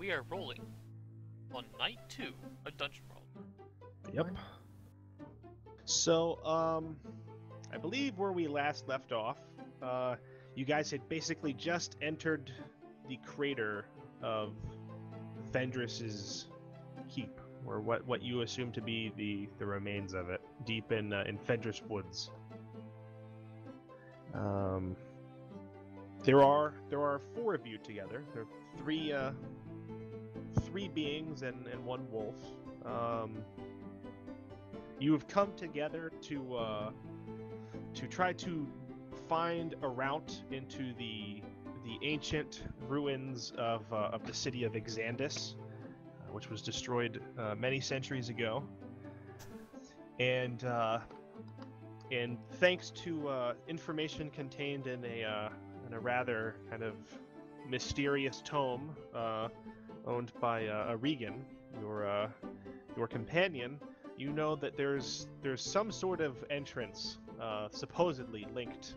we are rolling on night 2 of Dungeon World. Yep. So, I believe where we last left off, you guys had basically just entered the crater of Fendris's keep, or what you assume to be the remains of it, deep in Fendris Woods. There are 4 of you together. There are three beings and one wolf. You have come together to try to find a route into the ancient ruins of the city of Exandus, which was destroyed many centuries ago. And thanks to information contained in a rather kind of mysterious tome owned by Regan, your companion, you know that there's some sort of entrance supposedly linked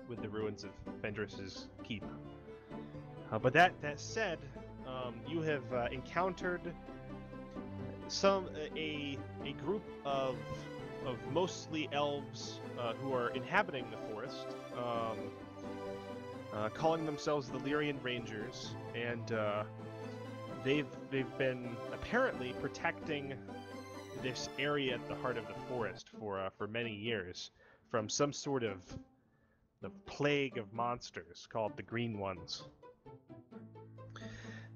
with the ruins of Fendris's keep. But that said, you have encountered a group of mostly elves who are inhabiting the forest, calling themselves the Lyrian Rangers, and they've been apparently protecting this area at the heart of the forest for many years from some sort of the plague of monsters called the Green Ones.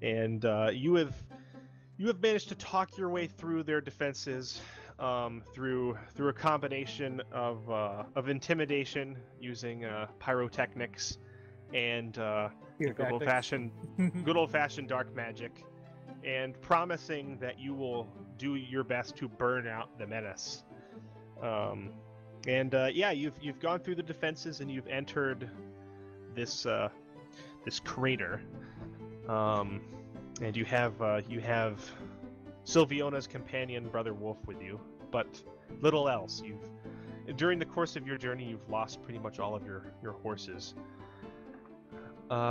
And you have managed to talk your way through their defenses through a combination of intimidation using pyrotechnics and good old fashioned dark magic, and promising that you will do your best to burn out the menace. You've gone through the defenses and you've entered this crater. And you have Sylviona's companion, Brother Wolf, with you, but little else. During the course of your journey, you've lost pretty much all of your horses.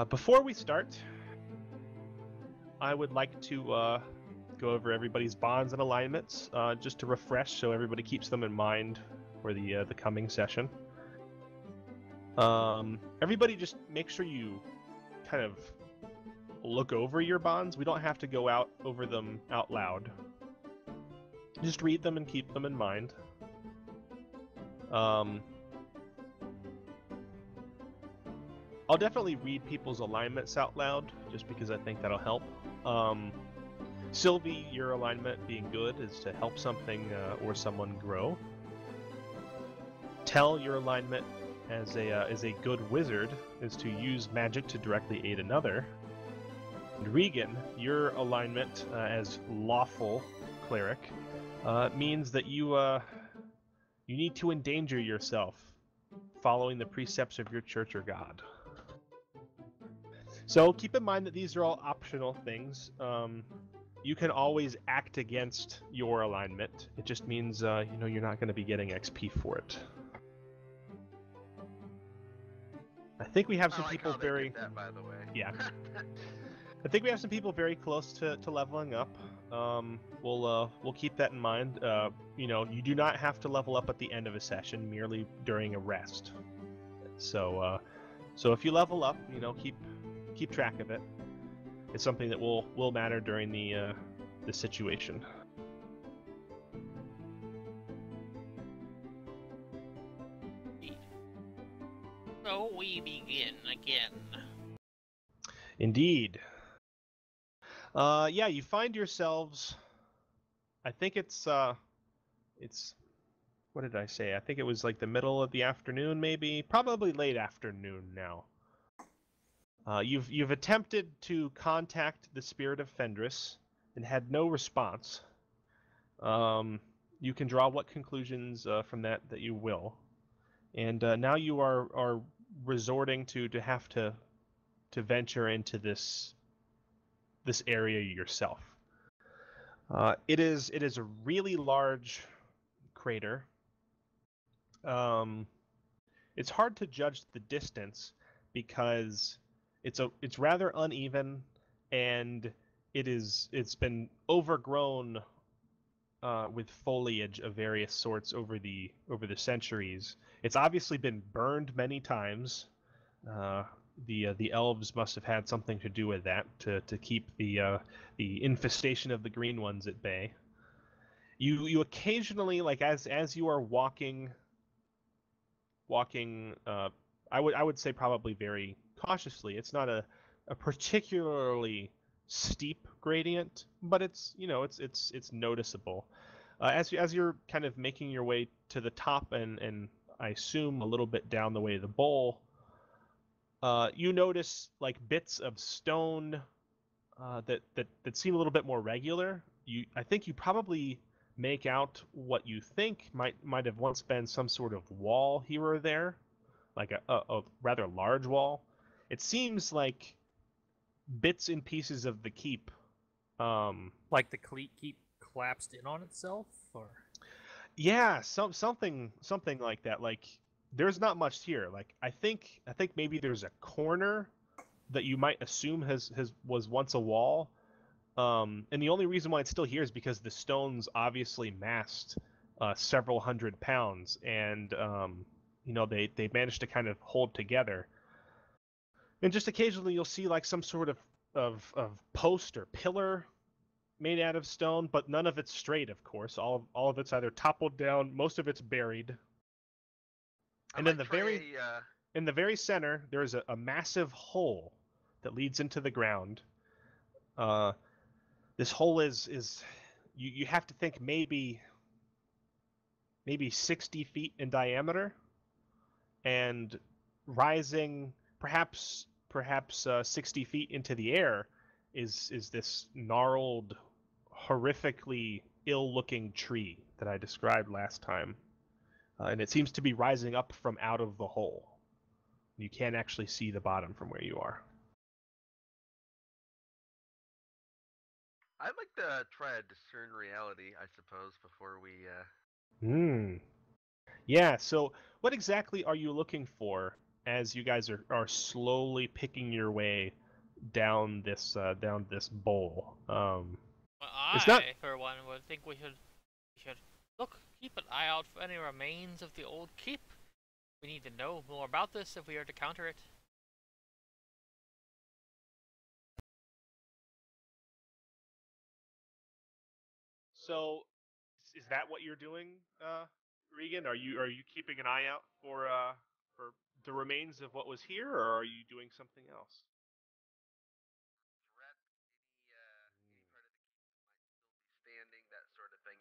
Before we start, I would like to go over everybody's bonds and alignments, just to refresh, so everybody keeps them in mind for the coming session. Everybody, just make sure you kind of look over your bonds. We don't have to go over them out loud. Just read them and keep them in mind. I'll definitely read people's alignments out loud, just because I think that'll help. Sylvie, your alignment being good is to help something or someone grow. Tell, your alignment as a good wizard is to use magic to directly aid another. And Regan, your alignment as lawful cleric means that you need to endanger yourself, following the precepts of your church or god. So keep in mind that these are all optional things. You can always act against your alignment. It just means you're not going to be getting XP for it. I think we have some people very. That, by the way. Yeah. I think we have some people very close to leveling up. We'll keep that in mind. You do not have to level up at the end of a session, merely during a rest. So if you level up, keep track of it. It's something that will matter during the situation. So we begin again. Indeed. You find yourselves. I think it's what did I say? I think it was like the middle of the afternoon, maybe, probably late afternoon now. You've attempted to contact the spirit of Fendris and had no response. You can draw what conclusions from that you will, and now you are resorting to have to venture into this area yourself. It is a really large crater. It's hard to judge the distance because it's rather uneven, and it's been overgrown with foliage of various sorts over the centuries. It's obviously been burned many times. Uh, the elves must have had something to do with that to keep the infestation of the green ones at bay. You occasionally, like as you are walking, I would say probably very cautiously. It's not a particularly steep gradient, but it's it's noticeable. As you're kind of making your way to the top and I assume a little bit down the way of the bowl, you notice like bits of stone that seem a little bit more regular. I think you probably make out what you think might have once been some sort of wall here or there, like a rather large wall. It seems like bits and pieces of the keep. Like the keep collapsed in on itself, or Yeah, something like that. Like there's not much here. Like I think maybe there's a corner that you might assume has was once a wall. And the only reason why it's still here is because the stones obviously massed several hundred pounds, and they managed to kind of hold together. And just occasionally you'll see like some sort of post or pillar made out of stone, but none of it's straight, of course. All of it's either toppled down, most of it's buried. And in the very center, there's a massive hole that leads into the ground. This hole is you have to think maybe 60 feet in diameter, and rising perhaps 60 feet into the air is this gnarled, horrifically ill-looking tree that I described last time, and it seems to be rising up from out of the hole. You can't actually see the bottom from where you are. I'd like to try to discern reality, I suppose, before we. Yeah, so what exactly are you looking for as you guys are slowly picking your way down this bowl? It's not. For one, would think we should keep an eye out for any remains of the old keep. We need to know more about this if we are to counter it. So, is that what you're doing, Regan? Are you keeping an eye out for the remains of what was here, or are you doing something else? Threat, any part of the keep might still be standing, that sort of thing.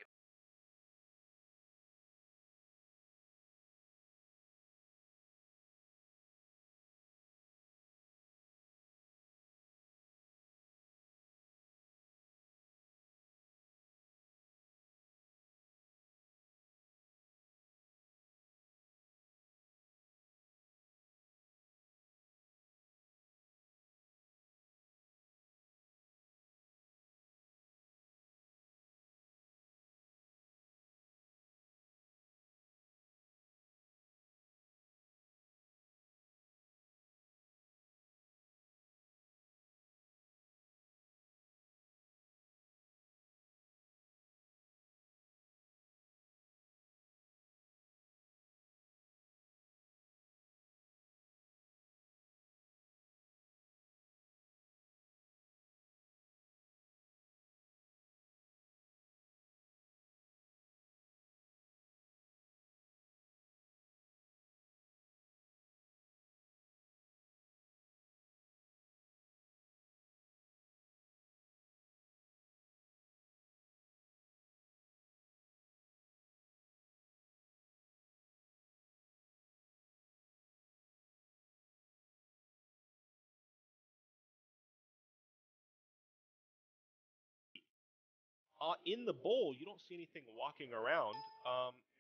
In the bowl, you don't see anything walking around,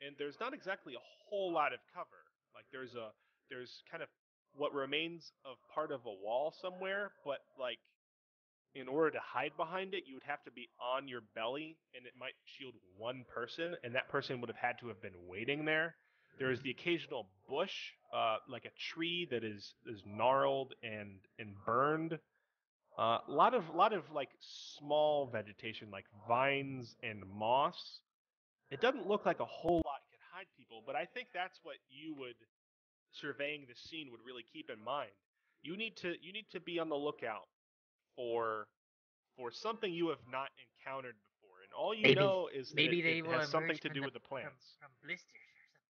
and there's not exactly a whole lot of cover. Like there's kind of what remains of part of a wall somewhere, but like in order to hide behind it, you would have to be on your belly, and it might shield one person, and that person would have had to have been waiting there. There is the occasional bush, like a tree that is gnarled and burned, A lot of like small vegetation, like vines and moss. It doesn't look like a whole lot can hide people, but I think that's what you would surveying the scene would really keep in mind. You need to be on the lookout for something you have not encountered before, and all you Maybe, know is that maybe it they will has something emerge to from do the with the plants. from blisters or something.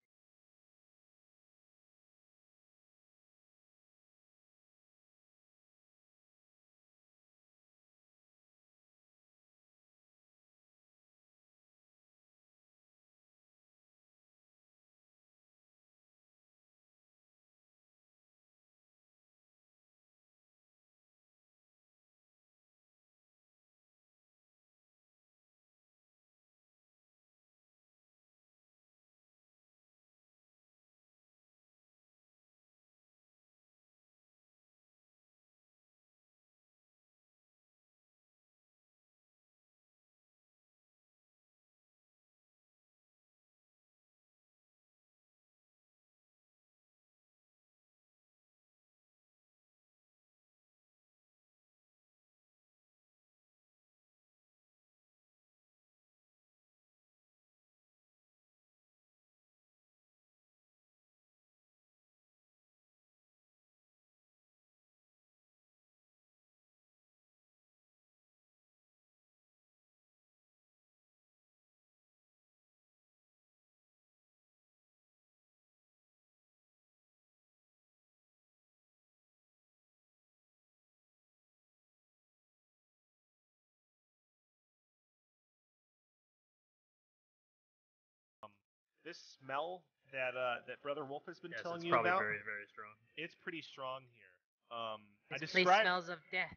This smell that that Brother Wolf has been Yes, telling it's you probably about, very, very strong. it's pretty strong here. This place smells of death.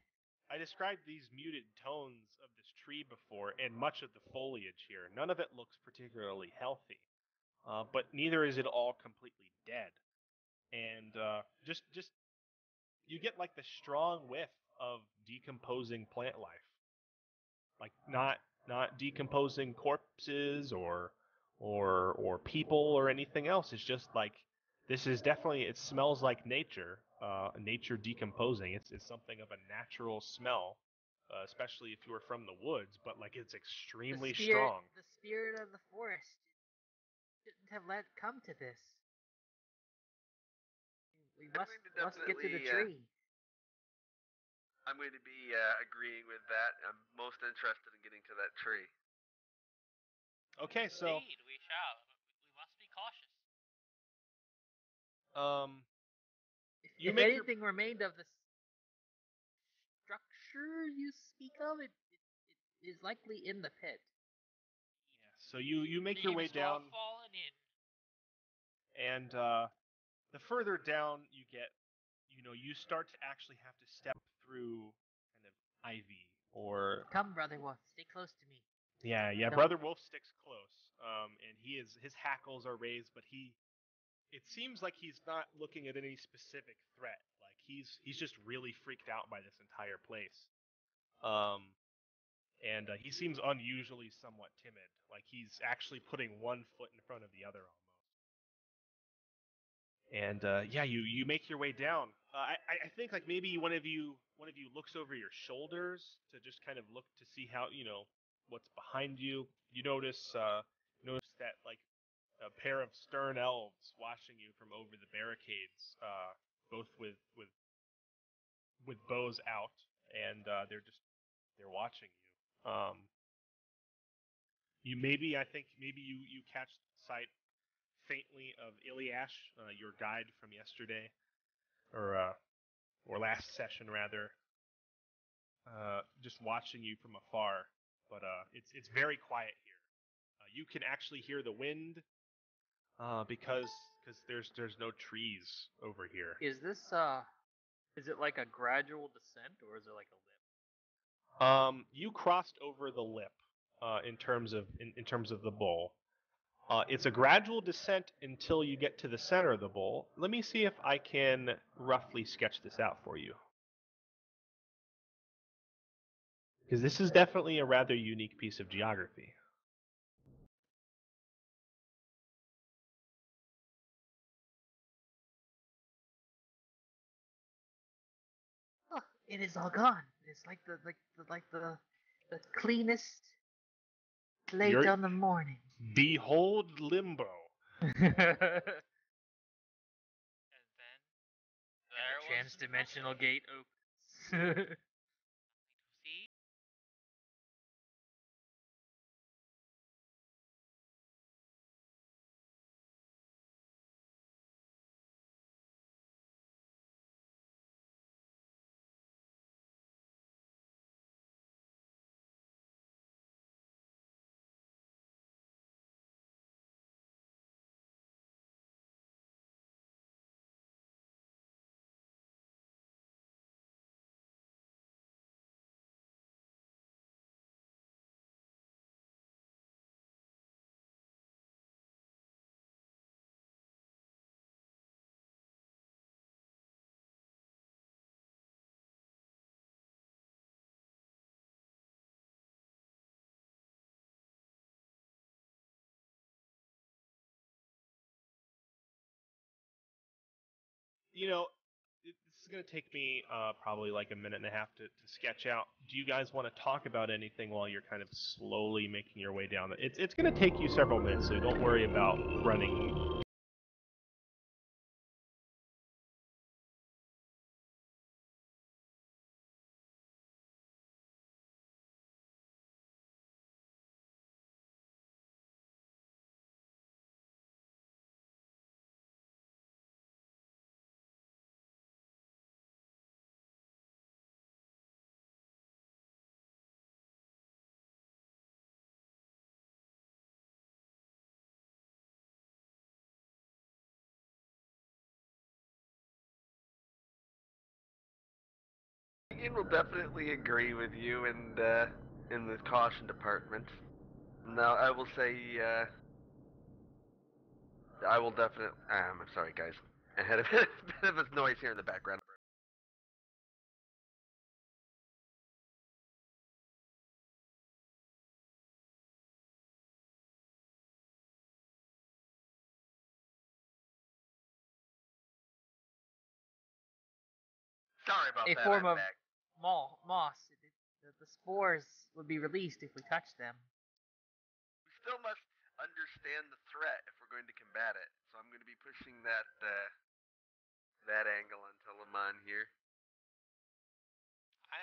I described these muted tones of this tree before, and much of the foliage here. None of it looks particularly healthy, but neither is it all completely dead. And just you get like the strong whiff of decomposing plant life, like not decomposing corpses or people or anything else. It's just like this is definitely it smells like nature, nature decomposing. It's something of a natural smell, especially if you were from the woods. But like it's extremely strong. The spirit of the forest shouldn't have let come to this. We I'm must going to must get to the definitely, tree. I'm going to be agreeing with that. I'm most interested in getting to that tree. Okay, so Indeed, we shall. We must be cautious. um, you If make your anything remained of the structure you speak of, it is likely in the pit. so you make The your way eaves will have down, fallen in. and the further down you get, you know, you start to actually have to step through kind of ivy or Come, brother wolf, stay close to me. yeah. Don't- Brother Wolf sticks close, and his hackles are raised, but it seems like he's not looking at any specific threat. Like he's just really freaked out by this entire place. Um, and he seems unusually somewhat timid. Like he's actually putting one foot in front of the other almost. And yeah, you make your way down. I think like maybe one of you looks over your shoulders to just kind of look to see how you know what's behind you. You notice that like a pair of stern elves watching you from over the barricades, both with bows out, and they're watching you. I think maybe you catch sight faintly of Iliash, your guide from yesterday, or or last session rather, just watching you from afar. But it's very quiet here. You can actually hear the wind because there's no trees over here. Is it like a gradual descent or is it like a lip? You crossed over the lip in terms of the bowl. It's a gradual descent until you get to the center of the bowl. Let me see if I can roughly sketch this out for you. Because this is definitely a rather unique piece of geography. Oh, it is all gone. It's like the cleanest late You're- on the morning. Behold Limbo. And then there was Transdimensional nothing. gate opens. See? You know, this is going to take me probably like a minute and a half to sketch out. Do you guys want to talk about anything while you're kind of slowly making your way down? It's going to take you several minutes, so don't worry about running. Ian will definitely agree with you in the caution department. Now, I will say, I will definitely. I'm sorry, guys. I had a bit of a noise here in the background. Sorry about A that. form I'm of back. moss. The spores would be released if we touch them. We still must understand the threat if we're going to combat it. So I'm going to be pushing that angle until I'm on here. I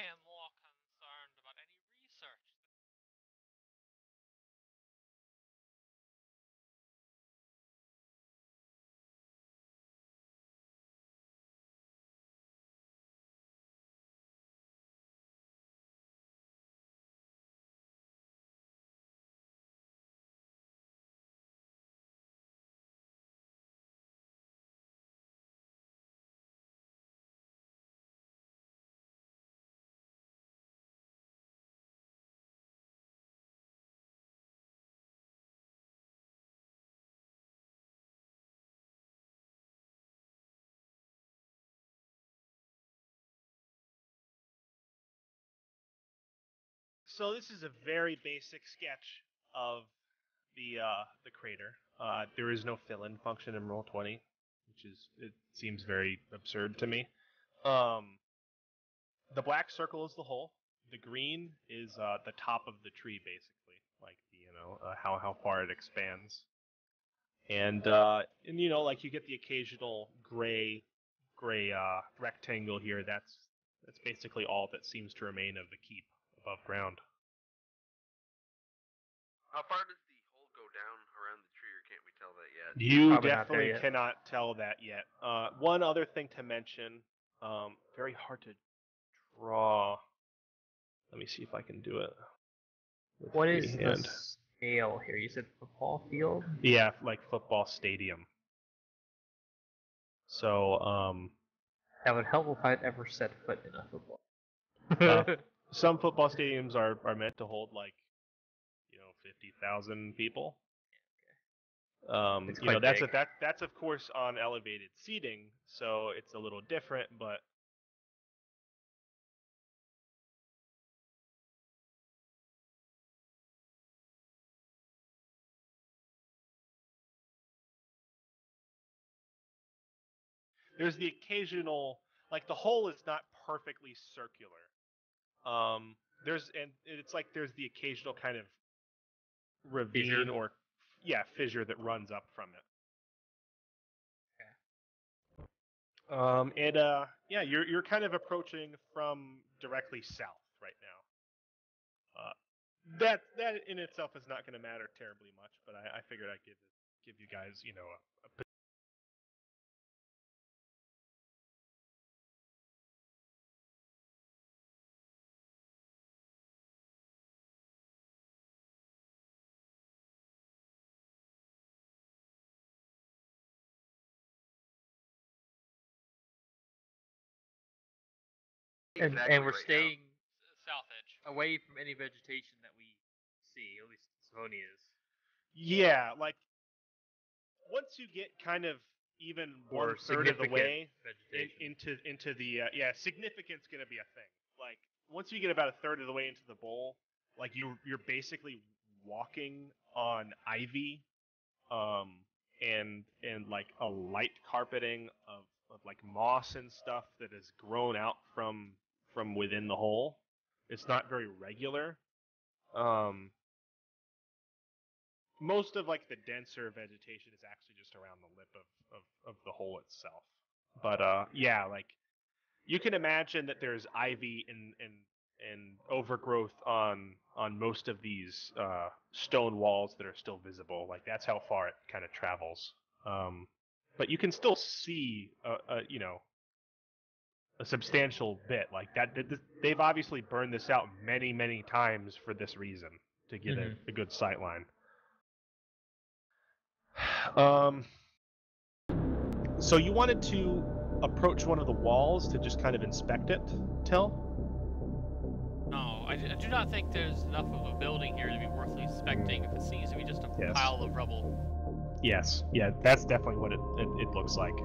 am more concerned about any research. So this is a very basic sketch of the crater. There is no fill-in function in Roll20, which it seems very absurd to me. The black circle is the hole. The green is the top of the tree, basically, like how far it expands. And like you get the occasional gray rectangle here. That's basically all that seems to remain of the keep above ground. How far does the hole go down around the tree, or can't we tell that yet? You Probably not there definitely yet. cannot tell that yet. One other thing to mention, very hard to draw. Let me see if I can do it. With What is the freehand. scale here? You said football field? Yeah, like football stadium. So, That would help if I'd ever set foot in a football. some football stadiums are meant to hold like 50,000 people. It's quite That's big. that's of course on elevated seating, so it's a little different, but there's the occasional like the hole is not perfectly circular. It's like there's the occasional kind of ravine Fissure. or fissure that runs up from it. You're kind of approaching from directly south right now. That in itself is not going to matter terribly much, but I figured I'd give you guys, you know, a And Exactly we're right now. staying South edge. away from any vegetation that we see. At least Savoni is. Yeah, like once you get kind of even Or 1/3 of the significant way vegetation. into the significance gonna be a thing. Like once you get about 1/3 of the way into the bowl, like you're basically walking on ivy, and like a light carpeting of like moss and stuff that has grown out from within the hole. It's not very regular. Most of like the denser vegetation is actually just around the lip of the hole itself. But like you can imagine that there's ivy and overgrowth on most of these stone walls that are still visible. Like that's how far it kind of travels. But you can still see a substantial bit. Like that. They've obviously burned this out many times for this reason, to get a good sight line. So you wanted to approach one of the walls to just kind of inspect it, Till? No, I do not think there's enough of a building here to be worth inspecting if it seems to be just a Yes. pile of rubble. Yes. Yeah, that's definitely what it looks like.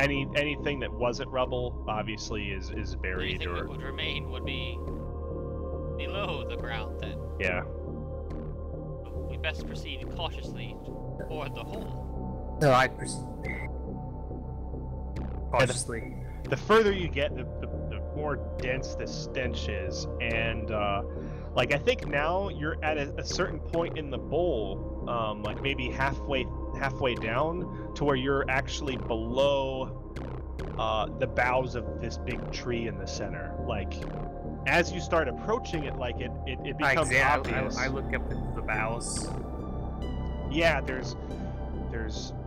Anything that wasn't rubble obviously is buried Anything or that would remain would be below the ground then. yeah. We best proceed cautiously toward the hole. So I cautiously. The further you get, the more dense the stench is, and like I think now you're at a certain point in the bowl, like maybe halfway down, to where you're actually below the boughs of this big tree in the center. Like as you start approaching it, like it becomes obvious. I look up into the boughs. Yeah, there's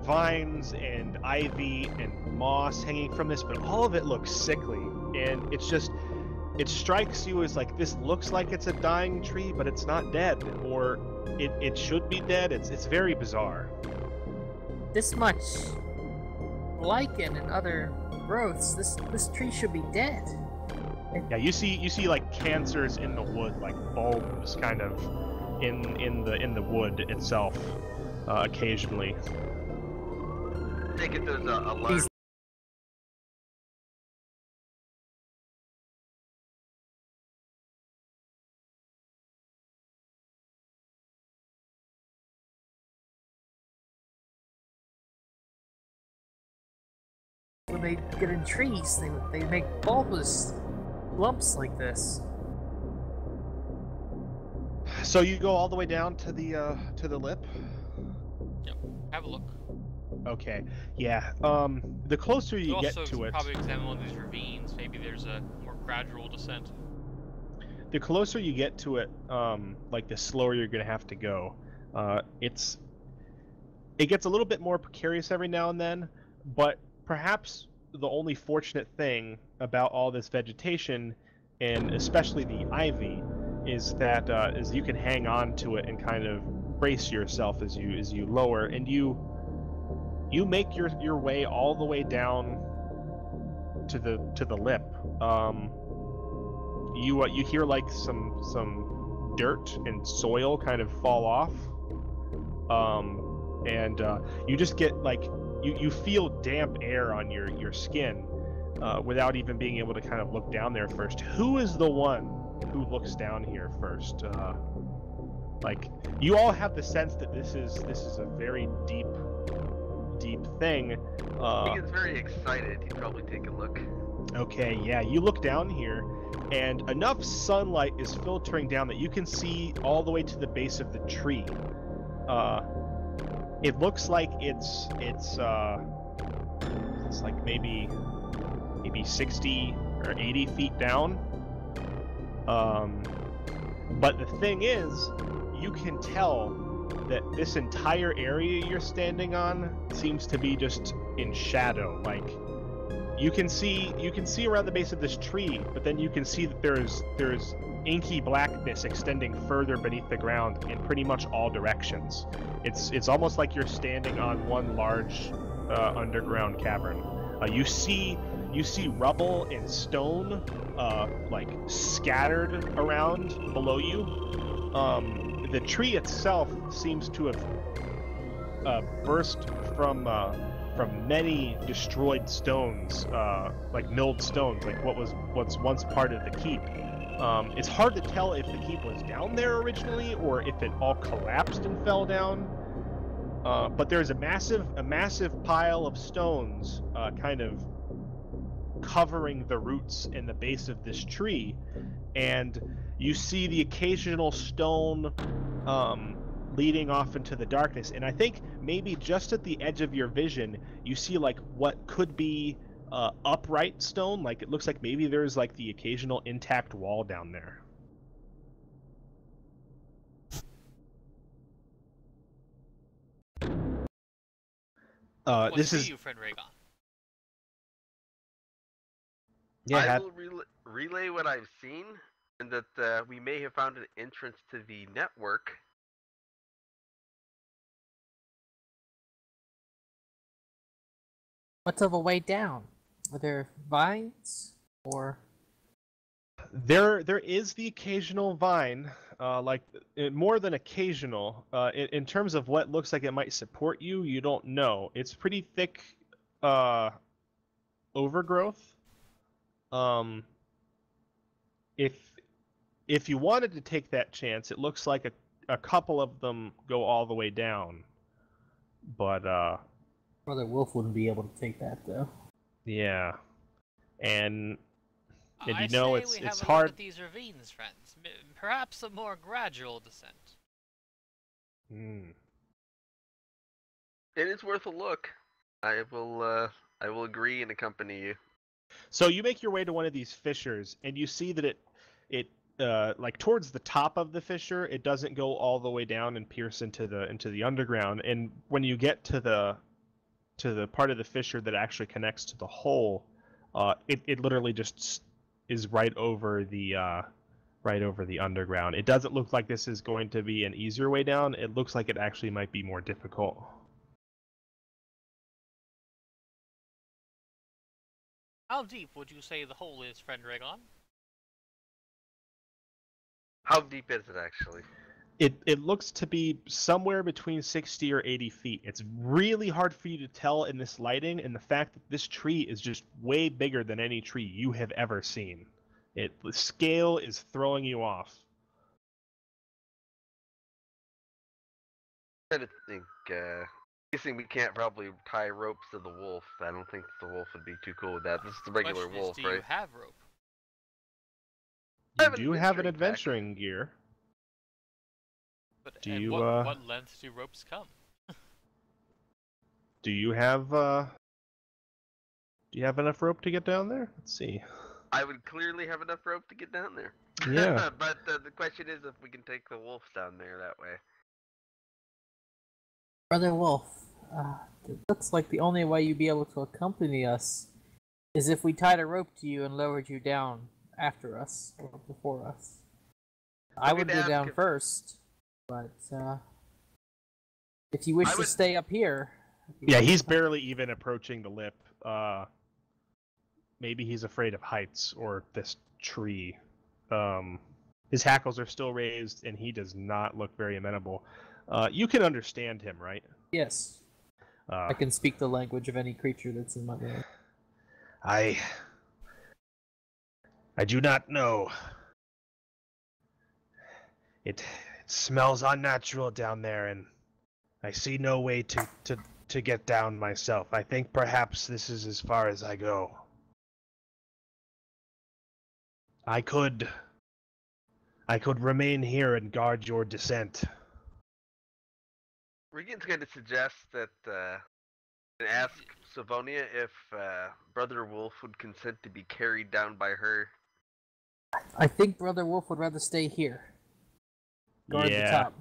vines and ivy and moss hanging from this, but all of it looks sickly, and it strikes you as like this looks like it's a dying tree, but it's not dead, or it should be dead. It's very bizarre. This much lichen and other growths. This tree should be dead. Yeah, you see like cancers in the wood, like bulbs kind of in the wood itself, occasionally. I take it there's a large. When they get in trees, they make bulbous lumps like this. So you go all the way down to the lip. Yep. Have a look. Okay. Yeah. The closer you We'll get also to it, probably examine one of these ravines. Maybe there's a more gradual descent. the closer you get to it, like the slower you're gonna have to go. It gets a little bit more precarious every now and then, but perhaps the only fortunate thing about all this vegetation, and especially the ivy, is that is you can hang on to it and kind of brace yourself as you lower, and you make your way all the way down to the lip. You hear like some dirt and soil kind of fall off, and you just get like you feel damp air on your skin without even being able to kind of look down there first. Who is the one who looks down here first? Like you all have the sense that this is a very deep deep thing. He gets very excited. He'd probably take a look. Okay, yeah, you look down here, and enough sunlight is filtering down that you can see all the way to the base of the tree. It looks like it's like maybe 60 or 80 feet down. But the thing is, you can tell that this entire area you're standing on seems to be just in shadow. Like you can see around the base of this tree, but then you can see that there's inky blackness extending further beneath the ground in pretty much all directions. It's almost like you're standing on one large underground cavern. You see rubble and stone like scattered around below you. The tree itself seems to have burst from many destroyed stones, like milled stones, like what's once part of the keep. It's hard to tell if the keep was down there originally or if it all collapsed and fell down. But there's a massive pile of stones kind of covering the roots and the base of this tree, and you see the occasional stone leading off into the darkness. And I think maybe just at the edge of your vision, you see like what could be upright stone. Like it looks like maybe there's like the occasional intact wall down there. This is you, friend Raygon. yeah. I will relay what I've seen, and that we may have found an entrance to the network. What's of a way down? Are there vines or? There is the occasional vine, like more than occasional. In terms of what looks like it might support you, you don't know. It's pretty thick overgrowth. If you wanted to take that chance, it looks like a couple of them go all the way down. But Brother Wolf wouldn't be able to take that though. yeah, and I you know say it's we have a hard. look at these ravines, friends. Perhaps a more gradual descent. Hmm. It is worth a look. I will agree and accompany you. So you make your way to one of these fissures, and you see that it like towards the top of the fissure, it doesn't go all the way down and pierce into the underground. And when you get to the part of the fissure that actually connects to the hole, it literally just is right over the underground. It doesn't look like this is going to be an easier way down. It looks like it actually might be more difficult. How deep would you say the hole is, friend Raygon? How deep is it actually? It looks to be somewhere between 60 or 80 feet. It's really hard for you to tell in this lighting, and the fact that this tree is just way bigger than any tree you have ever seen. The scale is throwing you off. I trying to think. Guessing we can't probably tie ropes to the wolf. I don't think the wolf would be too cool with that. This is the regular Question wolf, is, do right? you have rope? I You have an do have an adventuring adventuring gear. But Do and you, what length do ropes come? Do you have enough rope to get down there? Let's see. I would clearly have enough rope to get down there. Yeah. But the question is if we can take the wolves down there that way. Brother Wolf, it looks like the only way you'd be able to accompany us is if we tied a rope to you and lowered you down after us or before us. I would go down first, but if you wish to stay up here. Yeah, he's barely even approaching the lip. Maybe he's afraid of heights or this tree. His hackles are still raised, and he does not look very amenable. You can understand him, right? Yes. I can speak the language of any creature that's in my way. I do not know. It smells unnatural down there, and I see no way to to get down myself. I think perhaps this is as far as I go. I could remain here and guard your descent. Regan's going to suggest that and ask Savonia if Brother Wolf would consent to be carried down by her. I think Brother Wolf would rather stay here. Guard the top.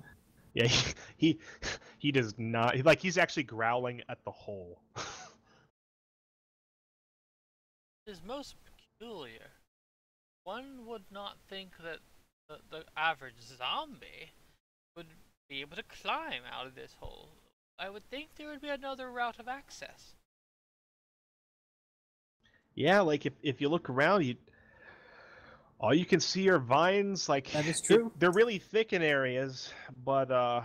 Yeah, he does not. Like, he's actually growling at the hole. It is most peculiar. One would not think that the average zombie would be able to climb out of this hole. I would think there would be another route of access. Yeah, like if you look around, all you can see are vines. Like, that is true. They're really thick in areas, but I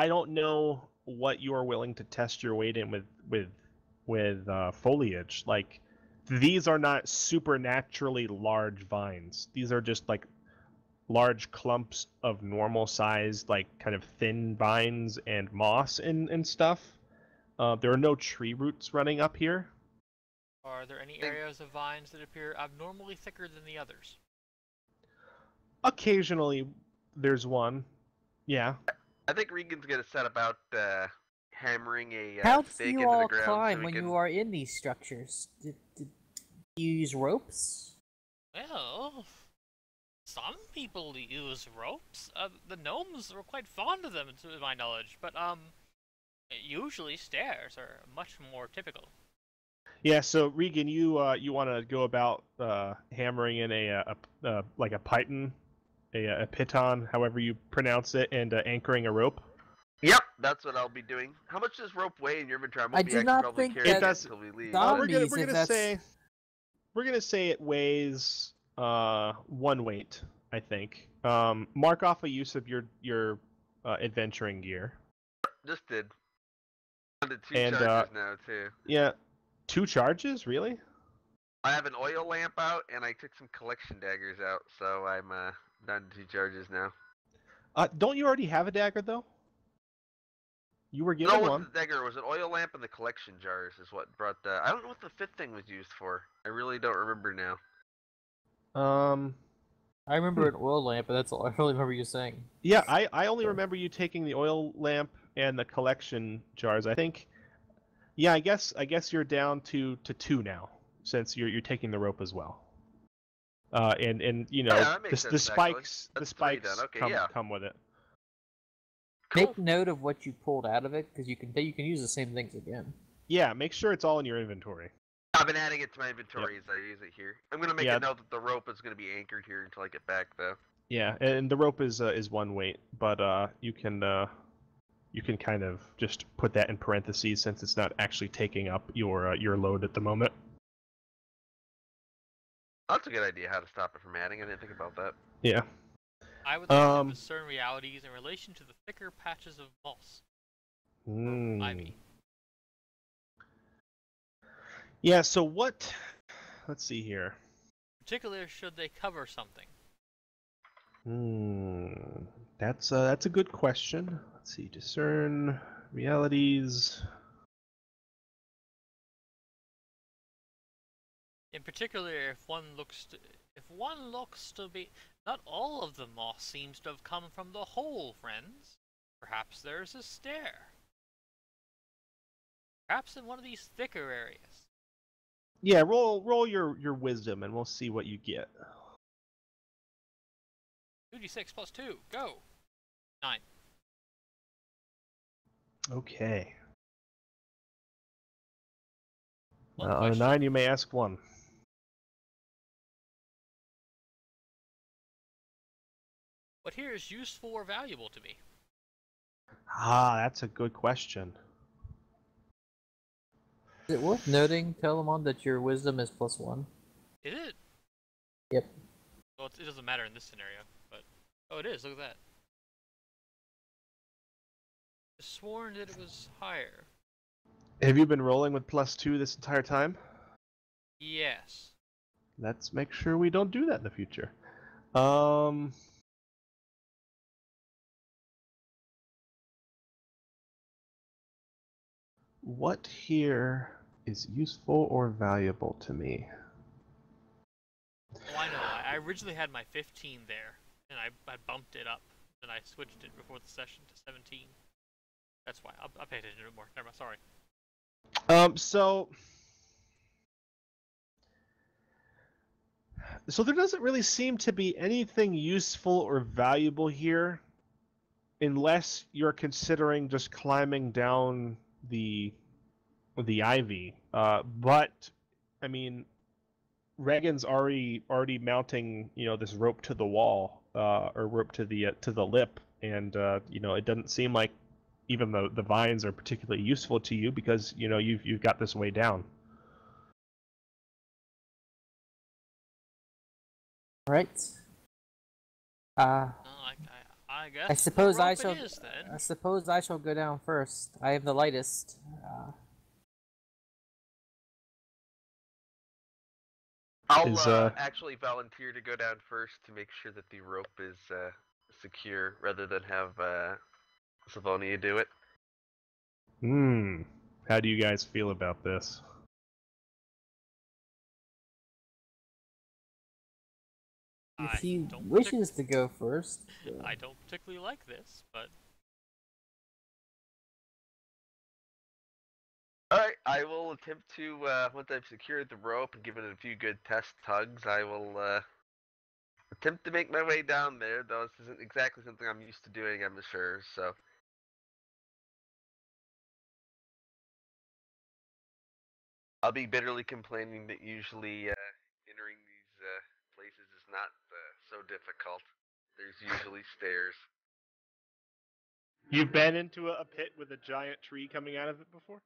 don't know what you are willing to test your weight in with foliage. Like, these are not supernaturally large vines. These are just like large clumps of normal sized, like, kind of thin vines and moss and stuff. There are no tree roots running up here. Are there any areas of vines that appear abnormally thicker than the others? Occasionally, there's one. Yeah. I think Regan's gonna set about hammering a How do stake you into the all ground. climb so we when can... you are in these structures? Did you use ropes? Well, some people use ropes. The gnomes were quite fond of them, to my knowledge, but usually stairs are much more typical. Yeah. So Regan, you want to go about hammering in like a python, a piton, however you pronounce it, and anchoring a rope. Yep, that's what I'll be doing. How much does rope weigh in your inventory? I do not think that until we leave. zombies, we're gonna say it weighs 1 weight, I think. Mark off a use of your adventuring gear. Just did. Under 2 And, charges now too. Yeah, 2 charges, really? I have an oil lamp out, and I took some collection daggers out, so I'm down to 2 charges now. Don't you already have a dagger though? You were given No, one. it wasn't the dagger. It was an oil lamp and the collection jars is what brought the. I don't know what the 5th thing was used for. I really don't remember now. I remember an oil lamp, but that's all I really remember you saying. Yeah, I only remember you taking the oil lamp and the collection jars. I think. Yeah, I guess you're down to 2 now, since you're taking the rope as well. And you know, Yeah, that makes the sense, spikes actually. That's 3 spikes then. Okay, yeah. come with it. Make note of what you pulled out of it, because you can use the same things again. Yeah, make sure it's all in your inventory. I've been adding it to my inventory as I use it here. I'm gonna make a note that the rope is gonna be anchored here until I get back, though. Yeah, and the rope is 1 weight, but you can kind of just put that in parentheses since it's not actually taking up your load at the moment. That's a good idea. How to stop it from adding? I didn't think about that. Yeah. I would like to discern realities in relation to the thicker patches of moss. Ivy. Yeah, so what... Let's see here. Particularly, should they cover something? That's a good question. Let's see. Discern realities. In particular, if one looks to be... Not all of the moss seems to have come from the hole, friends. Perhaps there's a stair. Perhaps in one of these thicker areas. Yeah, roll your wisdom and we'll see what you get. 2d6 plus 2, go! 9. Okay. One On a question. 9, you may ask one. What here is useful or valuable to me? That's a good question. Is it worth noting, Telemon, that your wisdom is +1? Is it? Yep. Well, it doesn't matter in this scenario, but... Oh, it is, look at that. I sworn that it was higher. Have you been rolling with +2 this entire time? Yes. Let's make sure we don't do that in the future. what here is useful or valuable to me? Oh, I know. I originally had my 15 there, and I bumped it up, and I switched it before the session to 17. That's why. I'll pay attention to it more. Never mind. Sorry. So there doesn't really seem to be anything useful or valuable here, unless you're considering just climbing down the ivy. But I mean, Regan's already mounting, this rope to the wall, or rope to the lip, and it doesn't seem like even the vines are particularly useful to you because you've got this way down. Right. I guess. I suppose the rope I it shall. is, then. I suppose I shall go down first. I am the lightest. I'll actually volunteer to go down first to make sure that the rope is secure, rather than have Sylvonia do it. How do you guys feel about this? If he wishes to go first. I don't particularly like this, but... Alright, I will attempt to, once I've secured the rope and given it a few good test tugs, I will attempt to make my way down there, though this isn't exactly something I'm used to doing, I'm sure, so... I'll be bitterly complaining that usually entering these places is not so difficult. There's usually stairs. You've been into a pit with a giant tree coming out of it before?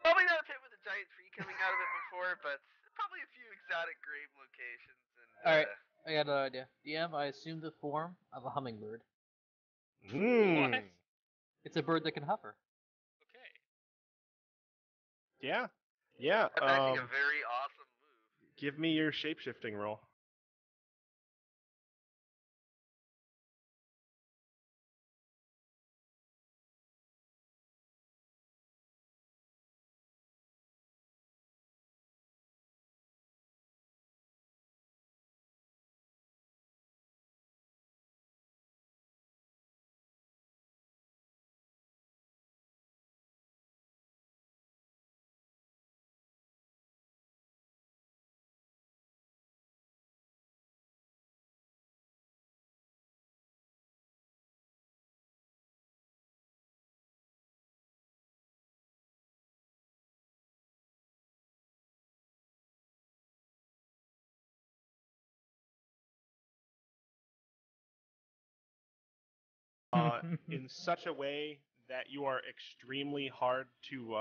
Probably not a pit with a giant tree coming out of it before, but probably a few exotic grave locations. Alright, I got an idea. DM, I assume the form of a hummingbird. What? It's a bird that can hover. Okay. Yeah. That's actually a very awesome move. Give me your shape-shifting roll. In such a way that you are extremely hard to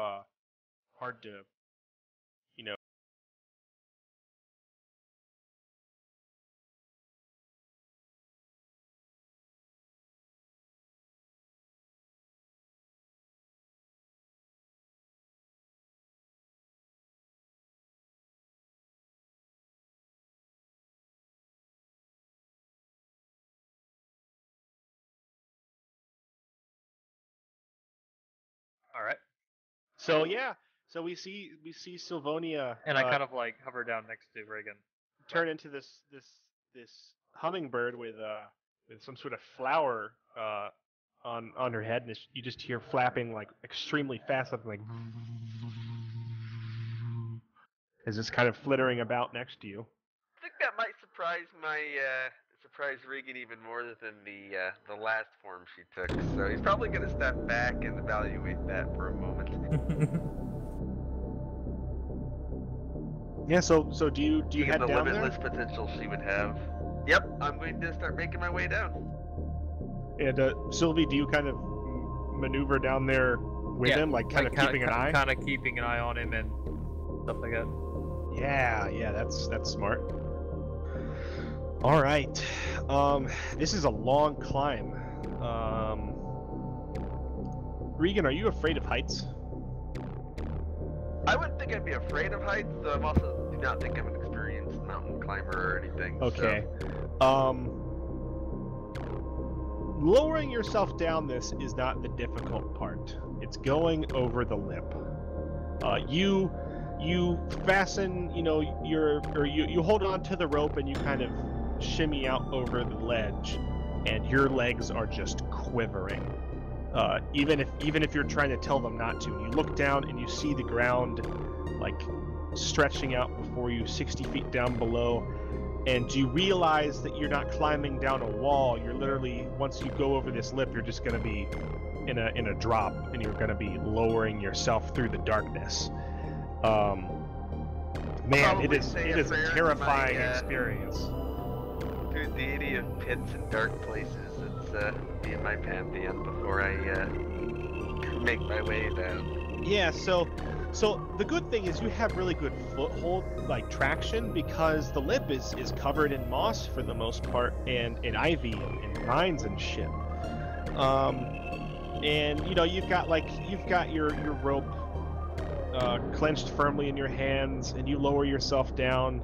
Alright. So yeah, so we see Sylvonia And I kind of like hover down next to Reagan. turn into this hummingbird with some sort of flower on her head, and you just hear flapping like extremely fast, something like as it's kind of flittering about next to you. I think that might surprise Regan even more than the last form she took. So he's probably gonna step back and evaluate that for a moment. Yeah. So do you head the down limitless there? potential she would have. Yep, I'm going to start making my way down. And Sylvie, do you kind of maneuver down there with him, like kind of keeping an eye? Kind of keeping an eye on him and stuff like that. Yeah, that's smart. All right, this is a long climb. Regan, are you afraid of heights? I wouldn't think I'd be afraid of heights, though I also do not think I'm an experienced mountain climber or anything. Okay. So. Lowering yourself down this is not the difficult part. It's going over the lip. You fasten, you hold on to the rope and you kind of shimmy out over the ledge, and your legs are just quivering. Even if you're trying to tell them not to, you look down and you see the ground like stretching out before you 60 feet down below, and you realize that you're not climbing down a wall. You're literally, once you go over this lip, you're just going to be in a drop, and you're going to be lowering yourself through the darkness. Man, it is a terrifying experience. Through deity of pits and dark places, it's be in my pantheon before I make my way down. Yeah, so the good thing is you have really good foothold, like traction, because the lip is covered in moss for the most part, and ivy and vines and shit. And you've got your rope clenched firmly in your hands, and you lower yourself down.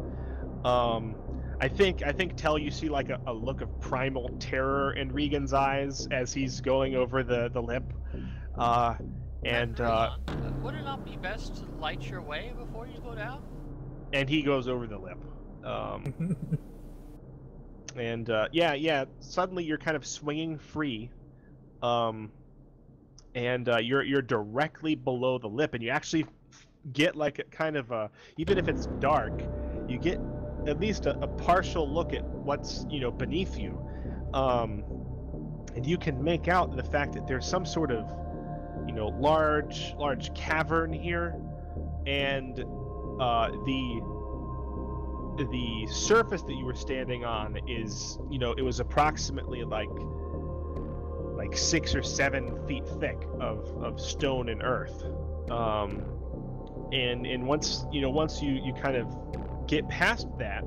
I think Tell, you see like a look of primal terror in Regan's eyes as he's going over the lip. And would it not be best to light your way before you go down? And he goes over the lip. And suddenly you're kind of swinging free. And you're directly below the lip, and you actually get like a kind of a, even if it's dark, you get at least a partial look at what's beneath you, and you can make out the fact that there's some sort of large cavern here, and the surface that you were standing on is it was approximately like 6 or 7 feet thick of stone and earth, and once you kind of get past that,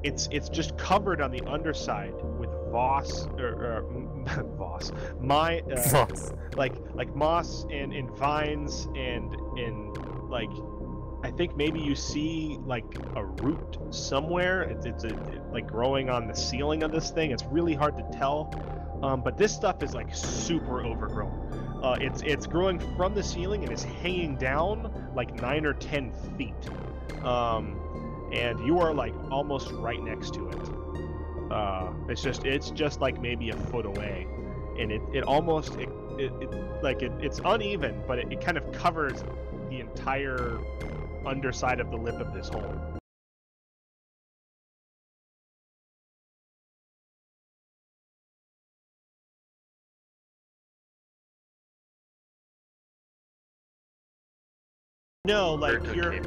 it's just covered on the underside with moss like moss and vines and like, I think maybe you see like a root somewhere. It's like growing on the ceiling of this thing. It's really hard to tell, but this stuff is like super overgrown. It's growing from the ceiling and is hanging down like 9 or 10 feet, and you are like almost right next to it. It's just like maybe a foot away, and it's uneven, but it kind of covers the entire underside of the lip of this hole. No, like you're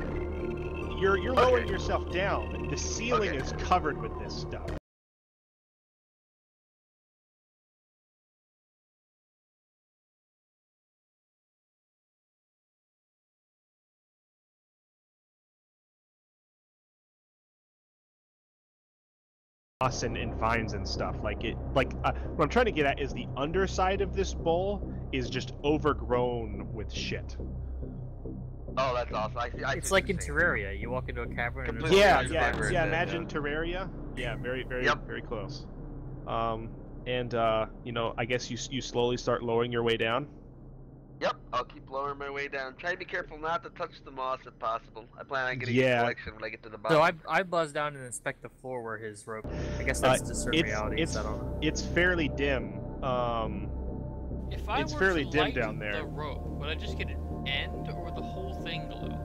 lowering yourself down. The ceiling is covered with this stuff. And vines and stuff what I'm trying to get at is the underside of this bowl is just overgrown with shit. Oh, that's awesome. It's like in Terraria. You walk into a cavern and imagine Terraria. Yeah, very very close. I guess you slowly start lowering your way down. Yep, I'll keep lowering my way down. Try to be careful not to touch the moss if possible. I plan on getting a collection when I get to the bottom. So I buzz down and inspect the floor where his rope. I guess that's just reality. It's fairly dim. If I were to light down there, the rope, would I just get an end, or would the whole thing glow?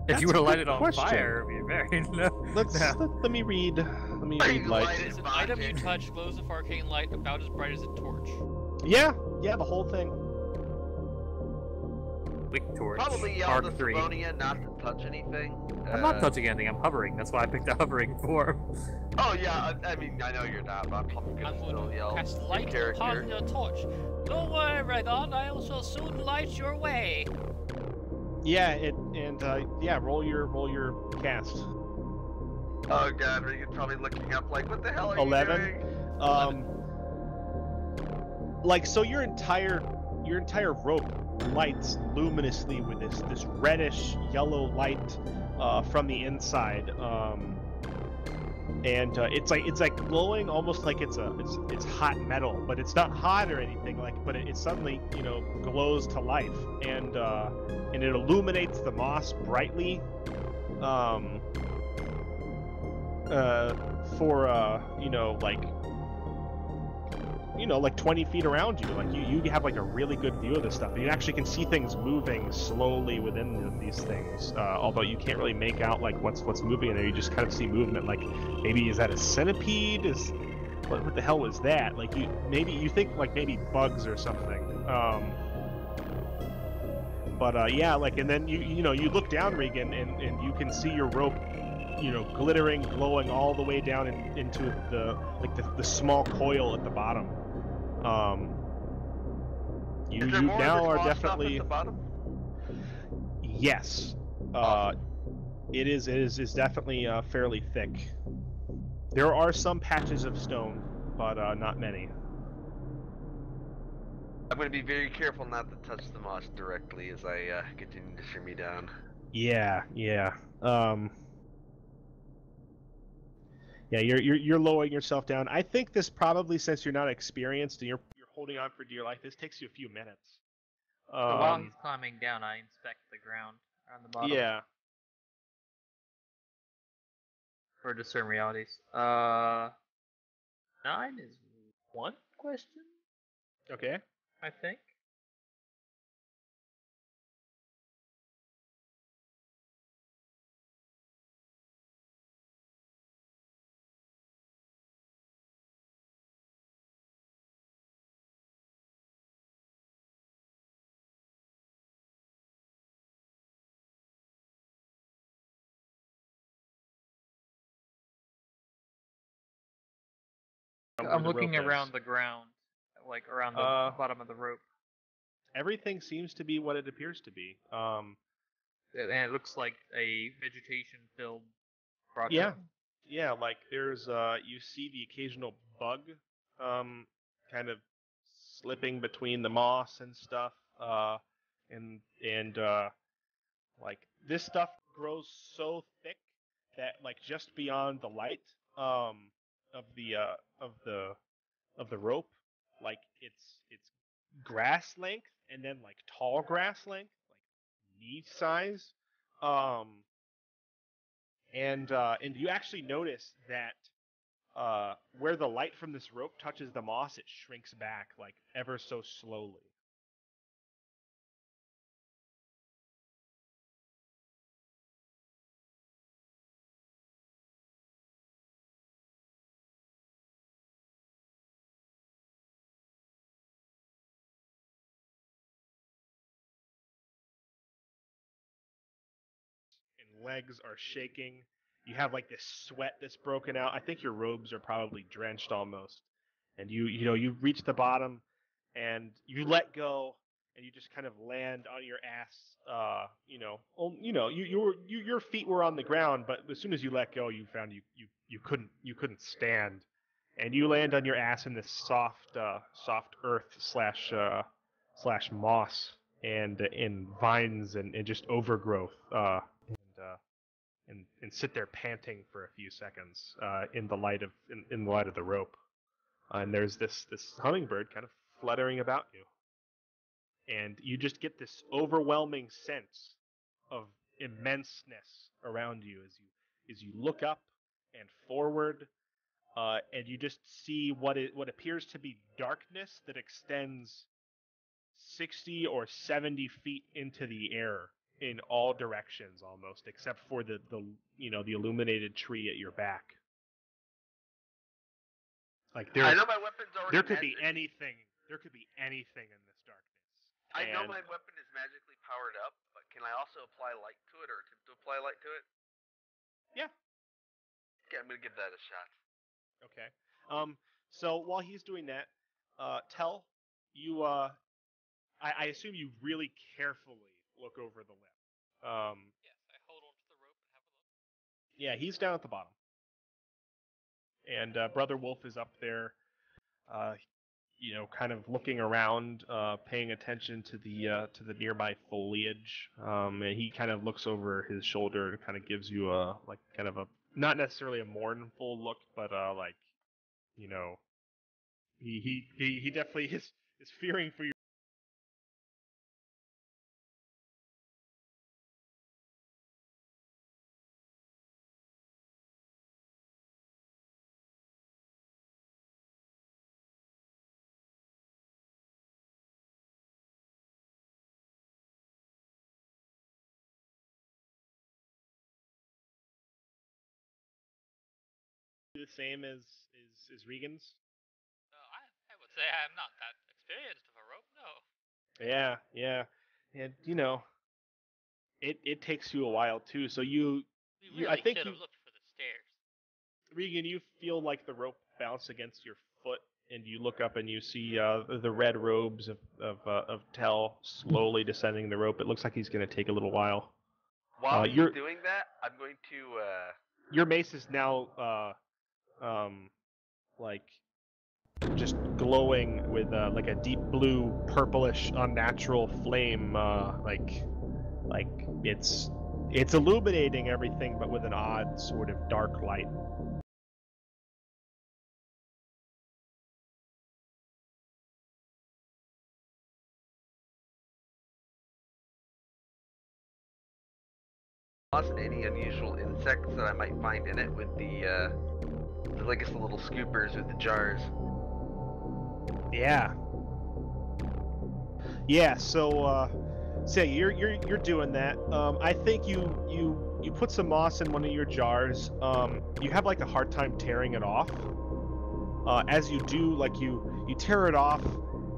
If you were to light it on fire, it would be very Let me read light. Is an item you touch glows with arcane light about as bright as a torch? Yeah, the whole thing. Wick torch. Probably yell to Savonia not to touch anything. I'm not touching anything, I'm hovering. That's why I picked the hovering form. Oh yeah, I mean, I know you're not, but I'm gonna still yell. Cast light upon your torch. Don't worry, Redon, I shall soon light your way. Yeah, roll your cast. Oh god, Regan's probably looking up like, what the hell are 11? you doing? 11. So your entire rope lights luminously with this reddish yellow light from the inside, and it's like glowing almost like it's hot metal, but it's not hot or anything but it suddenly glows to life, and it illuminates the moss brightly, for like 20 feet around you. Like you have like a really good view of this stuff. You actually can see things moving slowly within these things, although you can't really make out like what's moving in there. You just kind of see movement. Like maybe is that a centipede? What the hell was that? Like you think like maybe bugs or something. But yeah, like, and then you look down, Regan, and you can see your rope, glittering, glowing all the way down into the small coil at the bottom. You now are definitely at the bottom? Yes. Awesome. It is definitely fairly thick. There are some patches of stone, but not many. I'm going to be very careful not to touch the moss directly as I continue to shimmy down. Yeah. Yeah, you're lowering yourself down. I think this probably, since you're not experienced and you're holding on for dear life, this takes you a few minutes. So while he's climbing down, I inspect the ground on the bottom. Yeah. For discern realities. 9 is one question, Okay. I think. I'm looking around the ground, like around the bottom of the rope. Everything seems to be what it appears to be. And it looks like a vegetation-filled grotto. Yeah, like there's you see the occasional bug kind of slipping between the moss and stuff, and like this stuff grows so thick that like just beyond the light of the rope, like it's grass length, and then like tall grass length, like knee size. And you actually notice that where the light from this rope touches the moss, it shrinks back like ever so slowly. And legs are shaking. You have like this sweat that's broken out. I think your robes are probably drenched almost. And you reach the bottom, and you let go, and you just kind of land on your ass. Your feet were on the ground, but as soon as you let go, you found you couldn't stand, and you land on your ass in this soft earth slash moss and in vines and just overgrowth. And sit there panting for a few seconds in the light of the rope. And there's this hummingbird kind of fluttering about you, and you just get this overwhelming sense of immenseness around you as you look up and forward, and you just see what appears to be darkness that extends 60 or 70 feet into the air in all directions almost, except for the illuminated tree at your back. Like I know my weapon's already there could be magic- anything. There could be anything in this darkness. I know And- my weapon is magically powered up, but can I also apply light to it or attempt to apply light to it? Yeah. Okay, I'm gonna give that a shot. Okay. So while he's doing that, Tell, you I assume you really carefully look over the lip. Yes, I hold onto the rope and have a look. Yeah, he's down at the bottom. And Brother Wolf is up there. you know, kind of looking around, paying attention to the nearby foliage. And he kind of looks over his shoulder and kind of gives you a like kind of a not necessarily a mournful look, but like, you know, he definitely is fearing for you. The same as Regan's. I would say I'm not that experienced with a rope, no. Yeah, yeah, and you know, it takes you a while too. So We you really I think should you have looked for the stairs. Regan, you feel like the rope bounce against your foot, and you look up and you see the red robes of Tell slowly descending the rope. It looks like he's going to take a little while. While he's you're- doing that, I'm going to Your mace is now like just glowing with like a deep blue, purplish, unnatural flame. Like it's illuminating everything, but with an odd sort of dark light. toss any unusual insects that I might find in it with the I guess the little scoopers or the jars. Yeah. Yeah. So you're doing that. I think you put some moss in one of your jars. You have like a hard time tearing it off. As you do, like you tear it off,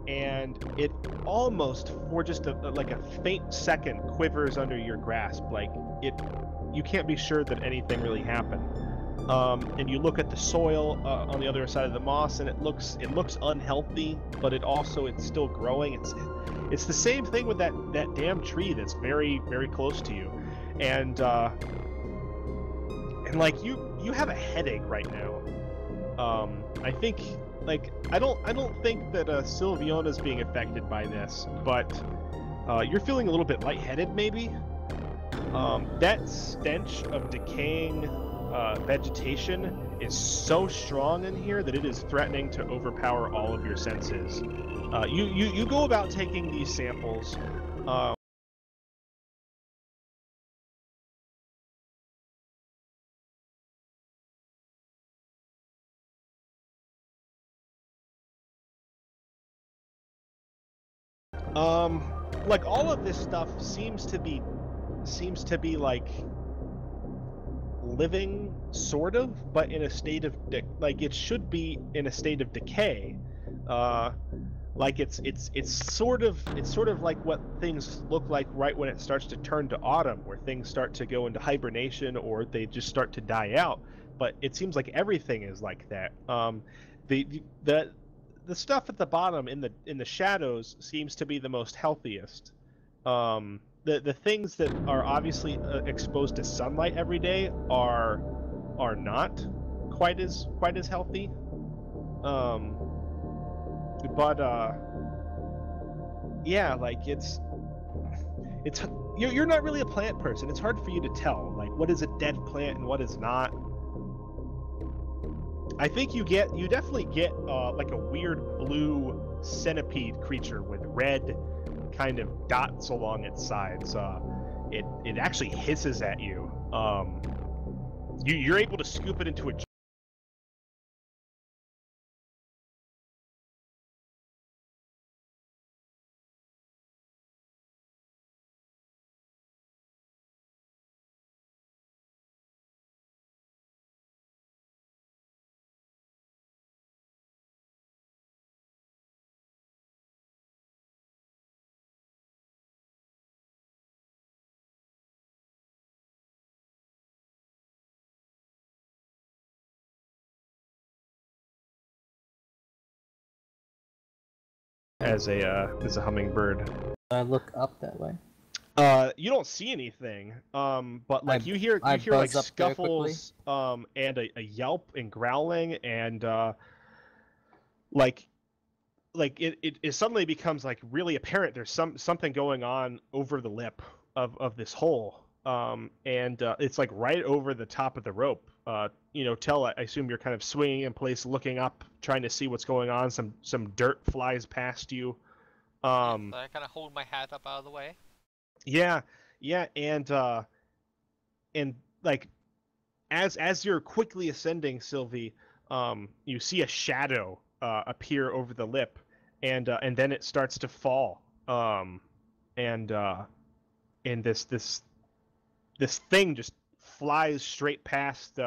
and it almost for just like a faint second quivers under your grasp. Like you can't be sure that anything really happened. And you look at the soil on the other side of the moss, and it looks unhealthy, but it's still growing. It's the same thing with that damn tree that's very, very close to you, and like you have a headache right now. I think like I don't think that Sylviona's being affected by this, but you're feeling a little bit lightheaded maybe. That stench of decaying vegetation is so strong in here that it is threatening to overpower all of your senses. You go about taking these samples. Like all of this stuff seems to be like living, sort of, but in a state of like it should be in a state of decay. Like it's sort of like what things look like right when it starts to turn to autumn, where things start to go into hibernation or they just start to die out. But it seems like everything is like that. The stuff at the bottom in the shadows seems to be the most healthiest. The things that are obviously exposed to sunlight every day are not quite as healthy. But yeah, like it's you're not really a plant person. It's hard for you to tell like what is a dead plant and what is not. I think you definitely get like a weird blue centipede creature with red kind of dots along its sides. It actually hisses at you. You're able to scoop it into a as a hummingbird. I look up that way. You don't see anything, but like you hear I like buzz up there quickly. scuffles, and a yelp and growling, and like it suddenly becomes like really apparent there's something going on over the lip of this hole, and it's like right over the top of the rope. Tell, I assume you're kind of swinging in place, looking up, trying to see what's going on. Some dirt flies past you. So I kind of hold my hat up out of the way. Yeah, and like as you're quickly ascending, Sylvie, you see a shadow appear over the lip, and then it starts to fall, and this thing just flies straight past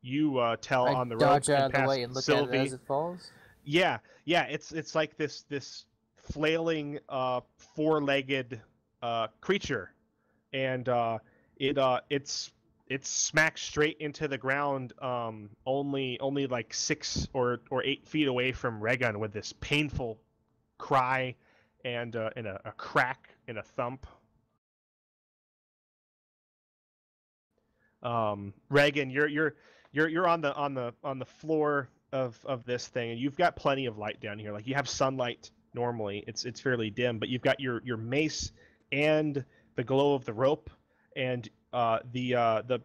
you, Tell, I on the rope, dodge out and of the past way and look Sylvie. at it as it falls. Yeah, it's like this flailing four-legged creature, and it's smacked straight into the ground, only like 6 or 8 feet away from Regan, with this painful cry and a crack and a thump. Regan, you're on the floor of this thing, and you've got plenty of light down here. Like, you have sunlight normally. It's fairly dim, but you've got your mace and the glow of the rope, and the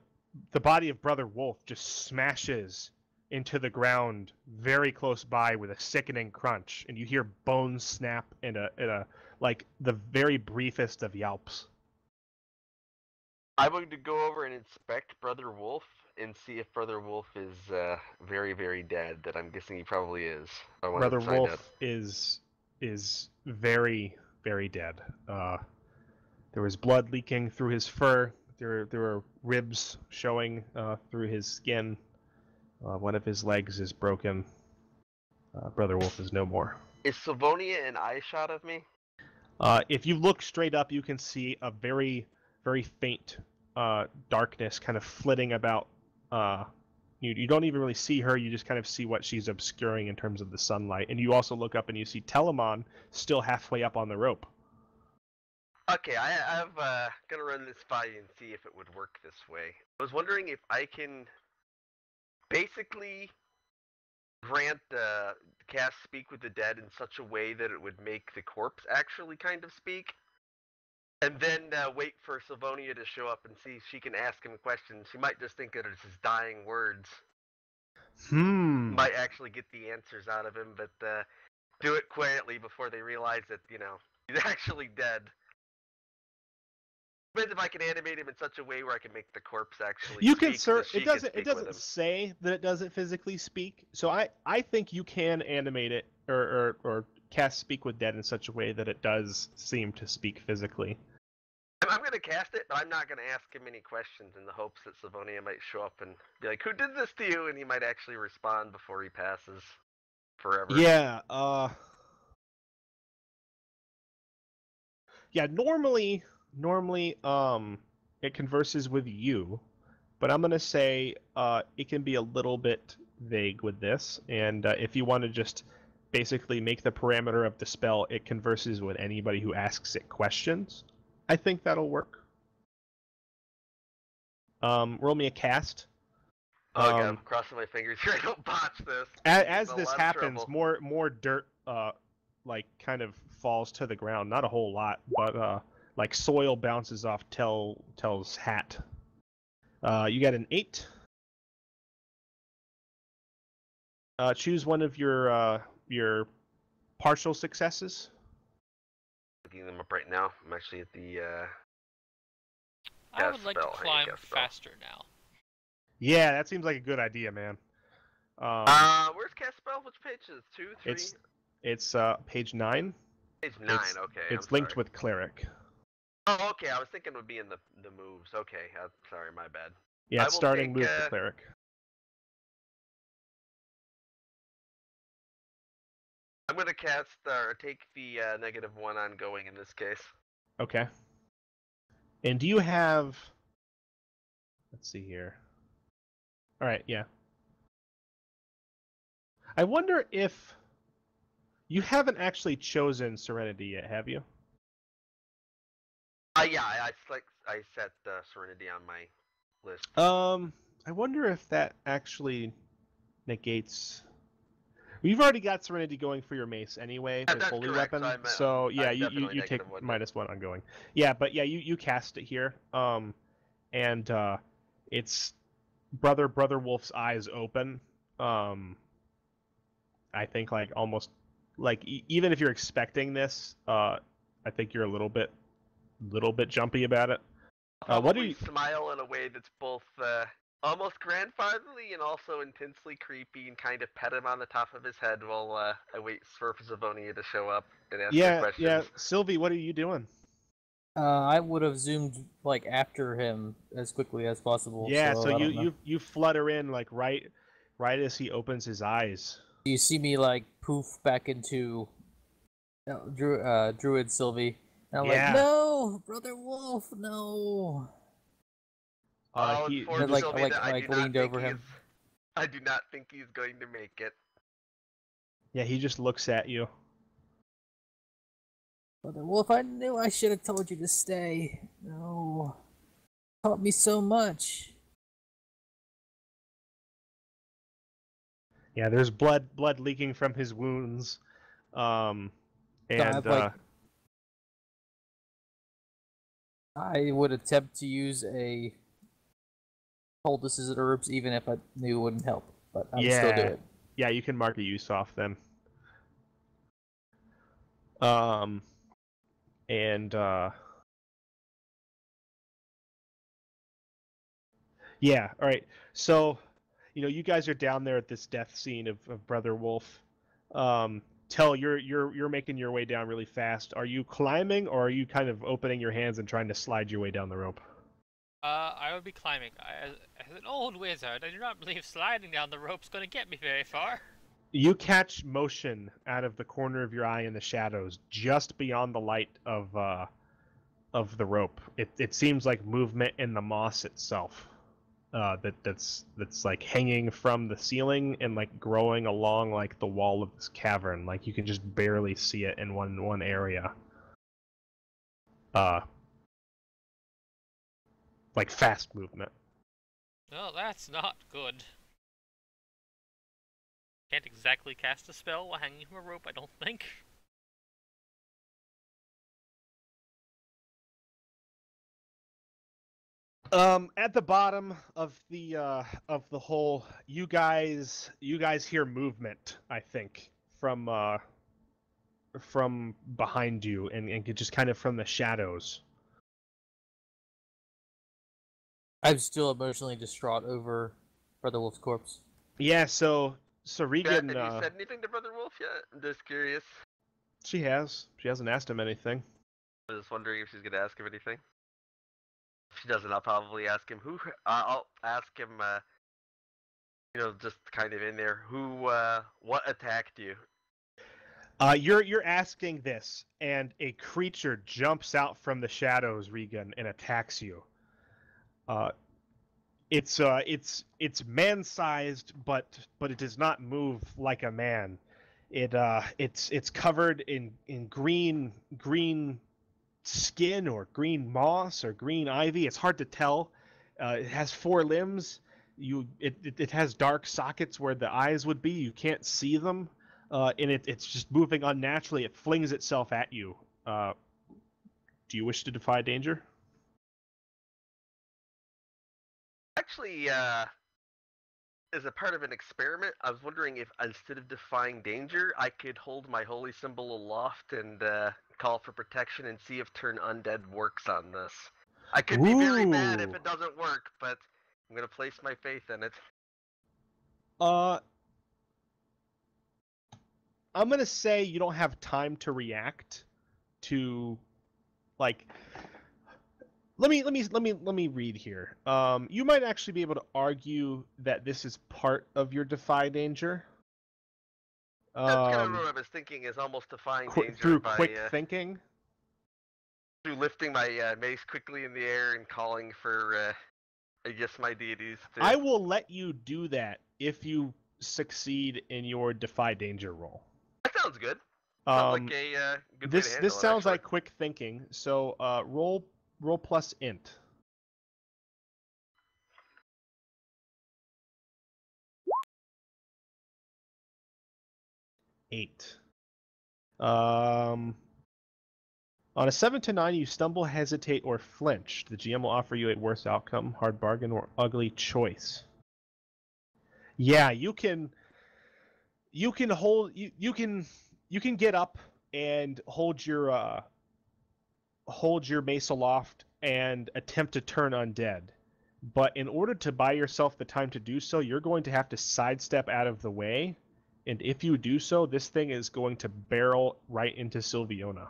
body of Brother Wolf just smashes into the ground very close by with a sickening crunch, and you hear bones snap and a like the very briefest of yelps. I'm going to go over and inspect Brother Wolf and see if Brother Wolf is very, very dead. That I'm guessing he probably is. Brother Wolf is very, very dead. There was blood leaking through his fur. There are ribs showing through his skin. One of his legs is broken. Brother Wolf is no more. Is Sylvonia an eye shot of me? If you look straight up, you can see a very, very faint darkness kind of flitting about. You don't even really see her. You just kind of see what she's obscuring in terms of the sunlight. And you also look up and you see Telemon still halfway up on the rope. Okay, I'm gonna run this by you and see if it would work this way. I was wondering if I can basically grant cast Speak with the Dead in such a way that it would make the corpse actually kind of speak, and then wait for Sylvonia to show up and see if she can ask him questions. She might just think that it's his dying words. Might actually get the answers out of him, but do it quietly before they realize that, he's actually dead. But if I can animate him in such a way where I can make the corpse actually You speak, can, sir. It doesn't say that it doesn't physically speak. So I think you can animate it or cast Speak with Dead in such a way that it does seem to speak physically. I'm going to cast it, but I'm not going to ask him any questions in the hopes that Sylvonia might show up and be like, "Who did this to you?" And he might actually respond before he passes forever. Yeah. Yeah. Normally, it converses with you, but I'm gonna say it can be a little bit vague with this, and if you want to just basically make the parameter of the spell, it converses with anybody who asks it questions. I think that'll work. Roll me a cast. Okay, I'm crossing my fingers here. I don't botch this. As this happens, more dirt like kind of falls to the ground. Not a whole lot, but like soil bounces off Tell's hat. You got an 8. Choose one of your partial successes. Looking them up right now. I'm actually at the. I would like to climb faster now. Yeah, that seems like a good idea, man. Where's cast spell? Which page is it? 2, 3? It's page 9. Page 9. Okay. It's linked with cleric. Oh, okay. I was thinking it would be in the moves. Okay. Sorry, my bad. Yeah, it's starting move for cleric. I'm gonna cast or take the -1 ongoing in this case. Okay. And do you have? Let's see here. All right. Yeah. I wonder if you haven't actually chosen Serenity yet, have you? Yeah. I set Serenity on my list. I wonder if that actually negates. We've already got Serenity going for your mace anyway, Yeah, the that's holy correct, weapon. so I'm, So yeah, I'm you definitely take -1, yeah. -1 ongoing. Yeah, but yeah, you cast it here. And it's Brother Wolf's eyes open. I think like almost like even if you're expecting this, I think you're a little bit jumpy about it. I'll What do probably you? smile in a way that's both almost grandfatherly and also intensely creepy, and kind of pet him on the top of his head while I wait for Zavonia to show up and ask her questions. Yeah, Sylvie, what are you doing? I would have zoomed like after him as quickly as possible. Yeah, so so I don't know. you flutter in like right as he opens his eyes. You see me like poof back into Druid Sylvie, and I'm Yeah. like, no, Brother Wolf, no. I'll He inform like- Sylvie like- that I like do not leaned think over him. I do not think he's going to make it. yeah, he just looks at you. Brother Wolf, I knew I should have told you to stay. No. Taught me so much. Yeah, there's blood leaking from his wounds. And I've, like, I would attempt to use a poultices and herbs even if I knew it wouldn't help, but I'd still do it. yeah, you can mark a use off then. And yeah, all right. So, you guys are down there at this death scene of Brother Wolf. Tell you're making your way down really fast. Are you climbing or are you kind of opening your hands and trying to slide your way down the rope? I would be climbing. As an old wizard, I do not believe sliding down the rope's going to get me very far. You catch motion out of the corner of your eye in the shadows, just beyond the light of the rope. It seems like movement in the moss itself. That's like hanging from the ceiling and like growing along like the wall of this cavern. Like you can just barely see it in one area. Like fast movement. Well, that's not good. Can't exactly cast a spell while hanging from a rope, I don't think. At the bottom of the hole, you guys hear movement, I think, from behind you and just kind of from the shadows. I'm still emotionally distraught over Brother Wolf's corpse. Yeah, so Regan, Have you said anything to Brother Wolf yet? I'm just curious. she hasn't asked him anything. I was just wondering if she's going to ask him anything. If she doesn't, I'll probably ask him who. I'll ask him, just kind of in there, what attacked you? You're asking this, and a creature jumps out from the shadows, Regan, and attacks you. It's man-sized, but it does not move like a man. It's covered in green skin or green moss or green ivy. It's hard to tell. It has 4 limbs. It has dark sockets where the eyes would be. You can't see them. And it's just moving unnaturally. It flings itself at you. Do you wish to defy danger? Actually, as a part of an experiment, I was wondering if instead of defying danger, I could hold my holy symbol aloft and call for protection and see if turn undead works on this. I could be very bad if it doesn't work, but I'm gonna place my faith in it. I'm gonna say you don't have time to react to, like. Let me read here. You might actually be able to argue that this is part of your defy danger. That's kind of what I was thinking, is almost defying danger through by quick thinking. through lifting my mace quickly in the air and calling for, I guess, my deities. I will let you do that if you succeed in your defy danger roll. That sounds good. Sounds like a good way to handle this it, sounds actually. like quick thinking. So roll plus int. 8. On a 7 to 9, you stumble, hesitate, or flinch. The GM will offer you a worse outcome, hard bargain, or ugly choice. Yeah, you can hold you can get up and hold your mace aloft and attempt to turn undead. But in order to buy yourself the time to do so, you're going to have to sidestep out of the way. And if you do so, this thing is going to barrel right into Sylviona.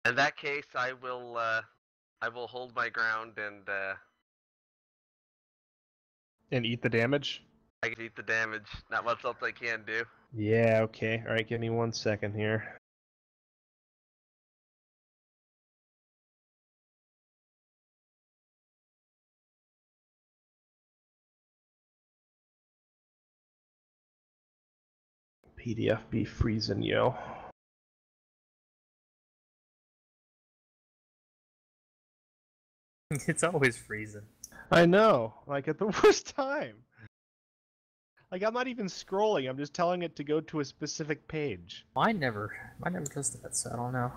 In that case, I will hold my ground And eat the damage? I can eat the damage. Not much else I can do. Yeah, okay. Alright, give me 1 second here. PDF be freezing, yo. It's always freezing. I know, like at the worst time. Like I'm not even scrolling, I'm just telling it to go to a specific page. Mine never does that, so I don't know.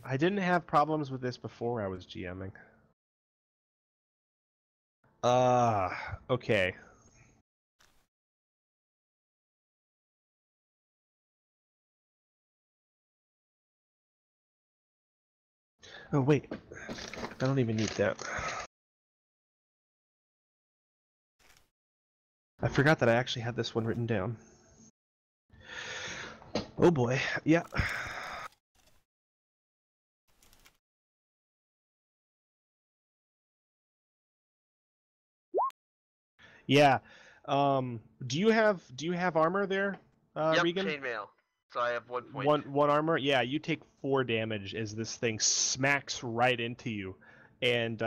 I didn't have problems with this before I was GMing. Okay. Oh wait, I don't even need that. I forgot that I actually had this one written down. Oh boy, yeah. Yeah. Do you have armor there, Yep, Regan? chainmail. So I have 1 point. One armor. Yeah, you take 4 damage as this thing smacks right into you, and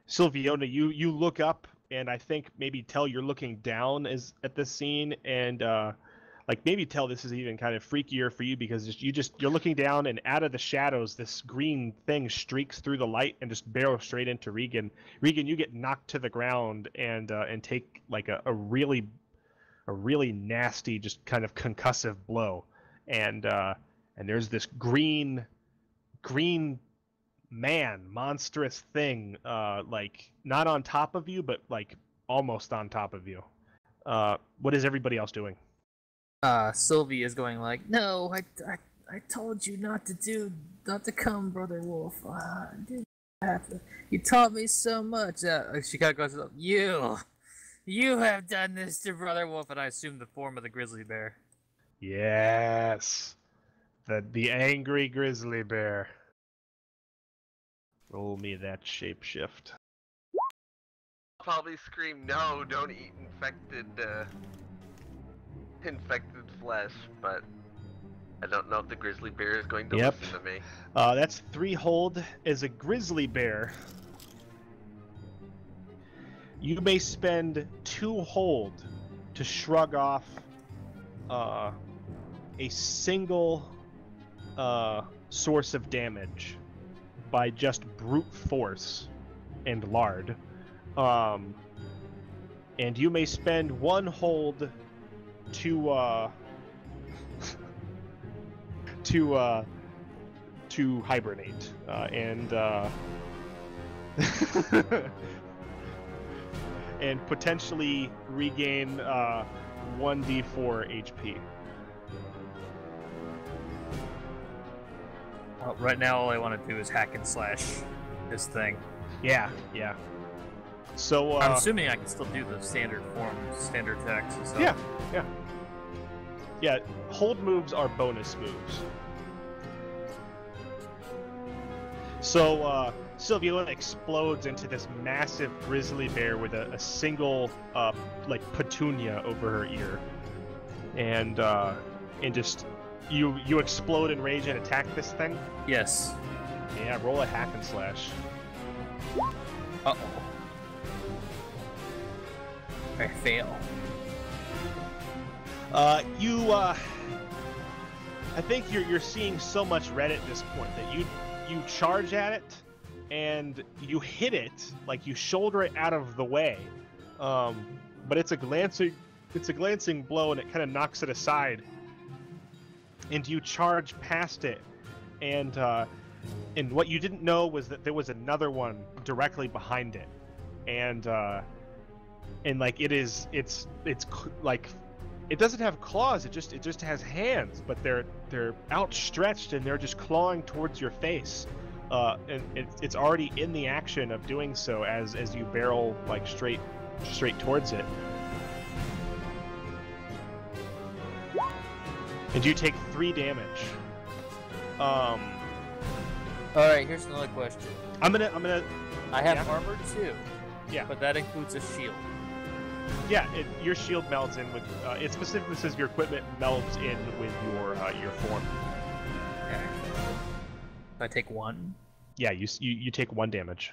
Sylviona, you look up, and I think maybe Tell you're looking down at this scene, and like maybe Tell this is even kind of freakier for you because you're looking down, and out of the shadows, this green thing streaks through the light and just barrels straight into Regan. Regan, you get knocked to the ground and take like a really nasty, just kind of concussive blow. And there's this green monstrous thing, like not on top of you, but like almost on top of you. What is everybody else doing? Sylvie is going like, no, I told you not to come, Brother Wolf. I didn't have to. You taught me so much. She kind of goes, you have done this to Brother Wolf, and I assume the form of the grizzly bear. Yes, the angry grizzly bear. Roll me that shapeshift. I'll probably scream, no, don't eat infected flesh, but I don't know if the grizzly bear is going to listen to me. That's 3 hold. As a grizzly bear, you may spend 2 hold to shrug off a single source of damage by just brute force and lard. And you may spend 1 hold to hibernate and and potentially regain 1d4 HP. Well, right now, all I want to do is hack and slash this thing. Yeah. So I'm assuming I can still do the standard attacks and stuff. Yeah. Hold moves are bonus moves. So Sylviona explodes into this massive grizzly bear with a single like petunia over her ear, and just you explode in rage and attack this thing. Yes. Yeah, roll a hack and slash. Uh-oh. I fail. I think you're seeing so much red at this point that you charge at it and you hit it, like you shoulder it out of the way, but it's a glancing blow and it kind of knocks it aside, and you charge past it, and what you didn't know was that there was another one directly behind it, and like it's like it doesn't have claws, it just has hands, but they're outstretched and they're just clawing towards your face. And it's already in the action of doing so as you barrel like straight towards it. And you take 3 damage. All right, here's another question. I'm gonna. I have Yeah. armor too. Yeah. But that includes a shield. Yeah, your shield melds in with. It specifically says your equipment melds in with your form. Okay. I take 1. Yeah, you take 1 damage.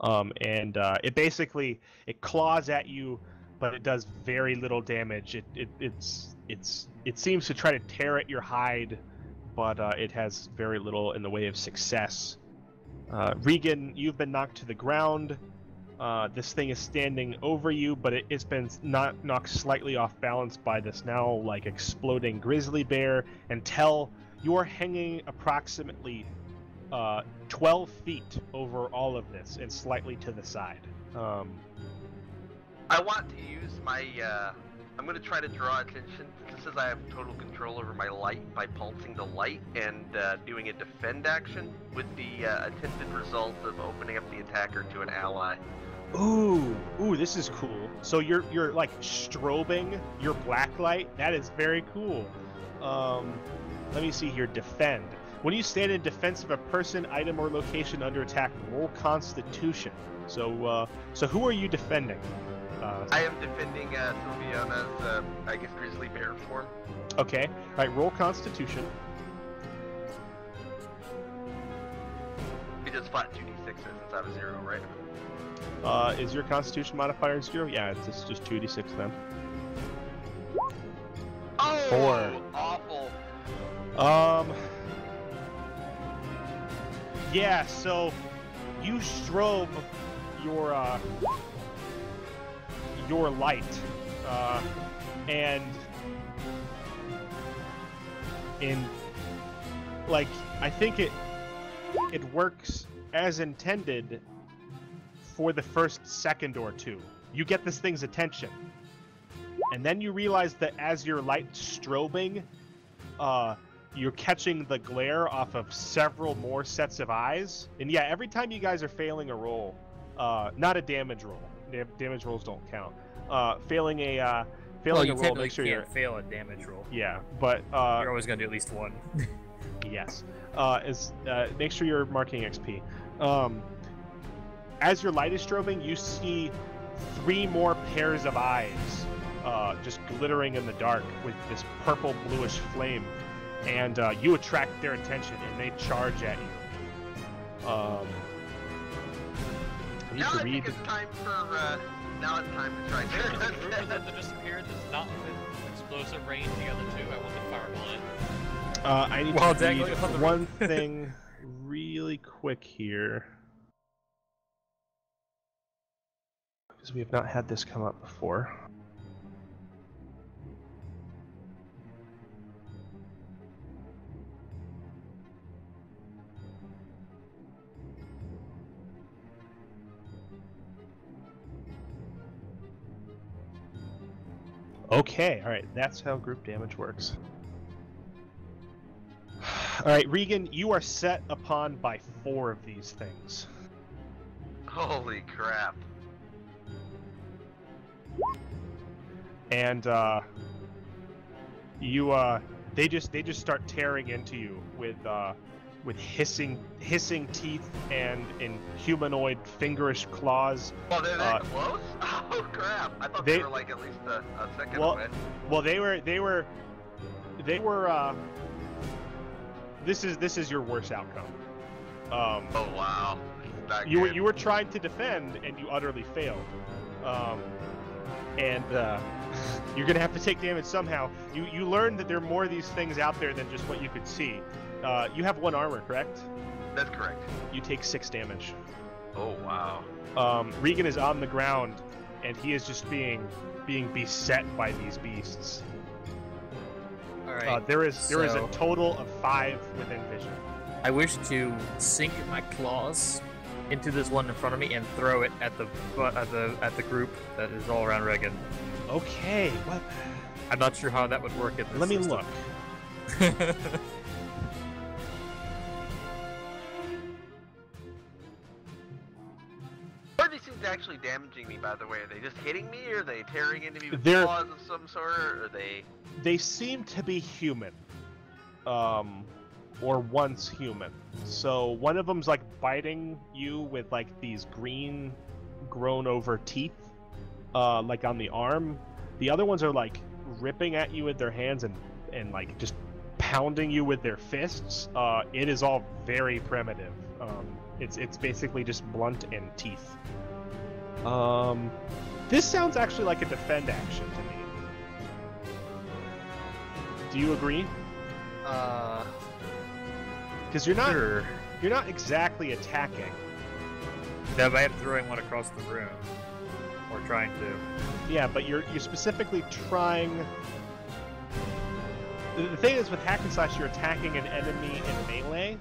And it basically it claws at you, but it does very little damage. It seems to try to tear at your hide, but it has very little in the way of success. Regan, you've been knocked to the ground. This thing is standing over you, but it's been knocked slightly off balance by this now like exploding grizzly bear. And Tell, you're hanging approximately 12 feet over all of this and slightly to the side. I want to use my. I'm going to try to draw attention. This says I have total control over my light by pulsing the light and doing a defend action with the attended result of opening up the attacker to an ally. Ooh, this is cool. So you're like strobing your black light. That is very cool. Let me see here. Defend. When you stand in defense of a person, item, or location under attack, roll Constitution. So who are you defending? I am defending Sylviana's, I guess, grizzly bear form. Okay. All right. Roll Constitution. We just fought 2d6s instead of 0, right? Is your Constitution modifier 0? Yeah, it's just 2d6 then. Oh, 4. Awful. Yeah, so you strobe your light, and like I think it works as intended for the first second or two. You get this thing's attention, and then you realize that as your light's strobing, you're catching the glare off of several more sets of eyes. And yeah, every time you guys are failing a roll, not a damage roll. Damage rolls don't count. Failing a roll, make sure you can't fail a damage roll. Yeah, but You're always gonna do at least 1. yes. Make sure you're marking XP. As your light is strobing, you see 3 more pairs of eyes just glittering in the dark with this purple bluish flame, and you attract their attention and they charge at you. I need Now to I read. think it's time for. Now it's time to try. For them to disappear does not fit explosive range the other 2. I want to fireball it. I need Well, to dangling read on the one thing really quick here, because we have not had this come up before. Okay, alright, that's how group damage works. Alright, Regan, you are set upon by 4 of these things. Holy crap! And they just start tearing into you with hissing teeth and in humanoid fingerish claws. Oh, they're that close? Oh crap! I thought they were like at least a second away. Well, they were. This is your worst outcome. Oh wow! Not You good. were trying to defend and you utterly failed. And you're gonna have to take damage somehow. You learned that there are more of these things out there than just what you could see. You have 1 armor, correct? That's correct. You take 6 damage. Oh wow! Regan is on the ground, and he is just being beset by these beasts. Alright, Alright. There is a so- total of 5 within vision. I wish to sink my claws into this one in front of me and throw it at the group that is all around Regan. Okay, what? I'm not sure how that would work in this Let me system. look. Are these things actually damaging me, by the way? Are they just hitting me, or are they tearing into me with They're- claws of some sort, or are they... They seem to be human, or once human. So one of them's like biting you with like these green, grown-over teeth, like on the arm. The other ones are like ripping at you with their hands and like just pounding you with their fists. It is all very primitive. It's basically just blunt and teeth. This sounds actually like a defend action to me. Do you agree? Because you're not Sure. you're not exactly attacking. No, but I am throwing one across the room. Or trying to. Yeah, but you're specifically trying. The thing is, with hack and slash, you're attacking an enemy in melee.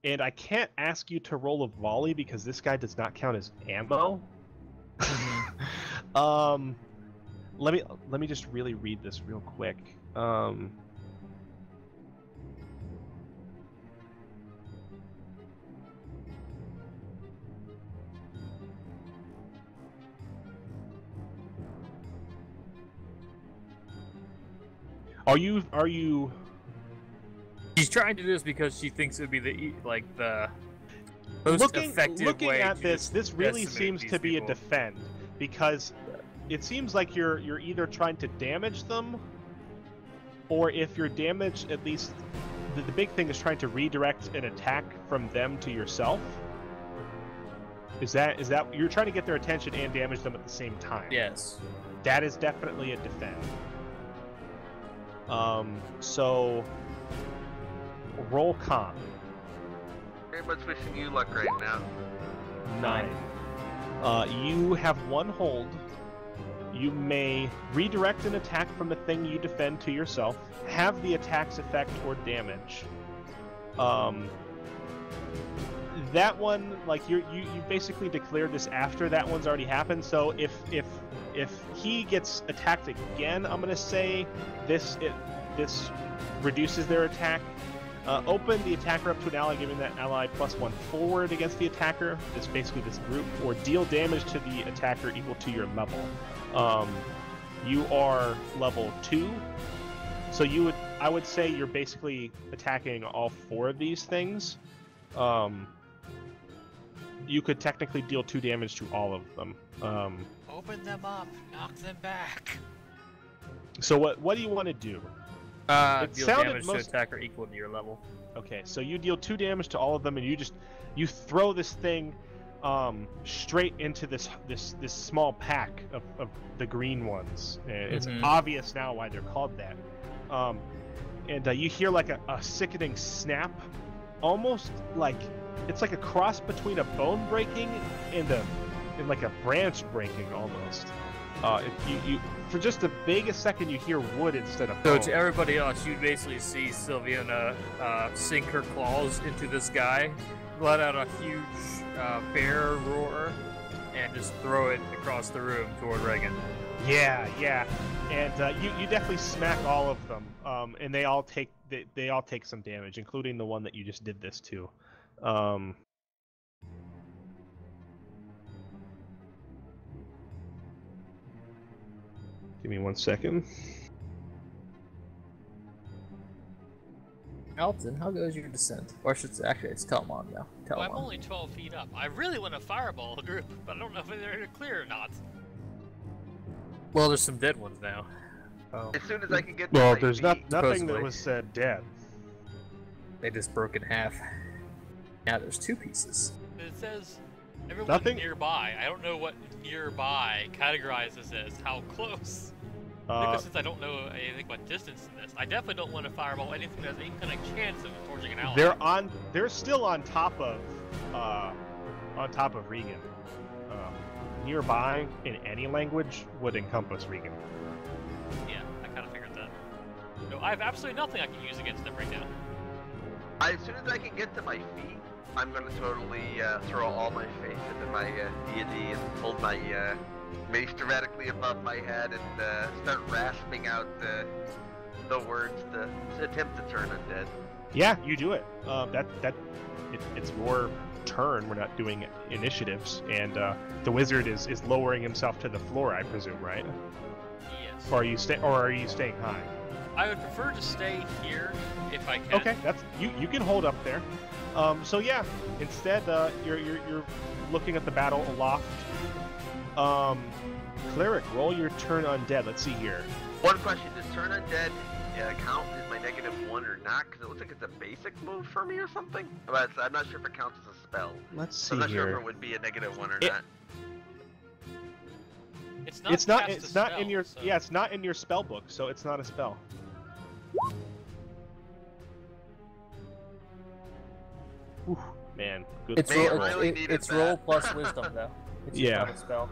And I can't ask you to roll a volley because this guy does not count as ammo. Let me just really read this real quick. Are you She's trying to do this because she thinks it would be the most effective looking way at to this? just This really decimate seems these to be a people. defend because it seems like you're either trying to damage them, or if you're damaged, at least the big thing is trying to redirect an attack from them to yourself. Is that you're trying to get their attention and damage them at the same time? Yes. That is definitely a defend. So roll con. Very much wishing you luck right now. 9. You have one hold. You may redirect an attack from the thing you defend to yourself, have the attack's effect or damage. That one, like you basically declared this after that one's already happened. So if he gets attacked again, I'm gonna say this reduces their attack. Open the attacker up to an ally, giving that ally +1 forward against the attacker. This basically this group, or deal damage to the attacker equal to your level. You are level 2, so I would say you're basically attacking all 4 of these things. You could technically deal 2 damage to all of them. Open them up, knock them back. So what do you want to do? It Deal sounded damage most- to attacker equal to your level. Okay, so you deal 2 damage to all of them, and you throw this thing straight into this small pack of the green ones. And it's Mhm. obvious now why they're called that. And you hear like a sickening snap, almost like it's like a cross between a bone breaking and like a branch breaking almost. You for just the biggest second you hear wood instead of So bone. to everybody else, you basically see Sylviana sink her claws into this guy, let out a huge bear roar, and just throw it across the room toward Reagan. Yeah, and you definitely smack all of them, and they all take some damage, including the one that you just did this to. Give me 1 second. Alton, how goes your descent? Or should actually it's Telmon now. Well, I'm Telmon. only 12 feet up. I really want to fireball the group, but I don't know if they're clear or not. Well, there's some dead ones now. Oh. As soon as I can get Well, to my there's feet, nothing that supposedly. was dead. They just broke in half. Now there's 2 pieces. It says everyone Nothing- nearby. I don't know what nearby categorizes as how close. Because since I don't know anything about distance in this, I definitely don't want to fireball anything that has any kind of chance of torching an ally. They're still on top of Regan. nearby in any language would encompass Regan. Yeah, I kind of figured that. No, I have absolutely nothing I can use against them right now. As soon as I can get to my feet, I'm gonna totally throw all my faith into my deity and hold my mace dramatically above my head and start rasping out the words to attempt to turn undead. Yeah, you do it. It's your turn. We're not doing initiatives, and the wizard is lowering himself to the floor, I presume, right? Yes. Or are you staying high? I would prefer to stay here if I can. Okay, that's you can hold up there. So yeah, instead you're looking at the battle aloft. Cleric, roll your turn undead. Let's see here. One question: does turn undead count as my -1 or not? Because it looks like it's a basic move for me or something. But I'm not sure if it counts as a spell. Let's So see I'm not sure here. if it would be a -1 or It- not. It's not. It's not. cast It's a not spell, in your. so- Yeah, it's not in your spell book, so it's not a spell. Oof, man, good. It's Man, roll, I really it- needed it's roll that. plus wisdom though. It's just Yeah. not a spell.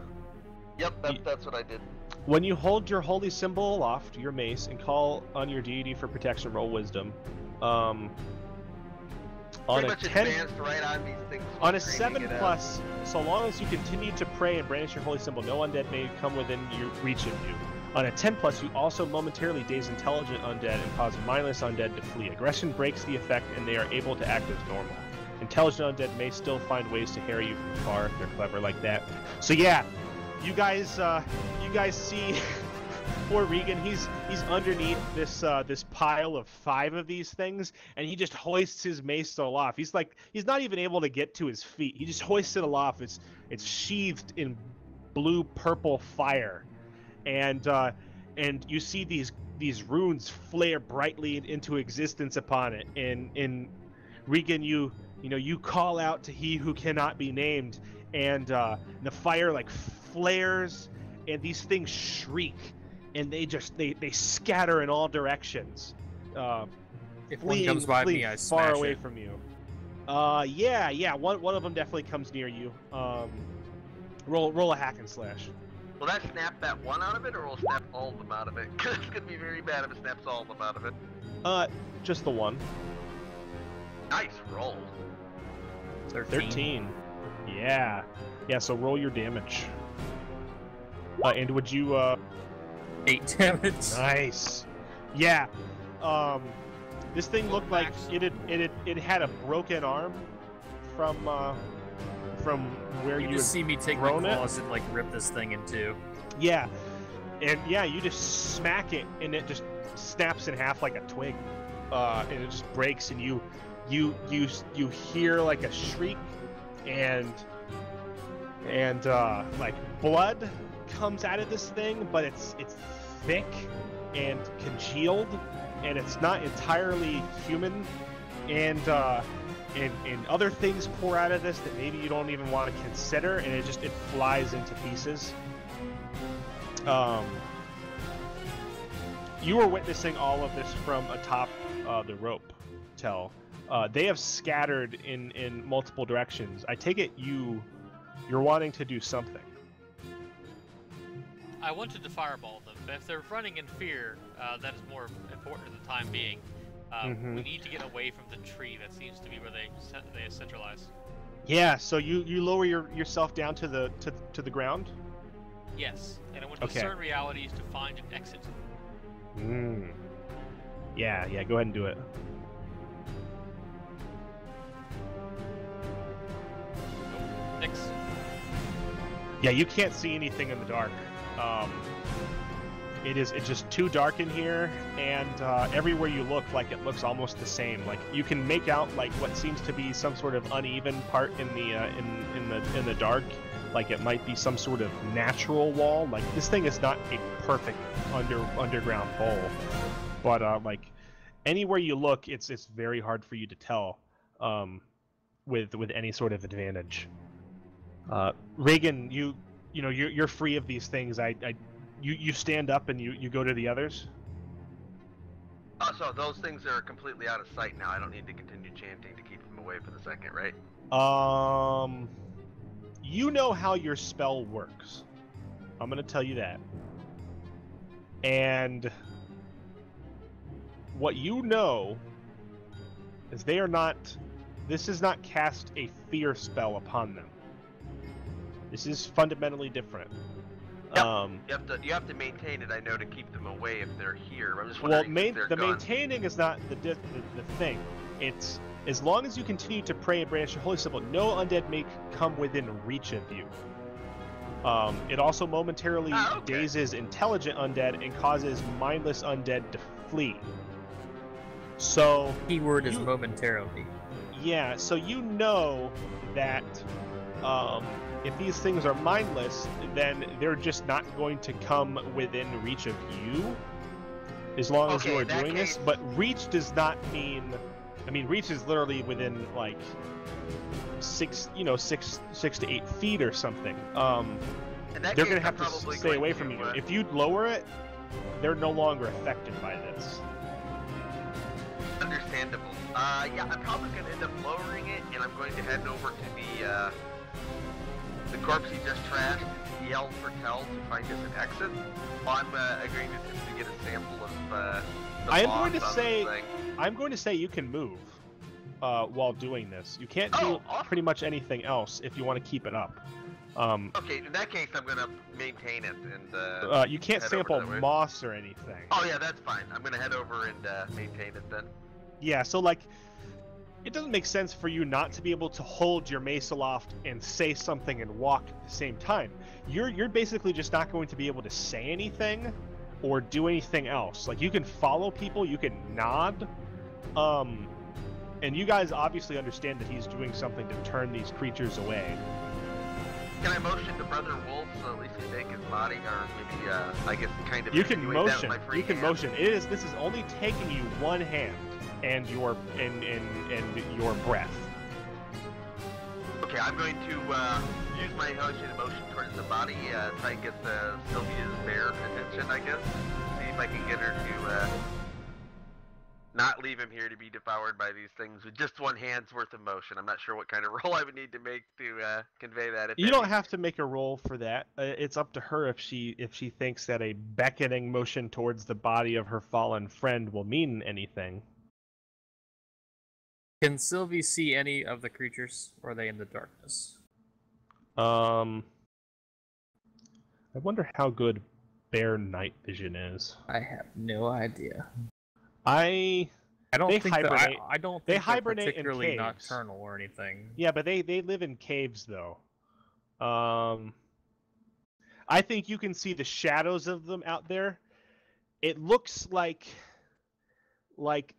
Yep, that's what I did. When you hold your holy symbol aloft, your mace, and call on your deity for protection, roll wisdom. On Pretty a much 10, advanced right on these things. on a screaming 7 it out. plus, so long as you continue to pray and brandish your holy symbol, no undead may come within your reach of you. On a 10 plus, you also momentarily daze intelligent undead and cause mindless undead to flee. Aggression breaks the effect, and they are able to act as normal. Intelligent undead may still find ways to harry you from far if they're clever like that. So yeah, you guys see poor Regan. He's underneath this pile of 5 of these things, and he just hoists his mace aloft. He's not even able to get to his feet. He just hoists it aloft. It's sheathed in blue purple fire, and you see these runes flare brightly into existence upon it. And Regan, you call out to he who cannot be named, and the fire like flares, and these things shriek, and they scatter in all directions. If one comes by me, fleeing I far smash away it. from you. Yeah. One of them definitely comes near you. Roll a hack and slash. Will that snap that one out of it, or will it snap all of them out of it? Because it's gonna be very bad if it snaps all of them out of it. Just the one. Nice roll. 13. Yeah. So roll your damage. And would you 8 damage. Nice. Yeah. This thing looked like it had a broken arm from where You you just had see me take my thrown it. claws and like rip this thing in two. Yeah. And yeah, you just smack it, and it just snaps in half like a twig. And it just breaks, and you hear like a shriek, and like blood comes out of this thing, but it's thick and congealed, and it's not entirely human, and other things pour out of this that maybe you don't even want to consider, and it flies into pieces. You were witnessing all of this from atop the rope, Tell. They have scattered in multiple directions. I take it you're wanting to do something. I wanted to fireball them, but if they're running in fear, that is more important at the time being. We need to get away from the tree. That seems to be where they centralize. Yeah. So you lower yourself down to the ground. Yes, and I want to Okay. discern realities to find an exit. Yeah. Go ahead and do it. Nope. 6. Yeah, you can't see anything in the dark. It's just too dark in here, and everywhere you look, like it looks almost the same. Like you can make out like what seems to be some sort of uneven part in the dark. Like it might be some sort of natural wall. Like this thing is not a perfect underground hole, but like anywhere you look, it's very hard for you to tell with any sort of advantage. Reagan, you're free of these things. You stand up and you go to the others. Oh, so those things are completely out of sight now. I don't need to continue chanting to keep them away for the second, right? you know how your spell works. I'm going to tell you that. And what you know is they are not... This is not cast a fear spell upon them. This is fundamentally different. Yep. You have to maintain it, I know, to keep them away if they're here. I'm just Well, wondering if they're the gone. maintaining is not the thing. It's as long as you continue to pray and brandish your holy symbol, no undead may come within reach of you. It also momentarily dazes intelligent undead and causes mindless undead to flee. So Keyword is momentarily. yeah, so you know that if these things are mindless, then they're just not going to come within reach of you as long as you are doing this. But reach does not mean... I mean, reach is literally within, like, 6 to 8 feet or something. They're going to have to stay away from you. If you lower it, they're no longer affected by this. Understandable. Yeah, I'm probably going to end up lowering it, and I'm going to head over to the corpse he just trashed and yell for Tel to find us an exit. Well, I'm agreeing to get a sample of the I'm going to say you can move while doing this. You can't do pretty much anything else if you want to keep it up. Okay, in that case, I'm going to maintain it and you can't sample moss or anything. Oh yeah, that's fine. I'm going to head over and maintain it then. Yeah, so like, it doesn't make sense for you not to be able to hold your mace aloft and say something and walk at the same time. You're basically just not going to be able to say anything or do anything else. Like, you can follow people, you can nod, and you guys obviously understand that he's doing something to turn these creatures away. Can I motion to Brother Wolf so at least we take his body, or maybe I guess kind of... You can motion. You can motion. This is only taking you one hand and your breath. Okay, I'm going to use my motion towards the body, try and get Sylvia's bear attention, I guess. See if I can get her to not leave him here to be devoured by these things with just one hand's worth of motion. I'm not sure what kind of roll I would need to make to convey that. You don't have to make a roll for that. It's up to her if she thinks that a beckoning motion towards the body of her fallen friend will mean anything. Can Sylvie see any of the creatures, or are they in the darkness? I wonder how good bear night vision is. I have no idea. I don't think hibernate. I don't think they they're hibernate particularly in caves. nocturnal or anything. Yeah, but they live in caves though. I think you can see the shadows of them out there. It looks like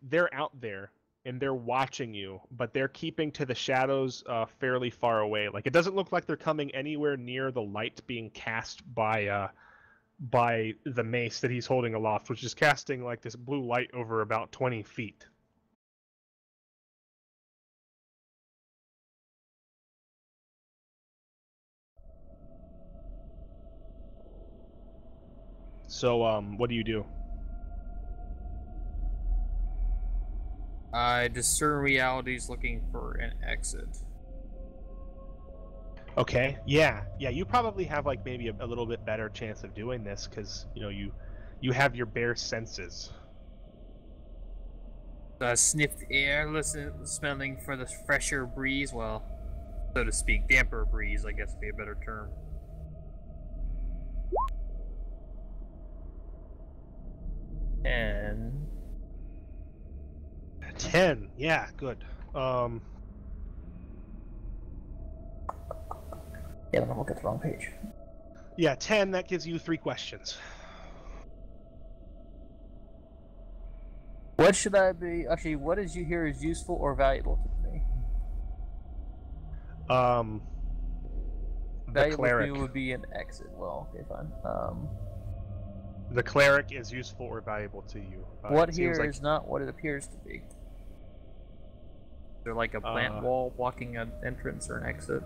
they're out there and they're watching you, but they're keeping to the shadows fairly far away. Like, it doesn't look like they're coming anywhere near the light being cast by the mace that he's holding aloft, which is casting like this blue light over about 20 feet. So, what do you do? I discern realities looking for an exit. Okay, yeah, you probably have like maybe a little bit better chance of doing this because you have your bear senses. Sniff the air, smelling for the fresher breeze. Well, so to speak, damper breeze, I guess would be a better term. And 10, yeah, good. Yeah, I'm looking at the wrong page. Yeah, 10, that gives you 3 questions. What should I be... Actually, what did you hear is useful or valuable to me? The Valuable cleric. to me would be an exit. Well, okay, fine. The cleric is useful or valuable to you. What here is not what it appears to be. They're like a plant wall blocking an entrance or an exit.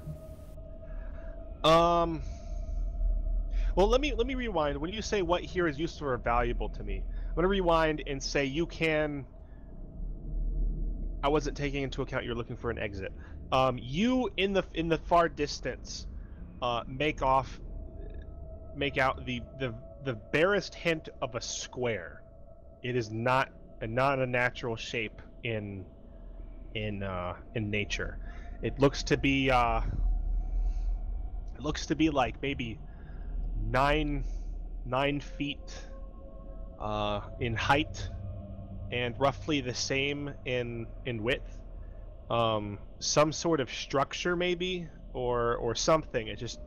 Well, let me rewind. When you say what here is useful or valuable to me, I'm gonna rewind and say you can. I wasn't taking into account you're looking for an exit. You in the far distance make out the barest hint of a square. It is not a natural shape in nature. It looks to be like maybe 9 feet in height and roughly the same in width. Some sort of structure maybe, or something. It's just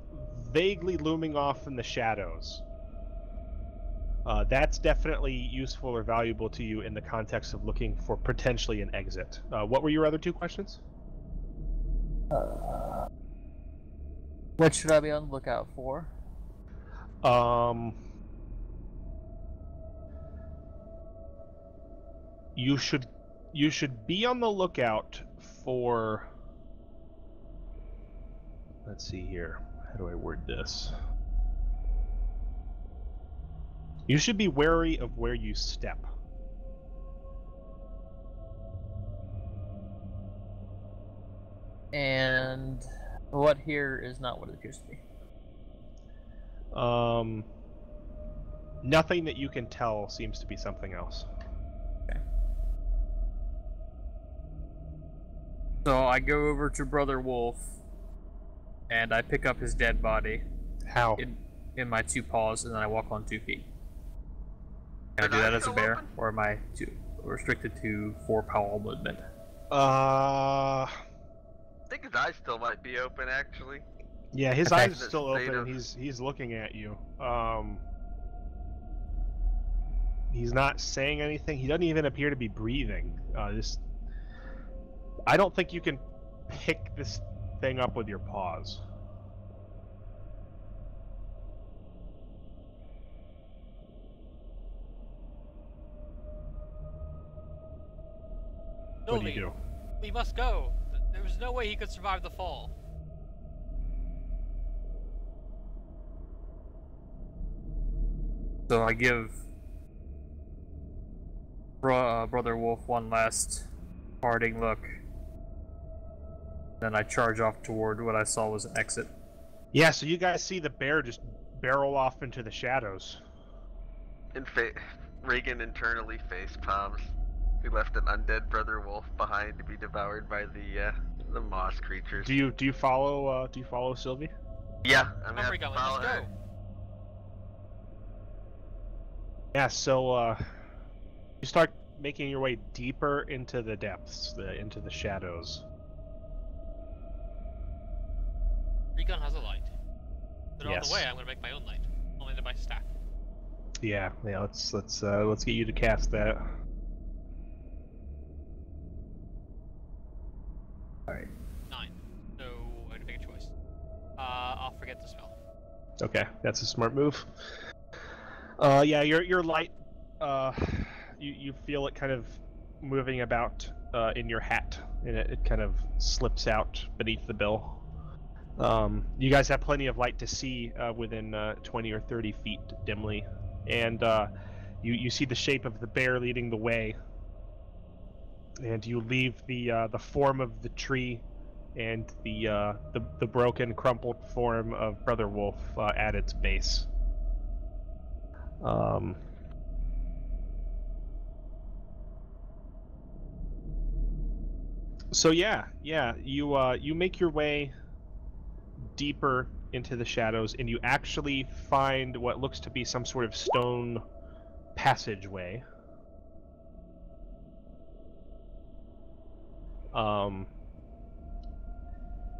vaguely looming off in the shadows. That's definitely useful or valuable to you in the context of looking for potentially an exit. What were your other 2 questions? What should I be on the lookout for? You should be on the lookout for. Let's see here. How do I word this? You should be wary of where you step. And what here is not what it appears to be. Nothing that you can tell seems to be something else. Okay. So I go over to Brother Wolf, and I pick up his dead body How? in my 2 paws, and then I walk on 2 feet. Can I do that as a bear, or am I restricted to 4-paw movement? I think his eyes still might be open, actually. Yeah, his Okay. eyes are still State open, of- and he's looking at you. He's not saying anything. He doesn't even appear to be breathing. I don't think you can pick this thing up with your paws. What do you do? We must go. There was no way he could survive the fall. So I give Brother Wolf one last parting look. Then I charge off toward what I saw was an exit. Yeah, so you guys see the bear just barrel off into the shadows. Regan internally face palms. We left an undead Brother Wolf behind to be devoured by the moss creatures. Do you follow Sylvie? Yeah, I'm Come gonna on, Regan, let's follow her. go. Yeah, so you start making your way deeper into the depths, into the shadows. Regan has a light. But on Yes. the way, I'm gonna make my own light. Only to my staff. Yeah, let's get you to cast that. Alright. 9. So I have to make a choice. I'll forget the spell. Okay, that's a smart move. Yeah, your light, you feel it kind of moving about in your hat, and it kind of slips out beneath the bill. You guys have plenty of light to see within 20 or 30 feet dimly, and you see the shape of the bear leading the way, and you leave the form of the tree and the broken, crumpled form of Brother Wolf at its base. So yeah, you make your way deeper into the shadows, and you actually find what looks to be some sort of stone passageway.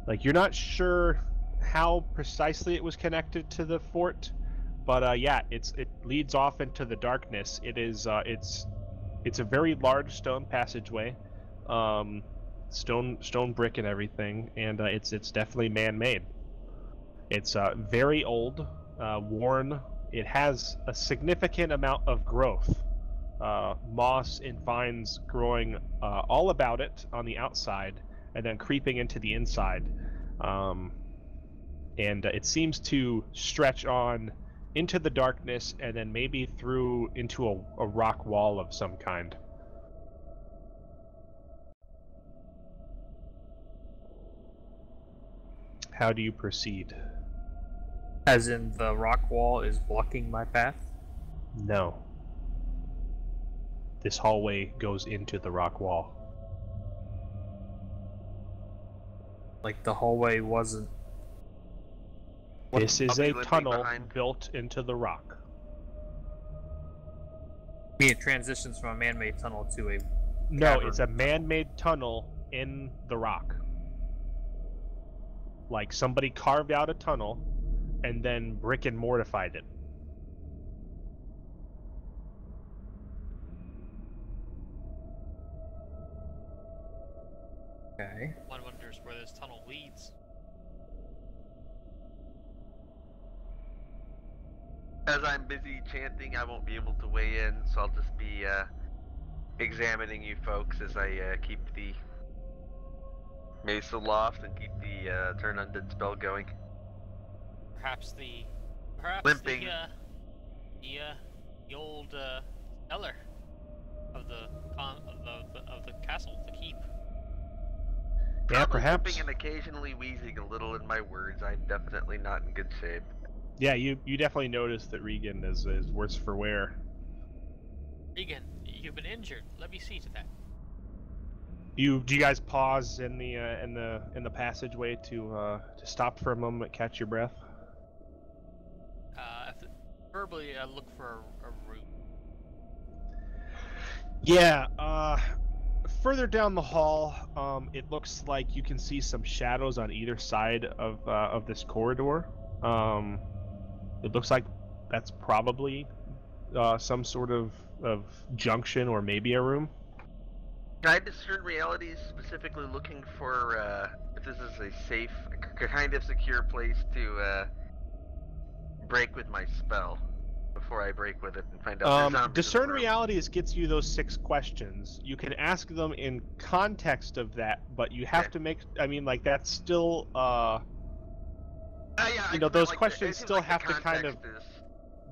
Like, you're not sure how precisely it was connected to the fort, but yeah, it leads off into the darkness. It's a very large stone passageway, stone brick and everything, and it's definitely man-made. It's very old, worn. It has a significant amount of growth, moss and vines growing all about it on the outside, and then creeping into the inside. And it seems to stretch on into the darkness, and then maybe through into a rock wall of some kind. How do you proceed? As in the rock wall is blocking my path? No. This hallway goes into the rock wall. Like the hallway wasn't... This is I'll be a limping tunnel behind. built into the rock. I mean, it transitions from a man-made tunnel to a... No, Cavern. it's a man-made tunnel in the rock. Like somebody carved out a tunnel and then brick and mortified it. Okay. One wonders where this tunnel leads. As I'm busy chanting, I won't be able to weigh in, so I'll just be examining you folks as I keep the Mesa Loft and keep the Turn Undead spell going. Perhaps the Limping. the old cellar of the castle, the keep. Yeah, Probably perhaps. limping and occasionally wheezing a little in my words. I'm definitely not in good shape. Yeah, you definitely noticed that Regan is worse for wear. Regan, you've been injured. Let me see to that. Do you guys pause in the passageway to stop for a moment, catch your breath? Verbally, look for a room. Yeah, further down the hall, it looks like you can see some shadows on either side of this corridor. It looks like that's probably some sort of junction or maybe a room. Can I discern realities, specifically looking for if this is a safe, kind of secure place to break with my spell before I break with it and find out there's zombies in the Discern room? realities gets you those 6 questions. You can ask them in context of that, but you have Okay. to make. I mean, like that's still. Yeah, You know, I those like questions it seems still like the have to kind of- context is-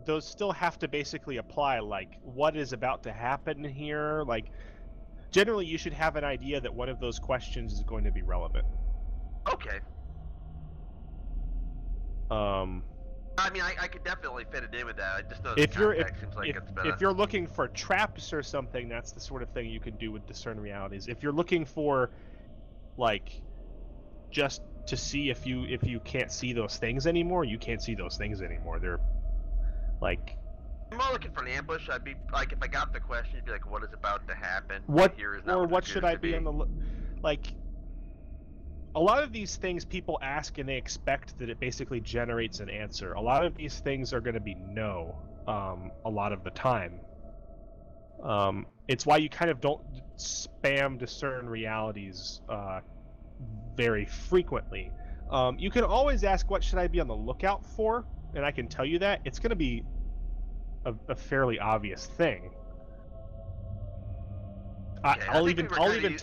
Those still have to basically apply. Like, what is about to happen here? Like, generally, you should have an idea that one of those questions is going to be relevant. Okay. I mean, I could definitely fit it in with that. I just know the If you're context seems like it's better. if you're looking for traps or something, that's the sort of thing you can do with discern realities. If you're looking for, like, just to see if you can't see those things anymore, you can't see those things anymore. They're like I'm more looking for an ambush. I'd be like, if I got the question, it'd be like, what is about to happen? what Here is not or what, what it should appears I to be on the like. A lot of these things people ask and they expect that it basically generates an answer. A lot of these things are going to be no, a lot of the time. It's why you kind of don't spam discern realities very frequently. You can always ask, what should I be on the lookout for? And I can tell you that. It's going to be a fairly obvious thing. Okay, I I'll think even we were kinda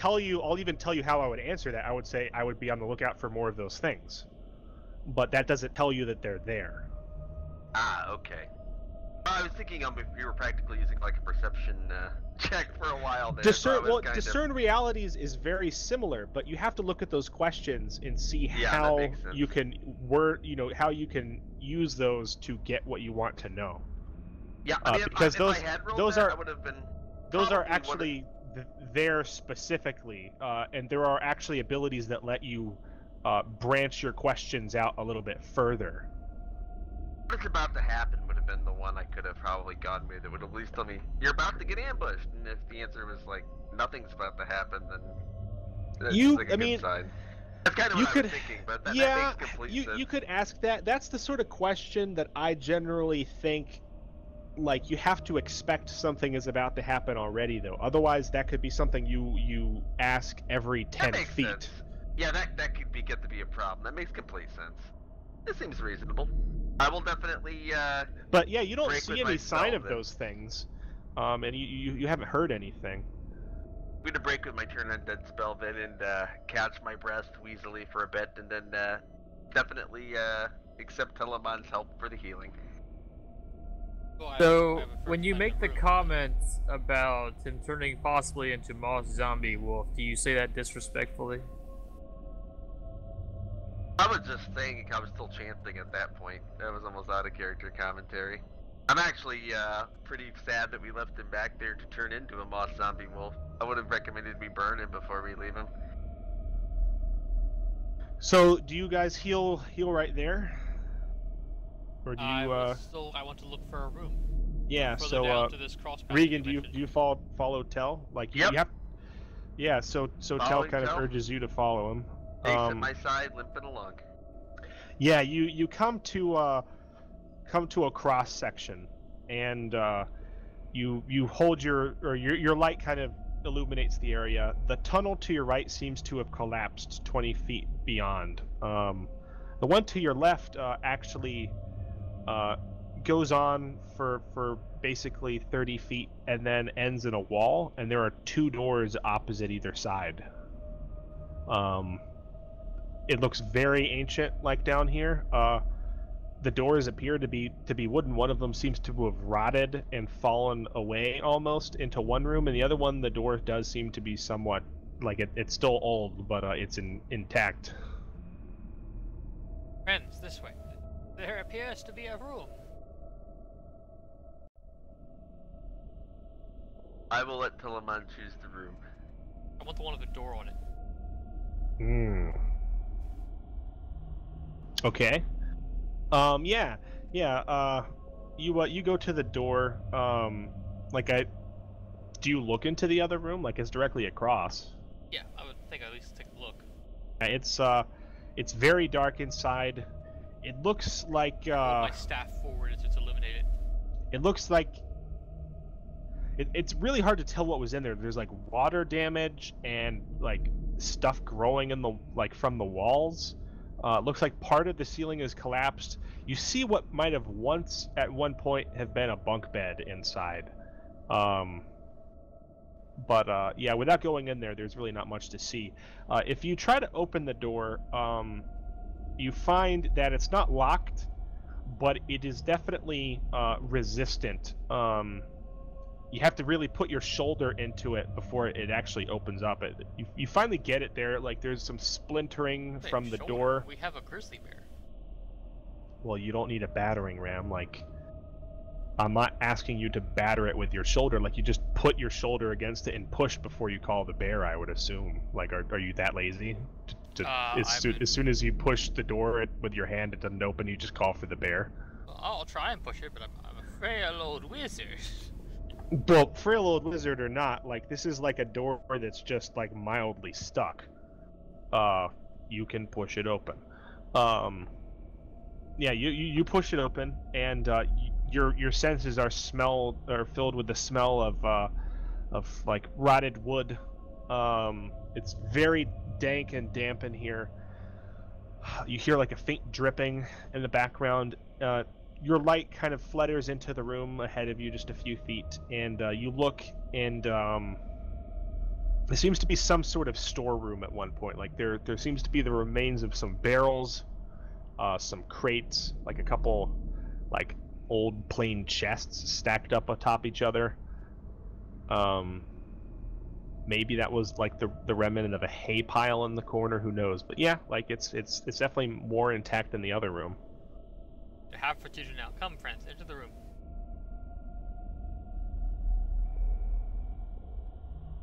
tell you how I would answer that. I would say I would be on the lookout for more of those things, but that doesn't tell you that they're there. Ah, okay. I was thinking if you were practically using like a perception check for a while there. Discern realities is very similar, but you have to look at those questions and see Yeah, that how makes sense. you can how you can use those to get what you want to know. Yeah, I mean, because if I had rolled those that, are- I would have been. Those are probably actually there specifically, and there are actually abilities that let you branch your questions out a little bit further. What's about to happen would have been the one I could have probably gone with. That would have at least told me you're about to get ambushed, and if the answer was like nothing's about to happen, then that's You- like a I good mean, sign. That's kind of you what I could- was thinking, but that Yeah, makes complete sense. you could ask that. That's the sort of question that I generally think, like, you have to expect something is about to happen already, though. Otherwise, that could be something you ask every 10 that makes feet. sense. Yeah, that could get to be a problem. That makes complete sense. This seems reasonable. I will definitely. But yeah, you don't break with see my any sign spell, of then. those things, and you haven't heard anything. I'm gonna break with my turn undead spell then and catch my breath wheezily for a bit, and then definitely accept Telemon's help for the healing. Well, I So, have a first when you time make in the room. comment about him turning possibly into Moss Zombie Wolf, do you say that disrespectfully? I was just saying I was still chanting at that point. That was almost out of character commentary. I'm actually pretty sad that we left him back there to turn into a moss zombie wolf. I would have recommended we burn him before we leave him. So, do you guys heal right there, or do you? I want to look for a room. Yeah. Further So, down to this cross path Regan, you do you follow Tell? Like, Yep. you have. Yeah. So Tell Following kind of Tell? urges you to follow him. Ace at my side, limping along. Yeah, you come to a cross section, and you hold your light kind of illuminates the area. The tunnel to your right seems to have collapsed 20 feet beyond. The one to your left actually goes on for basically 30 feet and then ends in a wall, and there are 2 doors opposite either side. It looks very ancient, like down here. The doors appear to be wooden. One of them seems to have rotted and fallen away almost into one room, and the other one, the door does seem to be somewhat like it's still old, but it's intact. Friends, this way. There appears to be a room. I will let Telemon choose the room. I want the one with the door on it. Hmm. Okay. Yeah. You go to the door. Do you look into the other room? Like, it's directly across. Yeah, I would think at least take a look. It's very dark inside. It looks like Hold my staff forward as it's illuminated. it looks like it's really hard to tell what was in there. There's like water damage and like stuff growing in the from the walls. It looks like part of the ceiling is collapsed. You see what might have once at one point have been a bunk bed inside. But yeah, without going in there, there's really not much to see. If you try to open the door, you find that it's not locked, but it is definitely resistant. You have to really put your shoulder into it before it actually opens up. You finally get it there. Like, there's some splintering Wait, from the shoulder? door. We have a grizzly bear. Well, you don't need a battering ram. Like, I'm not asking you to batter it with your shoulder. Like, you just put your shoulder against it and push before you call the bear, I would assume. Like, are you that lazy? As soon as you push the door with your hand, it doesn't open, you just call for the bear. Well, I'll try and push it, but I'm a frail old wizard. Well, frail old wizard or not, like, this is like a door that's just like mildly stuck. You can push it open. Yeah, you push it open, and your senses are filled with the smell of like rotted wood. It's very dank and damp in here. You hear like a faint dripping in the background. Your light kind of flutters into the room ahead of you just a few feet, and you look, and there seems to be some sort of storeroom at one point. Like, there seems to be the remains of some barrels, some crates, like a couple like old plain chests stacked up atop each other. Maybe that was like the remnant of a hay pile in the corner, who knows? But yeah, like it's definitely more intact than the other room. You have for to do now. Come, friends, enter the room.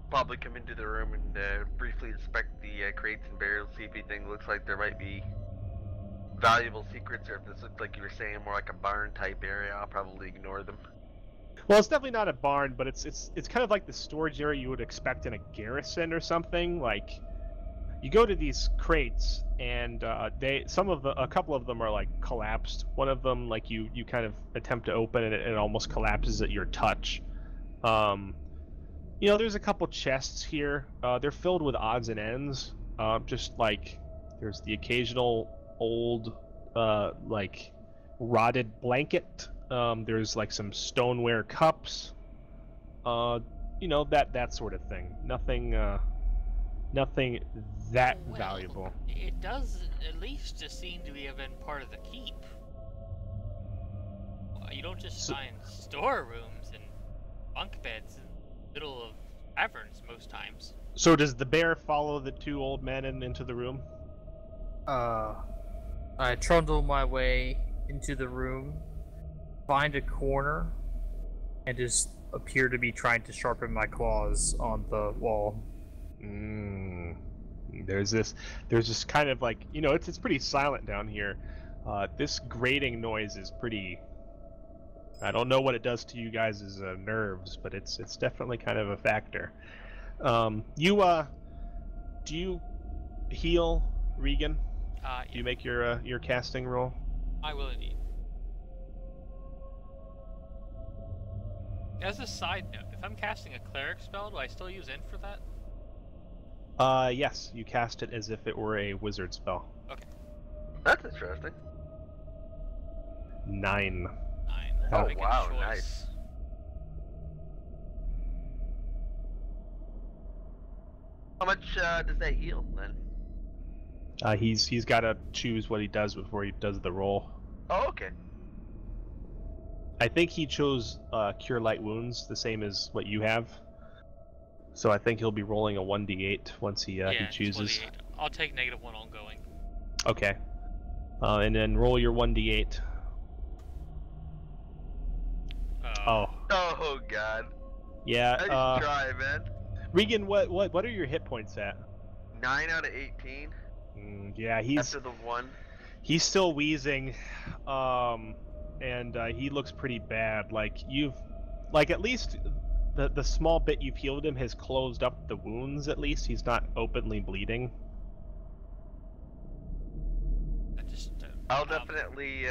Probably come into the room and briefly inspect the crates and barrels, see if anything looks like there might be valuable secrets, or if this looked like you were saying more like a barn type area. I'll probably ignore them. Well, it's definitely not a barn, but it's kind of like the storage area you would expect in a garrison or something. Like, you go to these crates, and a couple of them are like collapsed. One of them, like, you kind of attempt to open it, and it almost collapses at your touch. There's a couple chests here. They're filled with odds and ends. Just like there's the occasional old like rotted blanket. There's like some stoneware cups. That sort of thing. Nothing that Well, valuable. It does at least just seem to have been part of the keep. You don't just find storerooms and bunk beds in the middle of caverns most times. So does the bear follow the two old men into the room? I trundle my way into the room, find a corner, and just appear to be trying to sharpen my claws on the wall. There's this kind of like, you know, it's pretty silent down here. This grating noise is pretty. I don't know what it does to you guys' nerves, but it's definitely kind of a factor. Do you heal, Regan? Yeah. Do you make your casting roll? I will indeed. As a side note, if I'm casting a cleric spell, do I still use int for that? Yes, you cast it as if it were a wizard spell. Okay. That's interesting. 9. 9. Oh, I'll make a wow, choice. nice. How much does that heal then? He's got to choose what he does before he does the roll. Oh, okay. I think he chose Cure Light Wounds, the same as what you have. So I think he'll be rolling a 1d8 once he It's chooses. 1d8. I'll take -1 ongoing. Okay. And then roll your 1d8. Oh. Oh god. Yeah. Nice try, man. Regan, what are your hit points at? 9 out of 18 Yeah, after the 1. he's still wheezing, and he looks pretty bad. Like at least the small bit you've healed him has closed up the wounds. At least he's not openly bleeding. I just, I'll definitely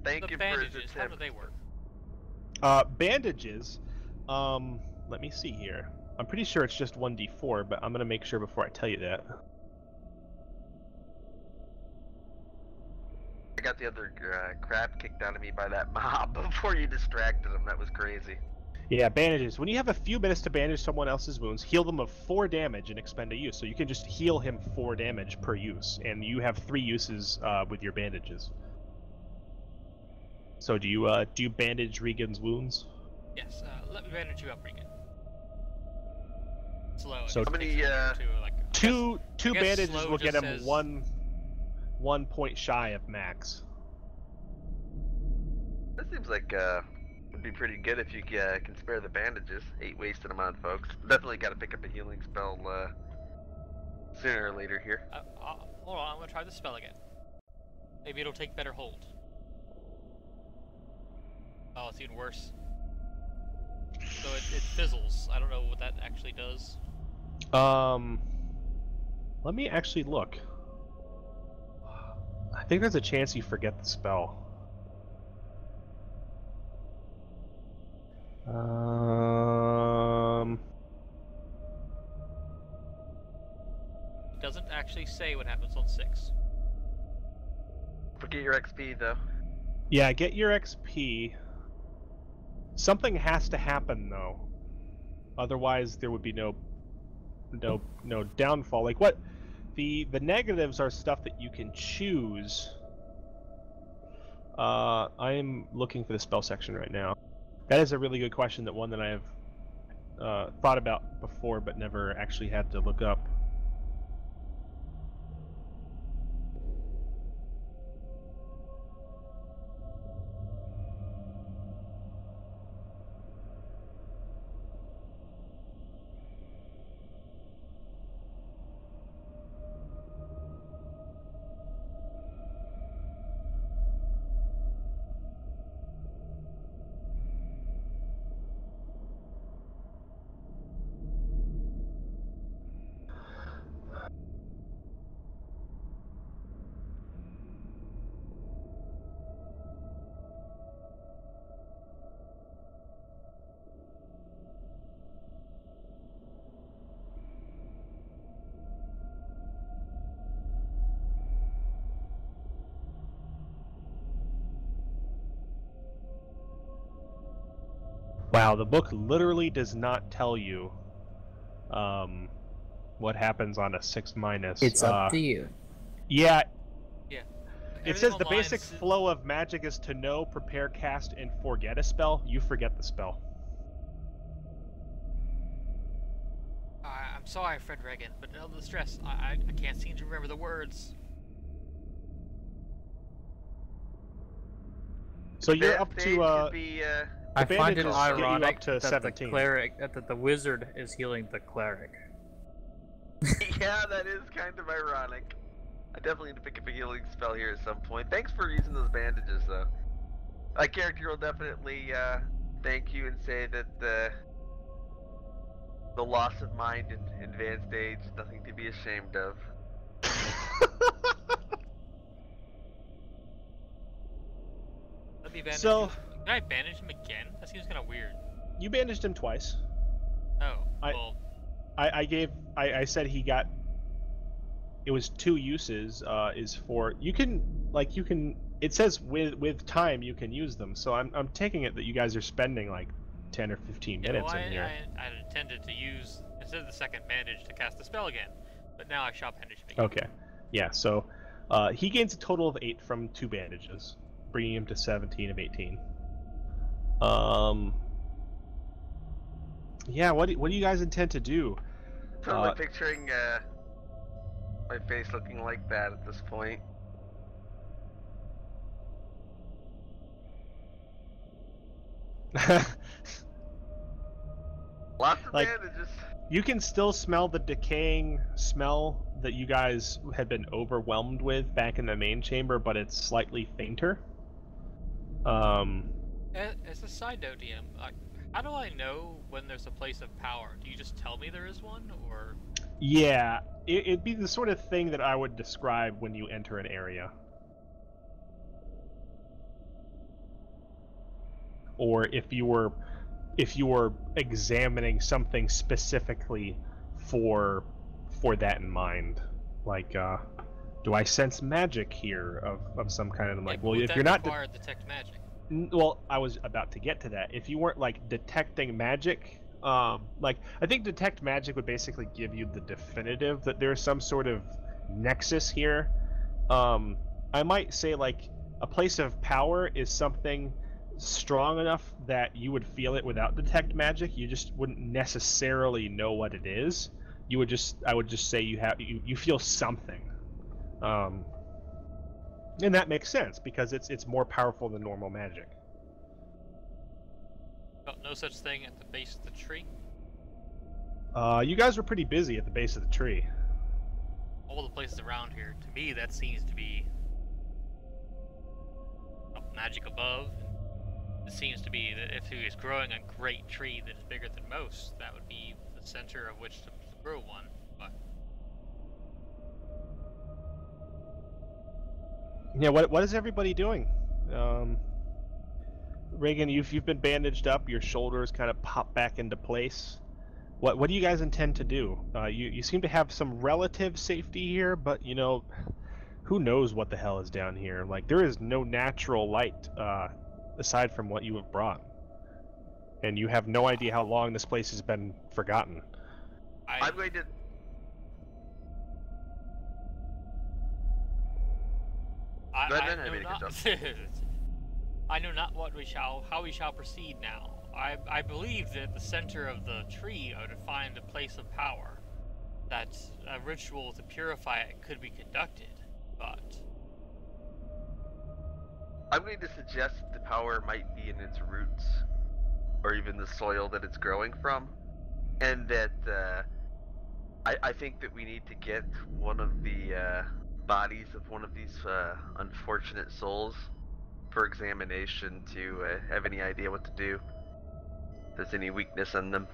thank the you for his bandages, how do attempt. they work? Bandages. Let me see here. I'm pretty sure it's just 1d4, but I'm gonna make sure before I tell you that. I got the other crap kicked out of me by that mob before you distracted him. That was crazy. Yeah, bandages. When you have a few minutes to bandage someone else's wounds, heal them of 4 damage and expend a use. So you can just heal him 4 damage per use, and you have 3 uses with your bandages. So do you bandage Regan's wounds? Yes, let me bandage you up, Regan. Slow. So How many, Two I guess bandages slow will get just him says- 1 point shy of max. That seems like would be pretty good if you can spare the bandages. 8 wasted them on folks. Definitely got to pick up a healing spell sooner or later here. Hold on, I'm gonna try the spell again. Maybe it'll take better hold. Oh, it's even worse. So it fizzles. I don't know what that actually does. Let me actually look. I think there's a chance you forget the spell. It doesn't actually say what happens on 6. Forget your XP though. Yeah, get your XP. Something has to happen though. Otherwise there would be no downfall. Like what the negatives are stuff that you can choose. I am looking for the spell section right now. That is a really good question, one that I have thought about before but never actually had to look up. Wow, the book literally does not tell you what happens on a 6-. It's up to you. Yeah, Yeah. it says the basic flow of magic is to know, prepare, cast, and forget a spell. You forget the spell. I'm sorry, Fred Regan, but under the stress, I can't seem to remember the words. So you're Advanced up stage to could be, I find it bandages get you up ironic to that 17. the cleric, that the wizard is healing the cleric. yeah, that is kind of ironic. I definitely need to pick up a healing spell here at some point. Thanks for using those bandages, though. My character will definitely thank you and say that the loss of mind in advanced age is nothing to be ashamed of. Let me bandage So- you. Can I bandage him again? That seems kind of weird. You bandaged him twice. Oh, I- well, I said he got. It was 2 uses. Is for you can It says with time you can use them. So I'm taking it that you guys are spending like 10 or 15 yeah, minutes well, in here. I intended to use, instead of the second bandage, to cast the spell again. But now I shall bandage him again. Okay. Yeah. So he gains a total of 8 from 2 bandages, bringing him to 17 of 18. Yeah. What do you guys intend to do? Totally picturing my face looking like that at this point. Lots of Like- bandages. You can still smell the decaying smell that you guys had been overwhelmed with back in the main chamber, but it's slightly fainter. As a side note, DM, how do I know when there's a place of power? Do you just tell me there is one, or? Yeah, it'd be the sort of thing that I would describe when you enter an area. Or if you were examining something specifically for that in mind. Like, do I sense magic here of some kind? And I'm like, well, would if that you're not require detect magic? well, I was about to get to that. If you weren't like detecting magic, like I think detect magic would basically give you the definitive that there's some sort of nexus here. I might say like a place of power is something strong enough that you would feel it without detect magic. You just wouldn't necessarily know what it is. I would just say you feel something. And that makes sense because it's more powerful than normal magic. Felt no such thing at the base of the tree. You guys were pretty busy at the base of the tree. All the places around here, to me, that seems to be magic above. It seems to be that if he is growing a great tree that is bigger than most, that would be the center of which to grow one. But Yeah, what is everybody doing? Reagan, you've been bandaged up. Your shoulders kind of pop back into place. What do you guys intend to do? You seem to have some relative safety here, but who knows what the hell is down here? Like there is no natural light aside from what you have brought, and you have no idea how long this place has been forgotten. I'm going to. I Go ahead, know then, I mean, not. I know not how we shall proceed now. I believe that at the center of the tree I would find a place of power, that a ritual to purify it could be conducted, but I'm going to suggest that the power might be in its roots, or even the soil that it's growing from, and that I think that we need to get one of the bodies of one of these unfortunate souls for examination to have any idea what to do. If there's any weakness in them.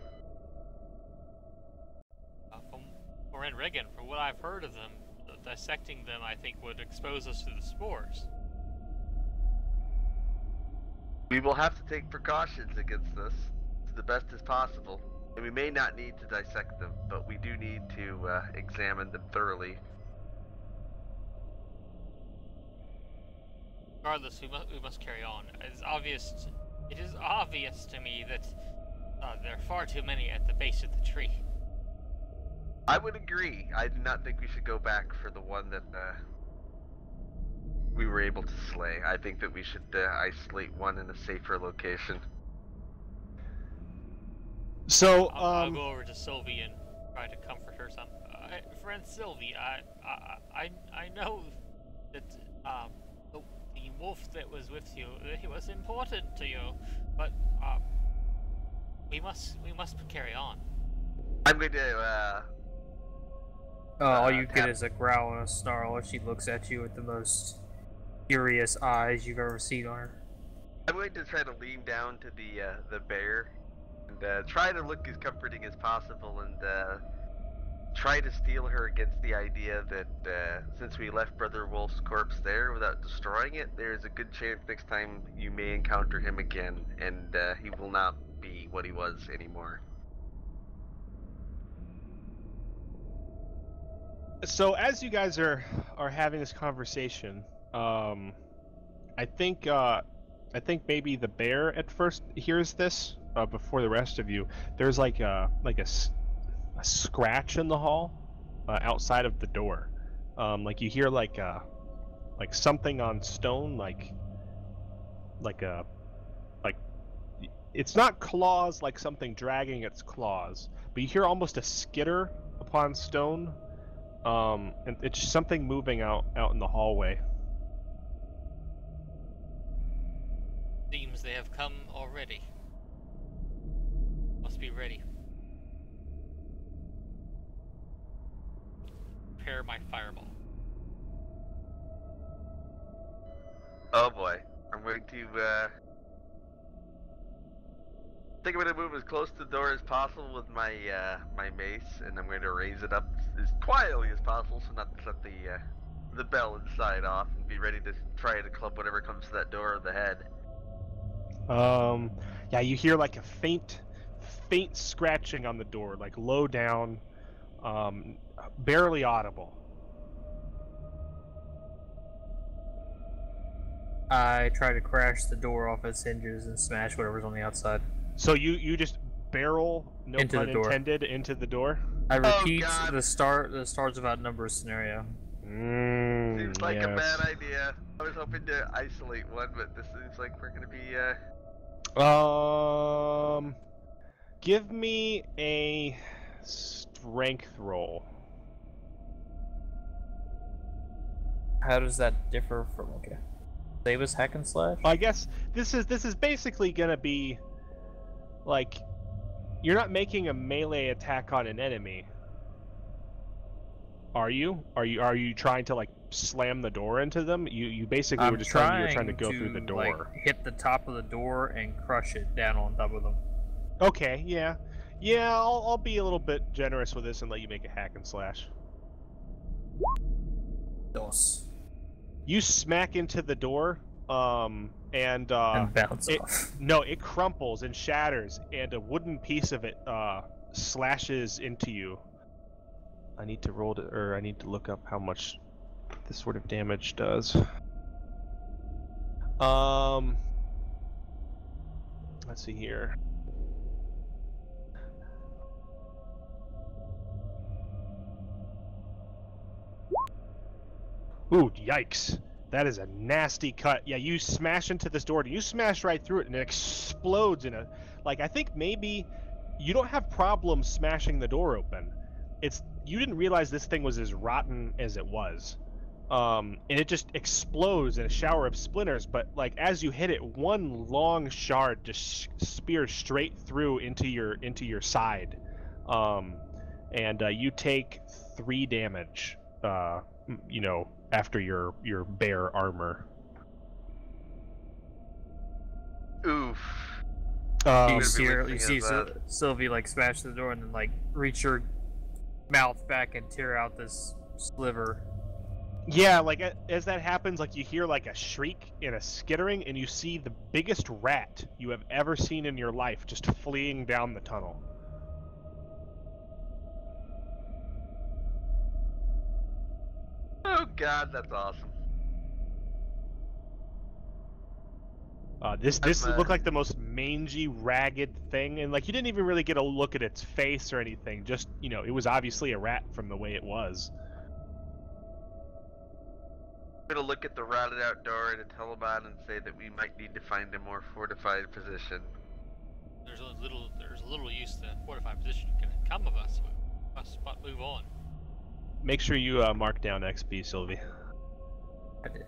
from Regan, from what I've heard of them, dissecting them I think would expose us to the spores. We will have to take precautions against this to the best as possible. And we may not need to dissect them, but we do need to examine them thoroughly. Regardless, we must carry on. It is obvious to me that there are far too many at the base of the tree. I would agree. I do not think we should go back for the one that we were able to slay. I think that we should isolate one in a safer location. So, I'll go over to Sylvie and try to comfort her some. Friend Sylvie, I know that the wolf that was with you. He was important to you, but we must carry on. I'm going to all you tap- get is a growl and a snarl as she looks at you with the most furious eyes you've ever seen on her. I'm going to try to lean down to the bear and try to look as comforting as possible and try to steel her against the idea that since we left Brother Wolf's corpse there without destroying it, there's a good chance next time you may encounter him again, and he will not be what he was anymore. So as you guys are having this conversation, I think maybe the bear at first hears this before the rest of you. There's like a scratch in the hall outside of the door. Like you hear like something on stone, like it's not claws, like something dragging its claws, but you hear almost a skitter upon stone. And it's just something moving out in the hallway. Seems they have come already. Must be ready. Prepare my fireball. Oh boy, I'm going to I think I'm going to move as close to the door as possible with my my mace, and I'm going to raise it up as quietly as possible so not to set the bell inside off, and be ready to try to club whatever comes to that door on the head. Yeah, you hear like a faint scratching on the door, like low down, barely audible. I try to crash the door off its hinges and smash whatever's on the outside. So you just barrel, no Into pun the door. intended, into the door. I repeat God. the stars of outnumbered scenario. Seems like a Yes. bad idea. I was hoping to isolate one, but this seems like we're going to be Give me a strength roll. How does that differ from like a Davis hack and slash? I guess this is basically gonna be like you're not making a melee attack on an enemy. Are you? Are you trying to like slam the door into them? You basically were just trying to go through the door. Like, hit the top of the door and crush it down on top of them. Okay, yeah. I'll be a little bit generous with this and let you make a hack and slash. Dos. You smack into the door, and bounce it, off. no, it crumples and shatters, and a wooden piece of it slashes into you. I need to roll it, or I need to look up how much this sort of damage does. Let's see here. Ooh, yikes. That is a nasty cut. Yeah, you smash into this door, and you smash right through it, and it explodes in a... Like, I think maybe you don't have problems smashing the door open. It's... You didn't realize this thing was as rotten as it was. And it just explodes in a shower of splinters, but, like, as you hit it, one long shard just spears straight through into your side. And you take 3 damage, you know, after your bear armor. oof. You Be see, listening as that. Sylvie like smash the door and then like reach her mouth back and tear out this sliver. Yeah, like as that happens, like you hear like a shriek and a skittering, and you see the biggest rat you have ever seen in your life just fleeing down the tunnel. Oh god, that's awesome. This I'm, looked like the most mangy, ragged thing, and like you didn't even really get a look at its face or anything. Just, you know, it was obviously a rat from the way it was. I'm gonna look at the rotted out door in a Taliban and say that we might need to find a more fortified position. There's a little use the fortified position can come of us. We must move on. Make sure you mark down XP, Sylvie. I did.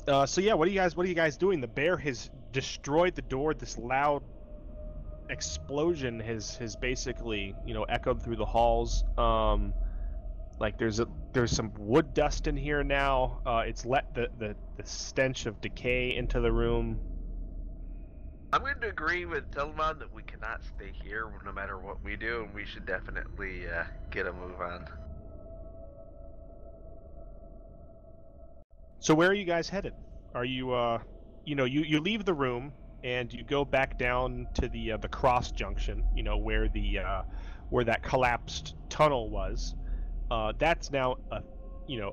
So yeah, what are you guys doing? The bear has destroyed the door. This loud explosion has basically, echoed through the halls. Like there's some wood dust in here now. It's let the stench of decay into the room. I'm going to agree with Telemon that we cannot stay here no matter what we do, and we should definitely get a move on. So where are you guys headed? Are you you leave the room and you go back down to the cross junction, where where that collapsed tunnel was. That's now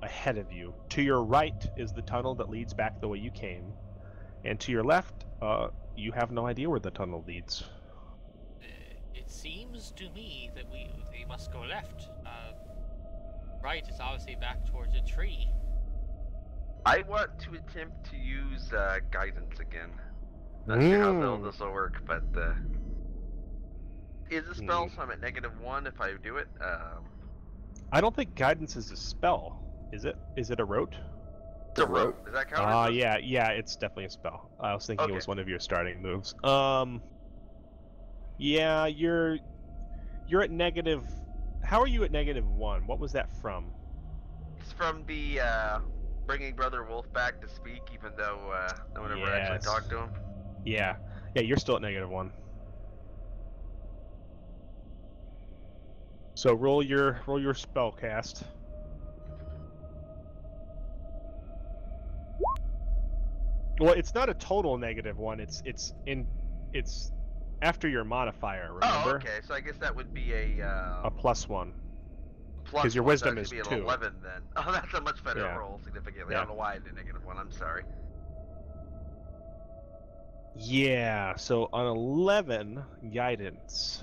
ahead of you. To your right is the tunnel that leads back the way you came, and to your left, you have no idea where the tunnel leads. It seems to me that we must go left. Right is obviously back towards a tree. I want to attempt to use guidance again. Not sure how well this will work, but is a spell, so I'm at -1 if I do it. I don't think guidance is a spell. Is it? Is it a rote? It's a rote. Does that count? Yeah, it's definitely a spell. I was thinking it was one of your starting moves. Yeah, you're at negative. How are you at -1? What was that from? It's from the bringing Brother Wolf back to speak, even though no one ever actually talked to him. Yeah, you're still at -1. So roll your spell cast. Well, it's not a total -1. It's after your modifier. Remember? Oh, okay. So I guess that would be a +1. Because your wisdom is 2. 11 then. Oh, that's a much better roll significantly. Yeah. I don't know why I did -1. I'm sorry. Yeah. So on 11 guidance,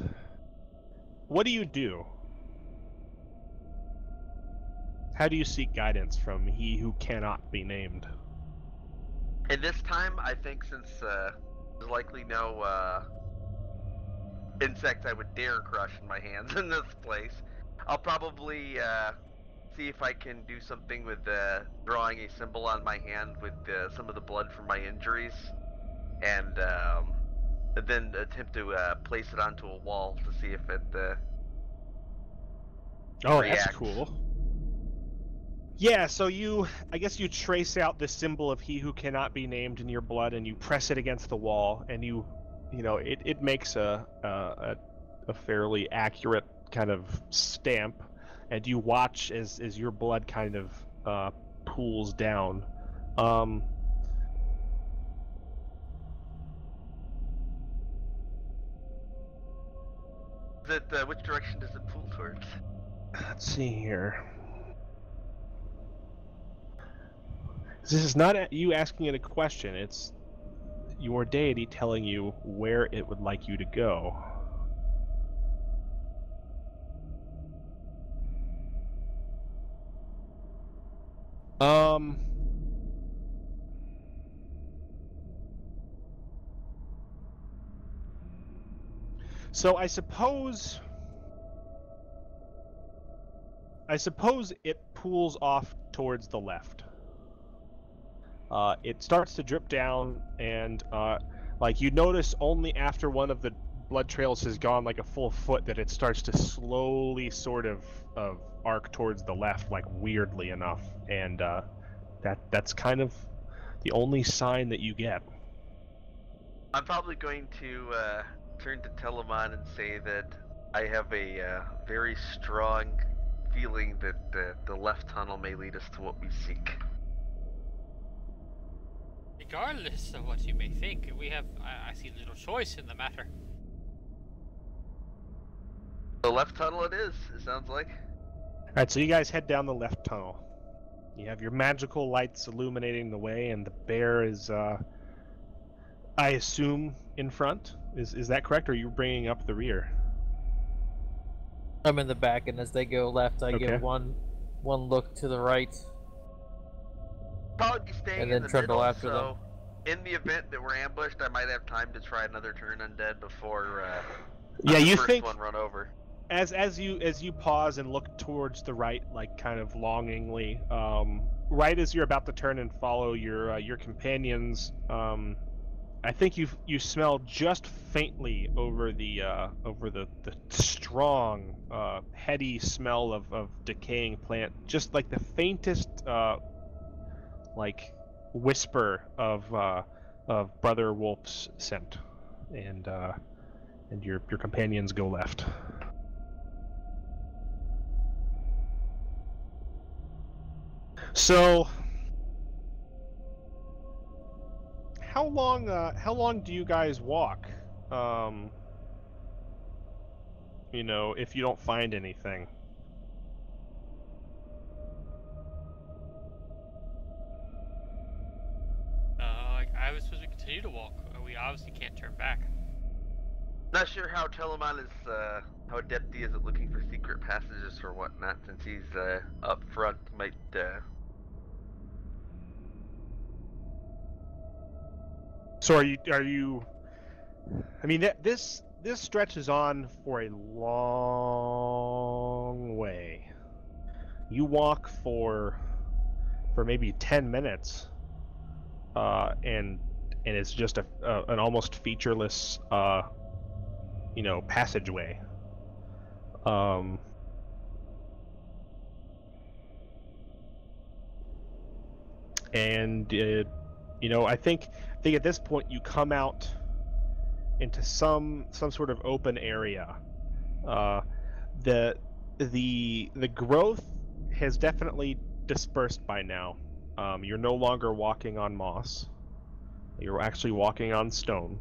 what do you do? How do you seek guidance from he who cannot be named? And this time, I think since there's likely no insects I would dare crush in my hands in this place, I'll probably see if I can do something with drawing a symbol on my hand with some of the blood from my injuries, and then attempt to place it onto a wall to see if it reacts. That's cool. Yeah, so I guess you trace out the symbol of he who cannot be named in your blood, and you press it against the wall, and it makes a fairly accurate kind of stamp, and you watch as your blood kind of pools down. Which direction does it pool towards? Let's see here. This is not you asking it a question, it's your deity telling you where it would like you to go. So I suppose it pools off towards the left. It starts to drip down, and you notice only after one of the blood trails has gone like a full foot that it starts to slowly sort of arc towards the left, like weirdly enough, and that's kind of the only sign that you get. I'm probably going to turn to Telemon and say that I have a very strong feeling that the left tunnel may lead us to what we seek. Regardless of what you may think, I see little choice in the matter. The left tunnel it is, it sounds like. Alright, so you guys head down the left tunnel. You have your magical lights illuminating the way, and the bear is, I assume, in front? Is that correct, or are you bringing up the rear? I'm in the back, and as they go left, I give one look to the right. Probably be staying And in then the trundle middle, after so in the event that we're ambushed, I might have time to try another turn undead before Yeah, the you first think one run over. as you pause and look towards the right, like kind of longingly, right as you're about to turn and follow your companions, I think you smell just faintly over the strong, heady smell of decaying plant, just like the faintest like whisper of Brother Wolf's scent, and your companions go left. So, how long do you guys walk? You know, if you don't find anything. I was supposed to continue to walk. We obviously can't turn back. Not sure how Telemon is, how adept he is at looking for secret passages or whatnot, since he's up front. Might. So are you? I mean, this stretches on for a long way. You walk for maybe 10 minutes, and it's just an almost featureless, you know, passageway. And you know, I think at this point you come out into some sort of open area. The growth has definitely dispersed by now. You're no longer walking on moss. You're actually walking on stone.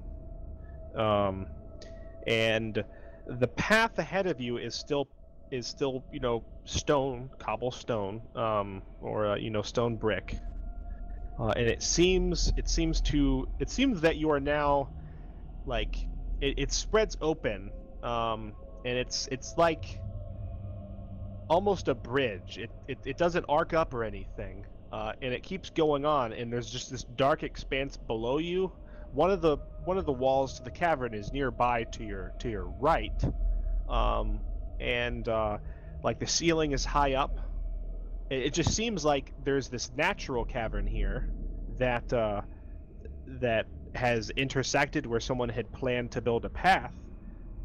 And the path ahead of you is still you know, stone, cobblestone, or you know, stone brick. And it seems that you are now, like, it spreads open, and it's like almost a bridge. It doesn't arc up or anything, and it keeps going on. And there's just this dark expanse below you. One of the walls to the cavern is nearby to your right, and like the ceiling is high up. It just seems like there's this natural cavern here that that has intersected where someone had planned to build a path,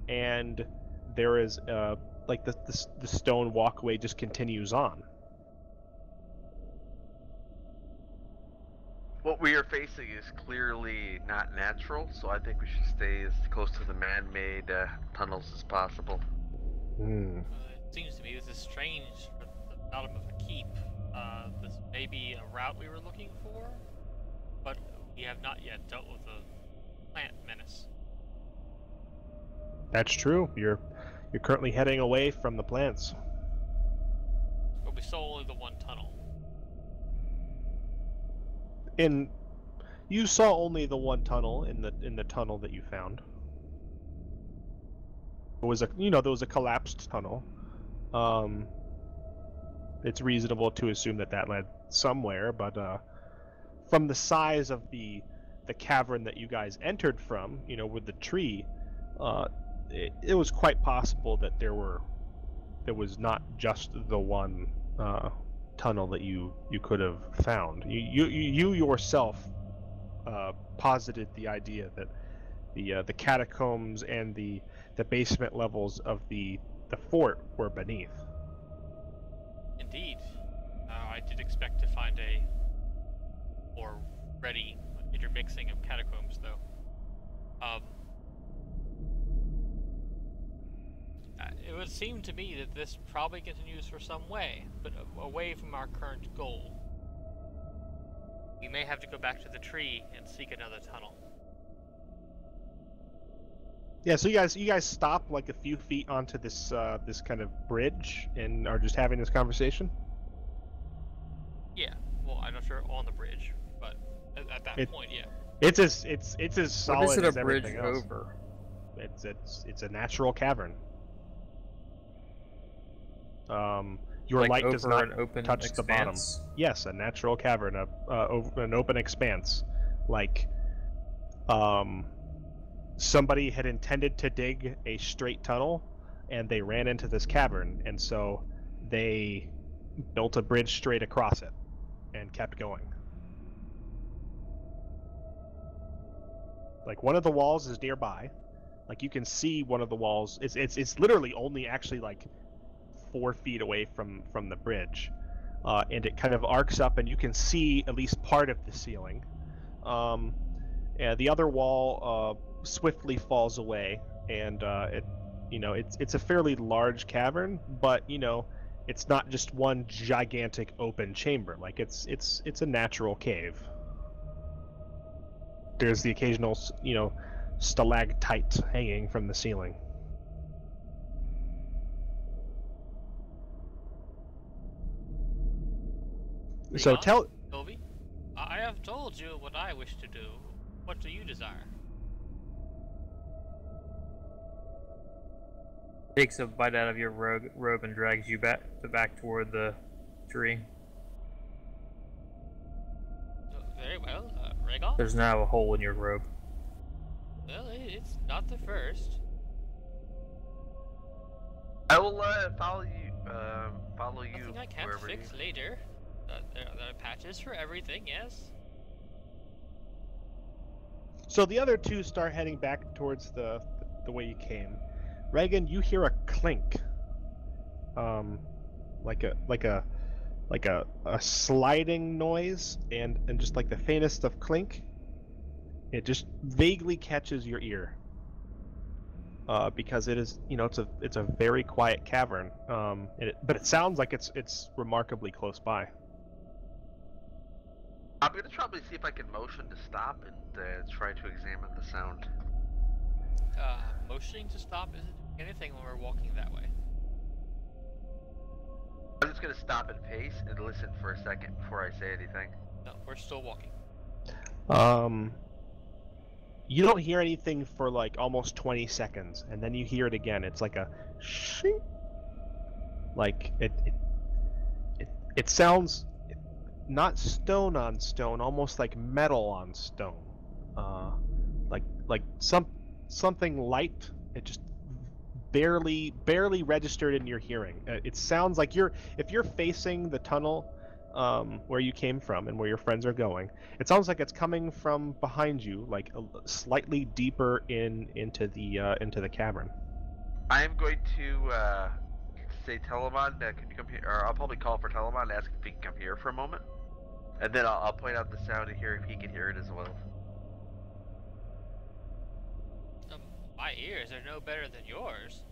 and there is like the stone walkway just continues on. What we are facing is clearly not natural, so I think we should stay as close to the man-made tunnels as possible. It seems to me this is strange for the bottom of a keep. This may be a route we were looking for, but we have not yet dealt with the plant menace. That's true. You're currently heading away from the plants. But we saw only the one tunnel. And you saw only the one tunnel in the tunnel that you found. There was a collapsed tunnel. It's reasonable to assume that led somewhere, but from the size of the cavern that you guys entered from, you know, with the tree, it was quite possible that there was not just the one tunnel that you could have found. You yourself posited the idea that the catacombs and the basement levels of the fort were beneath. Indeed. I did expect to find a more ready intermixing of catacombs, though. It would seem to me that this probably continues for some way, but away from our current goal. We may have to go back to the tree and seek another tunnel. Yeah, so you guys stop like a few feet onto this this kind of bridge and are just having this conversation? Yeah, well, I'm not sure on the bridge, but at that point, yeah. It's as solid What is it as a bridge everything else. over? It's a natural cavern. Your Like light does over not an open touch the bottom. expanse? Yes, a natural cavern, an open expanse. Like, somebody had intended to dig a straight tunnel, and they ran into this cavern, and so they built a bridge straight across it and kept going. Like, one of the walls is nearby. Like, you can see one of the walls. It's literally only actually like 4 feet away from the bridge, and it kind of arcs up, and you can see at least part of the ceiling. And the other wall swiftly falls away, and it's a fairly large cavern, but it's not just one gigantic open chamber. Like, it's a natural cave. There's the occasional stalactite hanging from the ceiling. So tell Toby, I have told you what I wish to do. What do you desire? Takes a bite out of your robe and drags you back toward the tree. Very well, Rhaegon. There's now a hole in your robe. Well, it's not the first. I will follow you. Nothing I can't fix later. There are patches for everything, yes. So the other two start heading back towards the way you came. Reagan, you hear a clink, like a sliding noise, and just like the faintest of clink. It just vaguely catches your ear, because it is, it's a very quiet cavern, but it sounds like it's remarkably close by. I'm gonna probably see if I can motion to stop and try to examine the sound. Motioning to stop isn't doing anything when we're walking that way. I'm just gonna stop and pace and listen for a second before I say anything. No, we're still walking. You don't hear anything for like almost 20 seconds, and then you hear it again. It's like a shing. Like it sounds not stone on stone, almost like metal on stone. Like something light. It just barely registered in your hearing. It sounds like if you're facing the tunnel where you came from and where your friends are going, it sounds like it's coming from behind you, like slightly deeper into the cavern. I am going to say, Telemon, can you come here? Or I'll probably call for Telemon and ask if he can come here for a moment, and then I'll point out the sound and hear if he can hear it as well. My ears are no better than yours.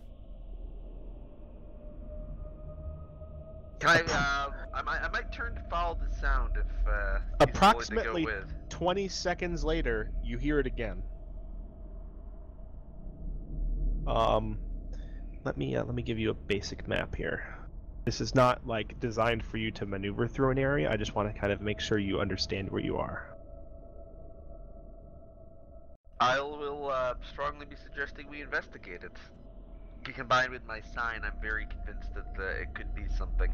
Can I might turn to follow the sound if approximately he's willing to go with. 20 seconds later, you hear it again. Let me give you a basic map here. This is not like designed for you to maneuver through an area. I just want to kind of make sure you understand where you are. I will strongly be suggesting we investigate it. Combined with my sign, I'm very convinced that it could be something.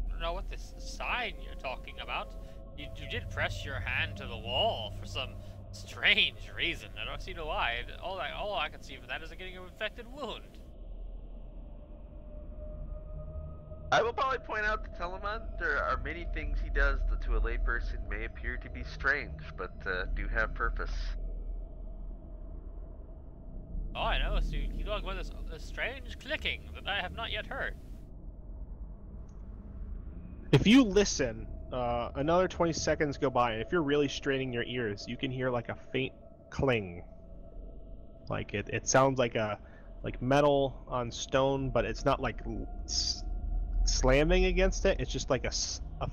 I don't know what this sign you're talking about. You did press your hand to the wall for some strange reason. I don't see why. All I can see from that is getting an infected wound. I will probably point out to Telemon there are many things he does that to a layperson may appear to be strange, but do have purpose. All I know is you talk about this strange clicking that I have not yet heard. If you listen, another 20 seconds go by, and if you're really straining your ears, you can hear like a faint cling. Like it sounds like metal on stone, but it's not like slamming against it. It's just like a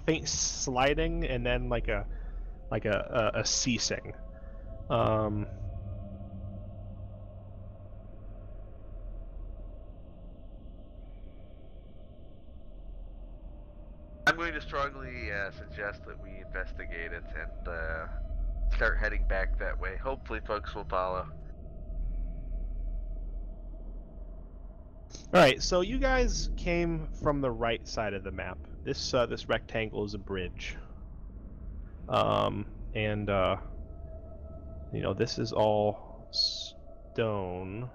faint sliding, and then like a ceasing. I'm going to strongly suggest that we investigate it and start heading back that way. Hopefully folks will follow. Alright, so you guys came from the right side of the map. This rectangle is a bridge. This is all stone.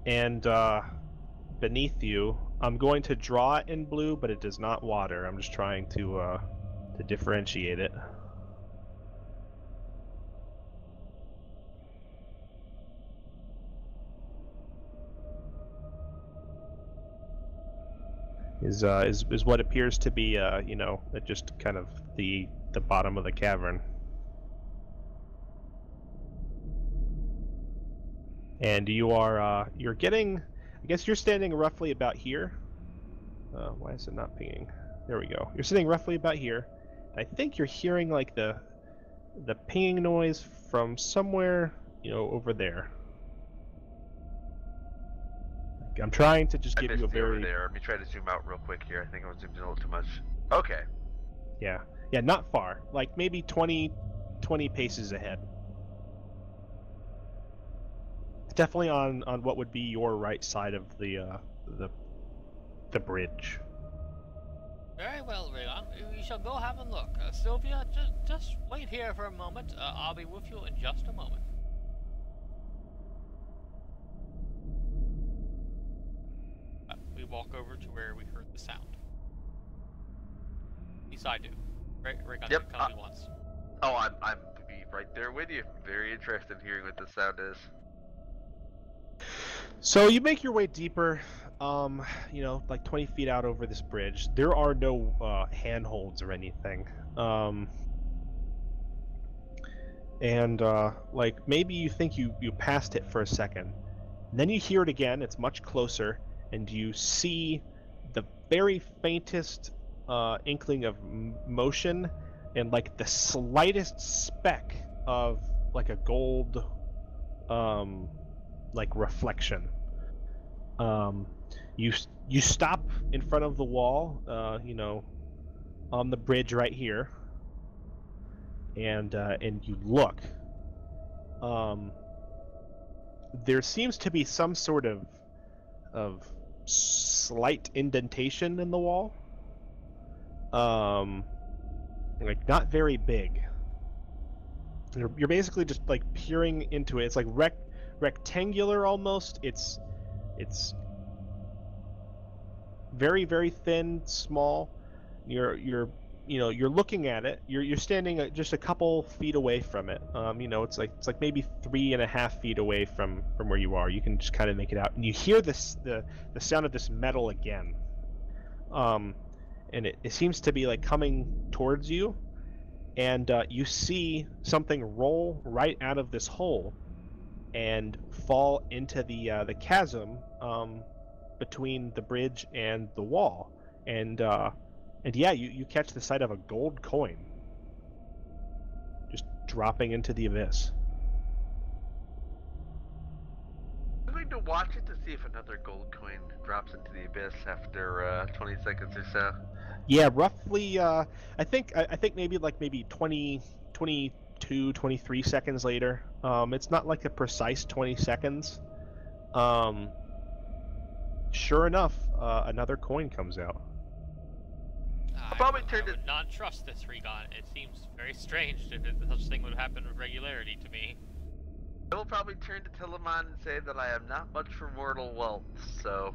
And beneath you, I'm going to draw it in blue, but it does not water. I'm just trying to differentiate it. Is what appears to be you know, just kind of the bottom of the cavern. And you are you're getting, I guess you're standing roughly about here. Why is it not pinging? There we go. You're sitting roughly about here. I think you're hearing like the pinging noise from somewhere, you know, over there. I'm trying to just give you a very over there. Let me try to zoom out real quick here. I think I was zooming in a little too much. Okay. Yeah, not far. Like maybe 20 paces ahead. It's definitely on what would be your right side of the bridge. Very well, Raylan. We shall go have a look. Sylvia, just wait here for a moment. I'll be with you in just a moment. We walk over to where we heard the sound. At least I do. Raygun, Yep. tell me once. Oh, I'm be right there with you. Very interested in hearing what the sound is. So you make your way deeper, you know, like 20 feet out over this bridge. There are no handholds or anything. And like maybe you think you passed it for a second. And then you hear it again, it's much closer, and you see the very faintest inkling of motion and like the slightest speck of like a gold like reflection. You stop in front of the wall, you know, on the bridge right here, and you look. There seems to be some sort of slight indentation in the wall. Like not very big. You're basically just like peering into it. It's like rectangular almost. It's very, very thin, small. You're looking at it. You're standing just a couple feet away from it. You know, it's like maybe 3.5 feet away from where you are. You can just kind of make it out, and you hear the sound of this metal again. And it seems to be like coming towards you, and you see something roll right out of this hole and fall into the chasm between the bridge and the wall, and yeah, you catch the sight of a gold coin just dropping into the abyss. I'm going to watch it to see if another gold coin drops into the abyss after 20 seconds or so. Yeah, roughly. I think maybe 20, 22, 23 seconds later. It's not like a precise 20 seconds. Sure enough, another coin comes out. I would not trust this, Regon. It seems very strange if such a thing would happen with regularity to me. I will probably turn to Telemon and say that I am not much for mortal wealth, so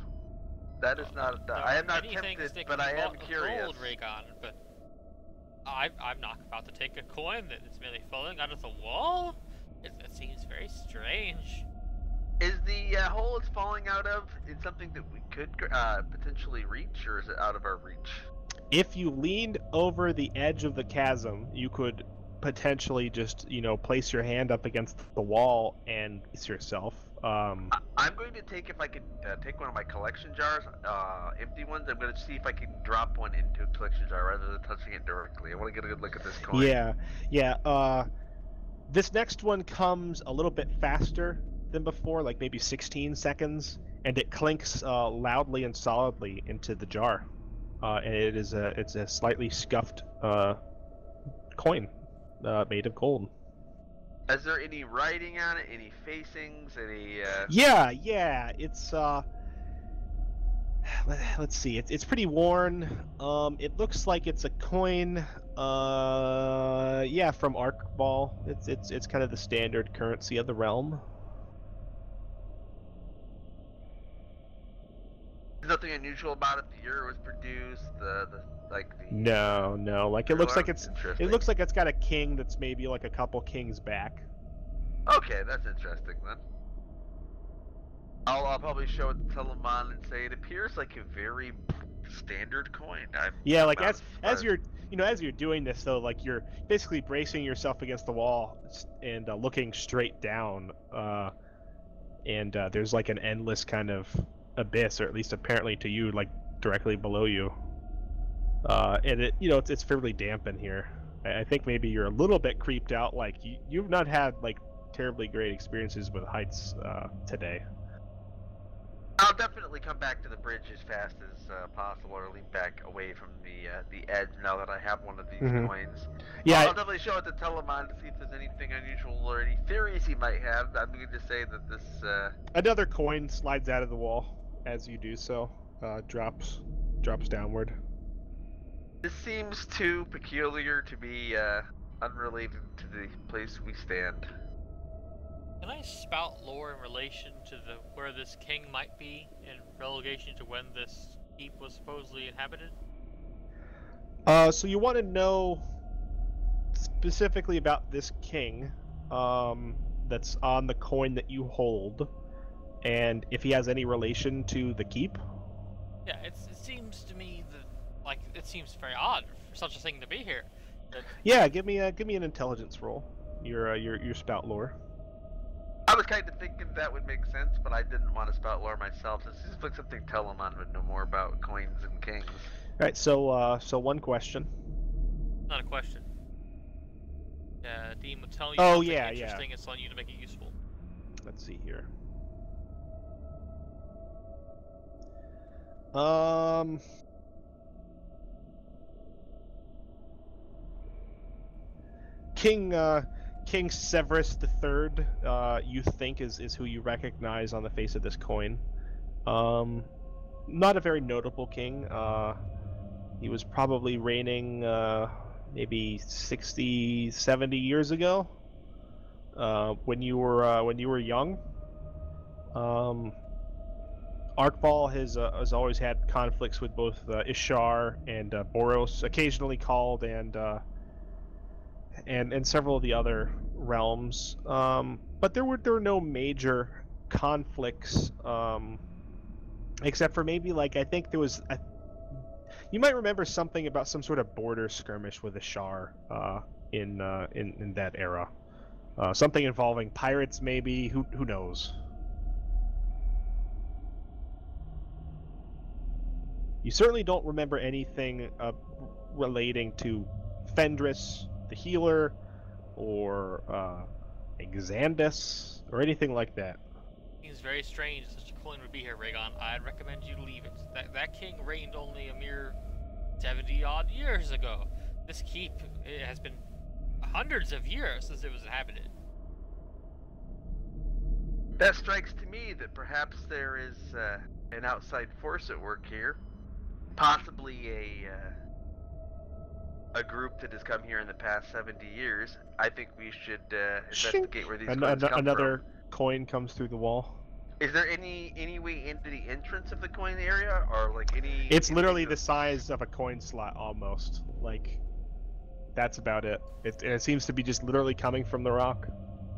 that is not. I am not tempted, but I am curious. Gold, Raygon, but I'm not about to take a coin that is merely falling out of the wall. It seems very strange. Is the hole it's falling out of something that we could potentially reach, or is it out of our reach? If you leaned over the edge of the chasm, you could potentially just, you know, place your hand up against the wall and brace yourself. I'm going to take, if I could take one of my collection jars, empty ones. I'm going to see if I can drop one into a collection jar rather than touching it directly. I want to get a good look at this coin. Yeah. This next one comes a little bit faster than before, like maybe 16 seconds, and it clinks loudly and solidly into the jar. And it's a slightly scuffed coin made of gold. Is there any writing on it? Any facings? Any? Yeah. It's let's see. It's pretty worn. It looks like it's a coin. Yeah, from Arkball. It's kind of the standard currency of the realm. There's nothing unusual about it. The year it was produced. No. Like it looks like it's. Interesting. It looks like it's got a king that's maybe like a couple kings back. Okay, that's interesting then. I'll probably show it to Telemon and say it appears like a very standard coin. Yeah, like as you're doing this though, like you're basically bracing yourself against the wall and looking straight down, and there's like an endless kind of abyss, or at least apparently to you, like directly below you. And it's fairly damp in here. I think maybe you're a little bit creeped out. Like you've not had like terribly great experiences with heights today. I'll definitely come back to the bridge as fast as possible, or lean back away from the edge now that I have one of these coins. Yeah, I'll definitely show it to Telemon to see if there's anything unusual or any theories he might have. I'm going to say that this... Another coin slides out of the wall as you do so, drops downward. This seems too peculiar to be unrelated to the place we stand. Can I spout lore in relation to where this king might be in relegation to when this keep was supposedly inhabited? So you want to know specifically about this king that's on the coin that you hold, and if he has any relation to the keep? Yeah, it seems to me that, like, it seems very odd for such a thing to be here. Yeah, give me an intelligence roll. Your spout lore. I was kind of thinking that would make sense, but I didn't want to spout lore myself. This seems like something Telemon would know more about coins and kings. Alright, so one question. Not a question. Dean will tell you something interesting. It's on you to make it useful. Let's see here. King Severus III, you think is who you recognize on the face of this coin. Not a very notable king. He was probably reigning maybe 60, 70 years ago. When you were young. Arkball has always had conflicts with both Ishar and Boros, occasionally called, and several of the other realms. But there were no major conflicts, except for maybe, like, I think there was you might remember something about some sort of border skirmish with Ishar in that era. Something involving pirates, maybe. Who knows? You certainly don't remember anything relating to Fendris, the healer, or Exandus, or anything like that. Seems very strange such a coin would be here, Raygon. I'd recommend you leave it. That king reigned only a mere 70-odd years ago. This keep, it has been hundreds of years since it was inhabited. That strikes to me that perhaps there is an outside force at work here. Possibly a group that has come here in the past 70 years. I think we should investigate where these coins come another from. Coin comes through the wall. Is there any way into the entrance of the coin area, or like any? It's literally the size of a coin slot, almost. Like, that's about it. It seems to be just literally coming from the rock.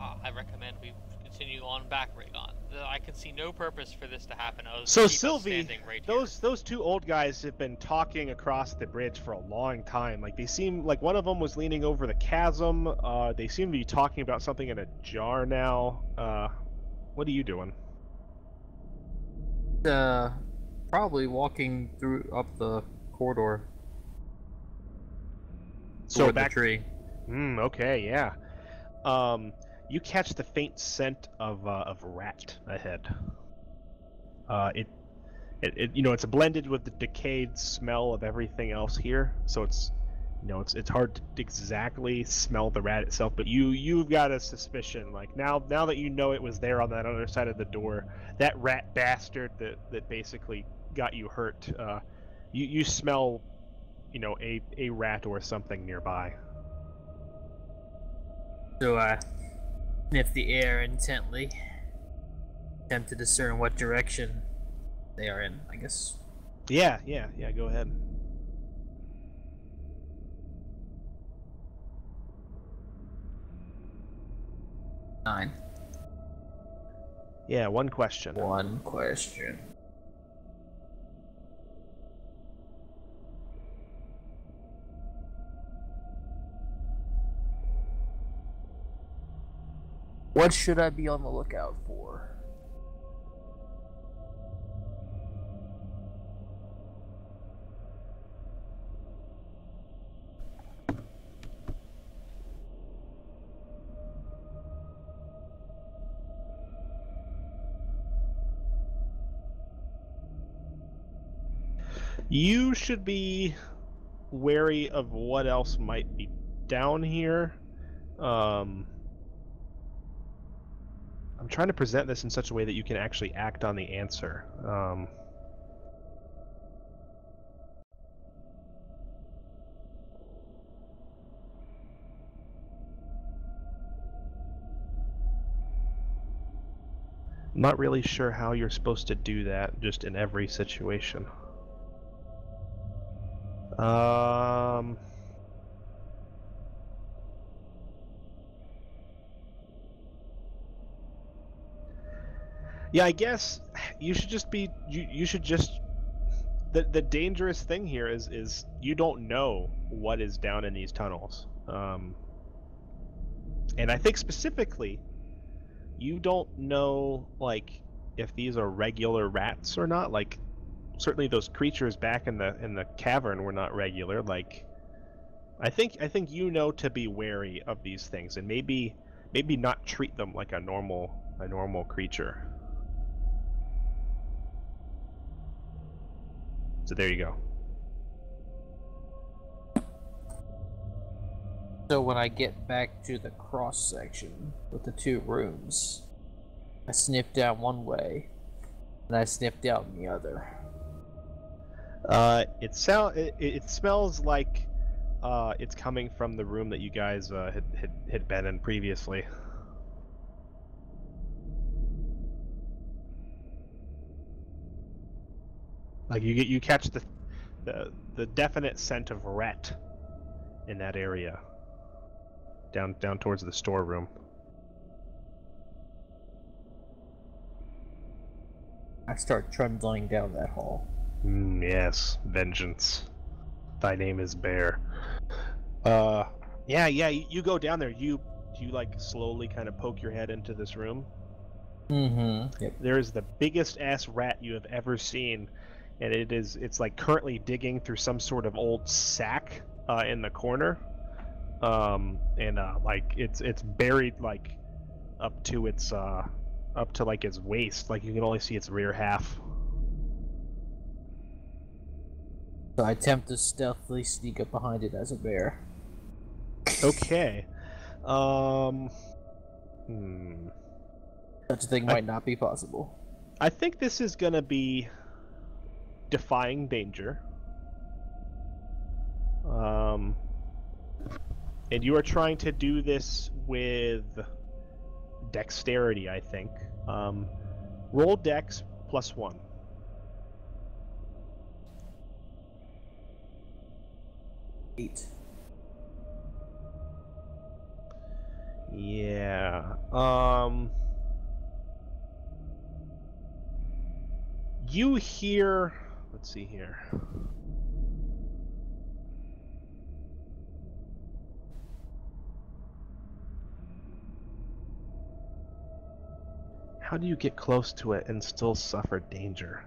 I recommend we continue on back, Raygon. I can see no purpose for this to happen. So Sylvie, right those two old guys have been talking across the bridge for a long time. Like, they seem like one of them was leaning over the chasm. They seem to be talking about something in a jar now. What are you doing? Probably walking up the corridor. So toward back the tree. Okay, yeah. You catch the faint scent of rat ahead. It's blended with the decayed smell of everything else here, so it's hard to exactly smell the rat itself, but you've got a suspicion. Like, now that you know it was there on that other side of the door, that rat bastard that basically got you hurt. You smell, a rat or something nearby. So I sniff the air intently, attempt to discern what direction they are in, I guess. Yeah. Go ahead. Nine. Yeah, one question. One question. What should I be on the lookout for? You should be wary of what else might be down here. I'm trying to present this in such a way that you can actually act on the answer. I'm not really sure how you're supposed to do that just in every situation. Yeah, I guess you should just be you should just the dangerous thing here is you don't know what is down in these tunnels. And I think specifically you don't know like if these are regular rats or not. Like certainly those creatures back in the cavern were not regular. Like I think to be wary of these things and maybe not treat them like a normal creature. So there you go. So when I get back to the cross section with the two rooms, I sniff down one way, and I sniff down the other. It smells like it's coming from the room that you guys had been in previously. Like you catch the definite scent of rat in that area. Down towards the storeroom. I start trundling down that hall. Yes, vengeance. Thy name is Bear. Yeah, you go down there. You like slowly kind of poke your head into this room. Mm-hmm. Yep. There is the biggest ass rat you have ever seen, and it's like currently digging through some sort of old sack in the corner. Like it's buried like up to like its waist. Like you can only see its rear half. So I attempt to stealthily sneak up behind it as a bear. Okay. Such a thing might not be possible. I think this is gonna be defying danger. And you are trying to do this with dexterity, I think. Roll dex +1. Eight. Yeah. You hear... Let's see here. How do you get close to it and still suffer danger?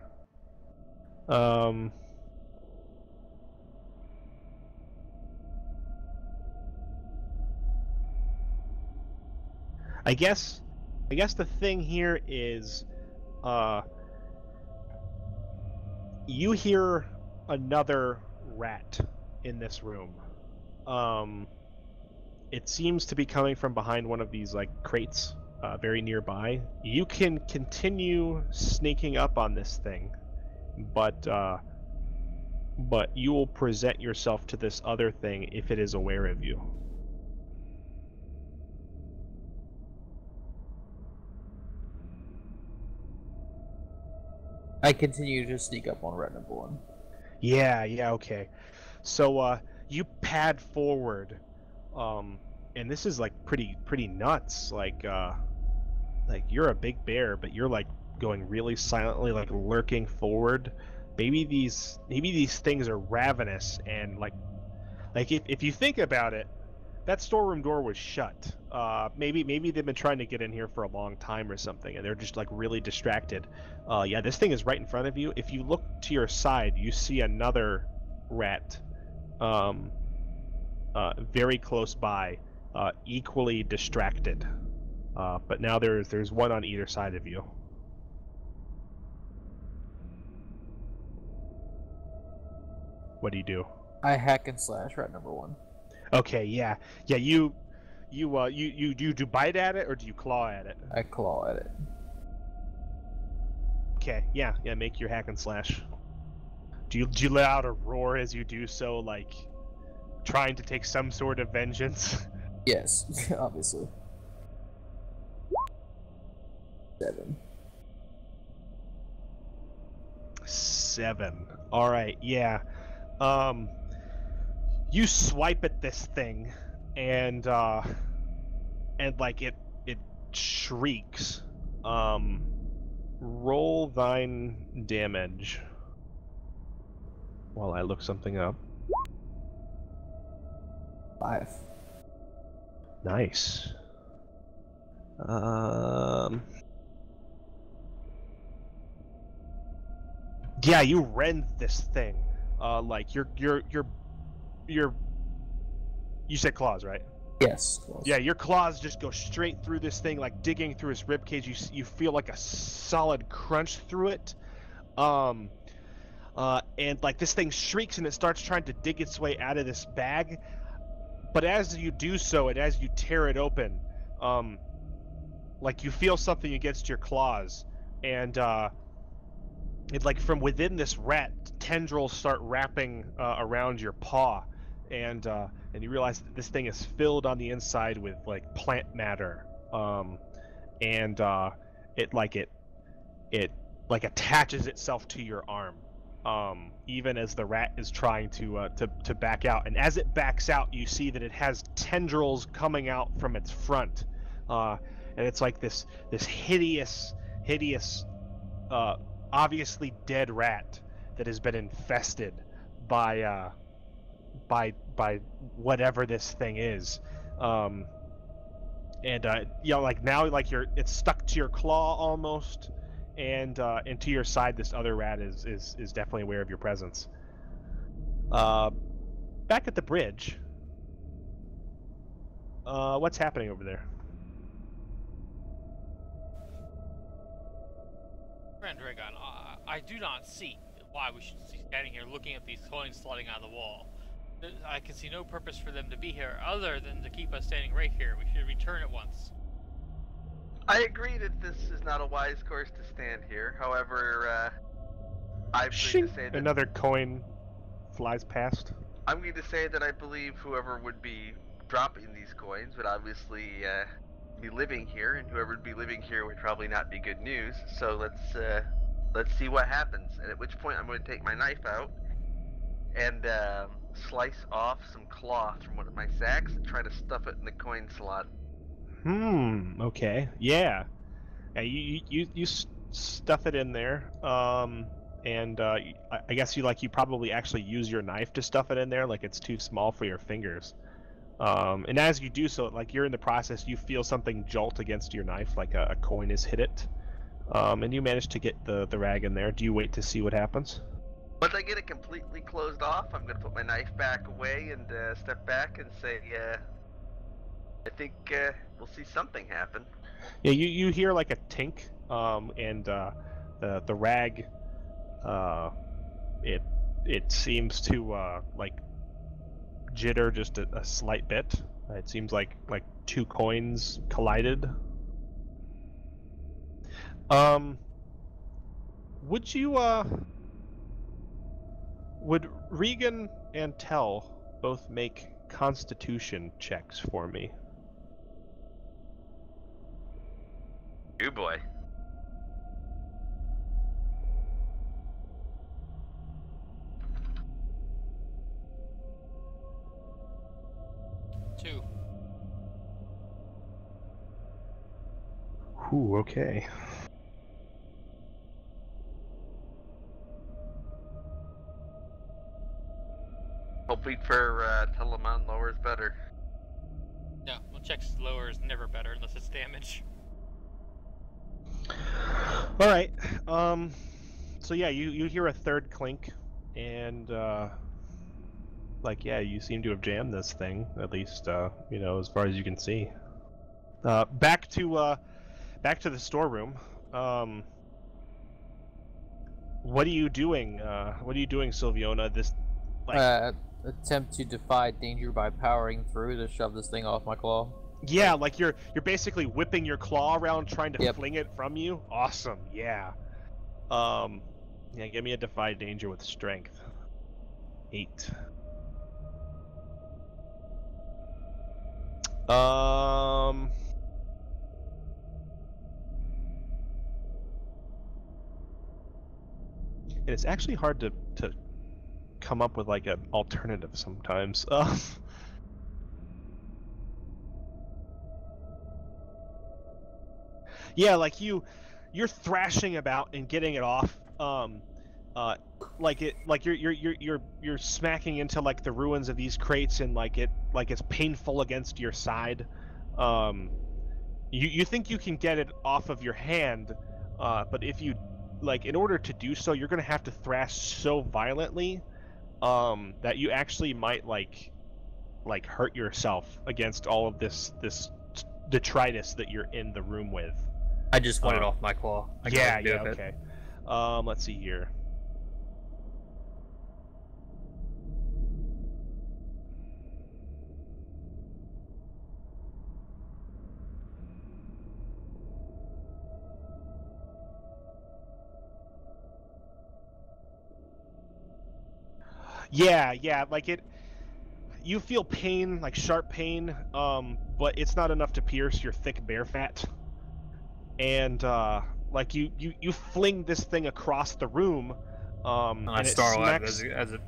I guess the thing here is, you hear another rat in this room. It seems to be coming from behind one of these like crates, very nearby. You can continue sneaking up on this thing, but you will present yourself to this other thing if it is aware of you. I continue to sneak up on rat number 1. Yeah, okay. So you pad forward, and this is like pretty nuts. Like you're a big bear, but you're like going really silently, like lurking forward. Maybe these things are ravenous, and like if you think about it, that storeroom door was shut. Maybe they've been trying to get in here for a long time or something, and they're just like really distracted. Yeah, this thing is right in front of you. If you look to your side, you see another rat, very close by, equally distracted. But now there's one on either side of you. What do you do? I hack and slash rat number 1. Okay, yeah. You do bite at it or do you claw at it? I claw at it. Okay, yeah. Make your hack and slash. Do you let out a roar as you do so, like trying to take some sort of vengeance? Yes, obviously. 7. 7. All right, yeah. You swipe at this thing, and like it shrieks. Roll thine damage while I look something up. 5. Nice. Yeah, you rend this thing. Like you said claws, right? Yes. Claws. Yeah, your claws just go straight through this thing, like digging through its ribcage. You feel like a solid crunch through it. And like this thing shrieks and it starts trying to dig its way out of this bag. But as you do so, and as you tear it open, like you feel something against your claws, and it like from within this rat, tendrils start wrapping around your paw, and you realize that this thing is filled on the inside with like plant matter, and it attaches itself to your arm, even as the rat is trying to back out. And as it backs out, you see that it has tendrils coming out from its front, and it's like this hideous, obviously dead rat that has been infested by whatever this thing is, and like now, like it's stuck to your claw almost, and to your side, this other rat is definitely aware of your presence. Back at the bridge, what's happening over there? Dragon, I do not see why we should be standing here looking at these coins sliding out of the wall. I can see no purpose for them to be here other than to keep us standing right here. We should return at once. I agree that this is not a wise course to stand here. However, I'm going to say that another coin flies past. I'm going to say that I believe whoever would be dropping these coins would obviously be living here, and whoever would be living here would probably not be good news. So let's see what happens. And at which point I'm going to take my knife out and slice off some cloth from one of my sacks and try to stuff it in the coin slot. Okay. Yeah. You stuff it in there. And I guess you probably actually use your knife to stuff it in there, like it's too small for your fingers. And as you do so, like you're in the process, you feel something jolt against your knife, like a coin has hit it. And you manage to get the rag in there. Do you wait to see what happens? Once I get it completely closed off, I'm going to put my knife back away and step back and say, I think we'll see something happen. Yeah, you hear like a tink, and the rag, it seems to like jitter just a slight bit. It seems like two coins collided. Would you Would Regan and Tell both make Constitution checks for me? You boy. Two. Ooh, okay. Hoping for Telemon lower is better. Yeah, well, checks lower is never better unless it's damage. All right. So yeah, you hear a third clink, and like yeah, you seem to have jammed this thing at least as far as you can see. Back to the storeroom. What are you doing? What are you doing, Sylviona? This Attempt to defy danger by powering through to shove this thing off my claw. yeah, like you're basically whipping your claw around trying to Yep. fling it from you. Awesome. Yeah. Yeah, give me a defy danger with strength. 8. And it's actually hard to come up with like an alternative sometimes. Yeah, like you're thrashing about and getting it off. Like you're smacking into like the ruins of these crates and like it's painful against your side. You think you can get it off of your hand, but if you in order to do so, you're gonna have to thrash so violently that you actually might like hurt yourself against all of this detritus that you're in the room with. I just want it off my claw. I Yeah, can do yeah, it. okay. Let's see here. Yeah, like you feel pain, like sharp pain, but it's not enough to pierce your thick bear fat. And like you fling this thing across the room, And I and it snarl at it smacks. as it,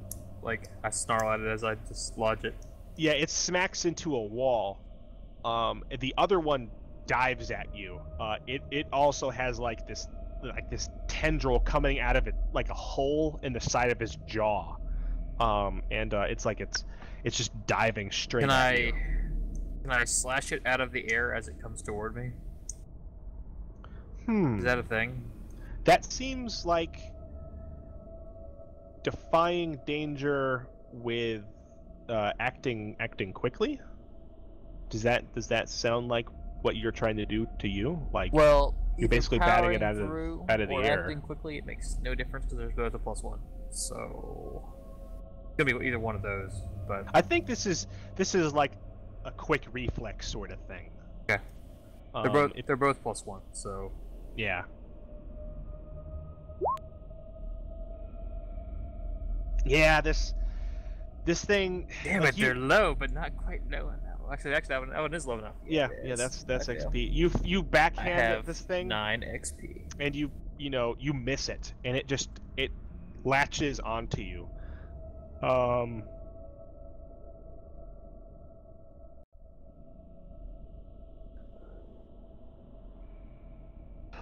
I snarl at it as I dislodge it. Yeah, it smacks into a wall. The other one dives at you. It also has like this tendril coming out of it, like a hole in the side of his jaw. And it's like it's just diving straight at you. Can I slash it out of the air as it comes toward me? Is Is that a thing? That seems like defying danger with acting quickly. Does that sound like what you're trying to do to you? Like, Well, You're either basically batting it powering out of- through out of the or air. acting quickly, It makes no difference because there's both a +1. So it's gonna be either one of those. But I think this is like a quick reflex sort of thing. Okay. They're both +1. So Yeah. Yeah, this thing. damn like it, they're low, but not quite low enough. Actually, that one is low enough. Yeah, It is. that's Okay. XP. You I backhand have at this thing, 9 XP. and you miss it, and it latches onto you.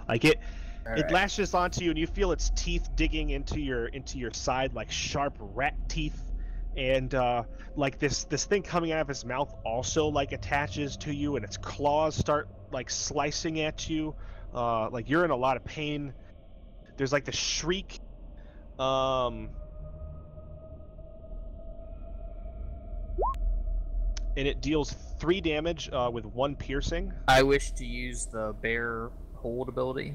Like it Alright. lashes onto you, and you feel its teeth digging into your side like sharp rat teeth, and like this thing coming out of its mouth also like attaches to you, and its claws start like slicing at you. Like you're in a lot of pain. There's like the shriek. And it deals 3 damage with 1 piercing. I wish to use the bear hold ability.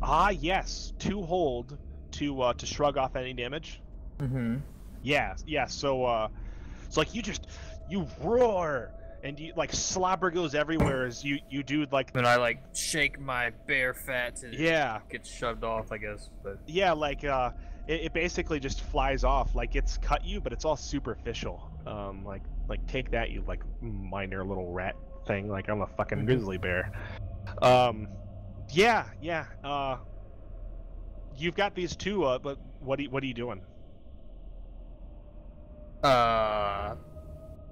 Ah, yes, 2 hold to shrug off any damage. Mm-hmm. Yeah. So like you roar, and you like slobber goes everywhere as you do like Then I shake my bare fat and yeah it gets shoved off, I guess. But like it basically just flies off. Like it's cut you, but it's all superficial. Like take that, you like minor little rat thing. Like I'm a fucking grizzly bear. Yeah. You've got these two. But what are you doing? I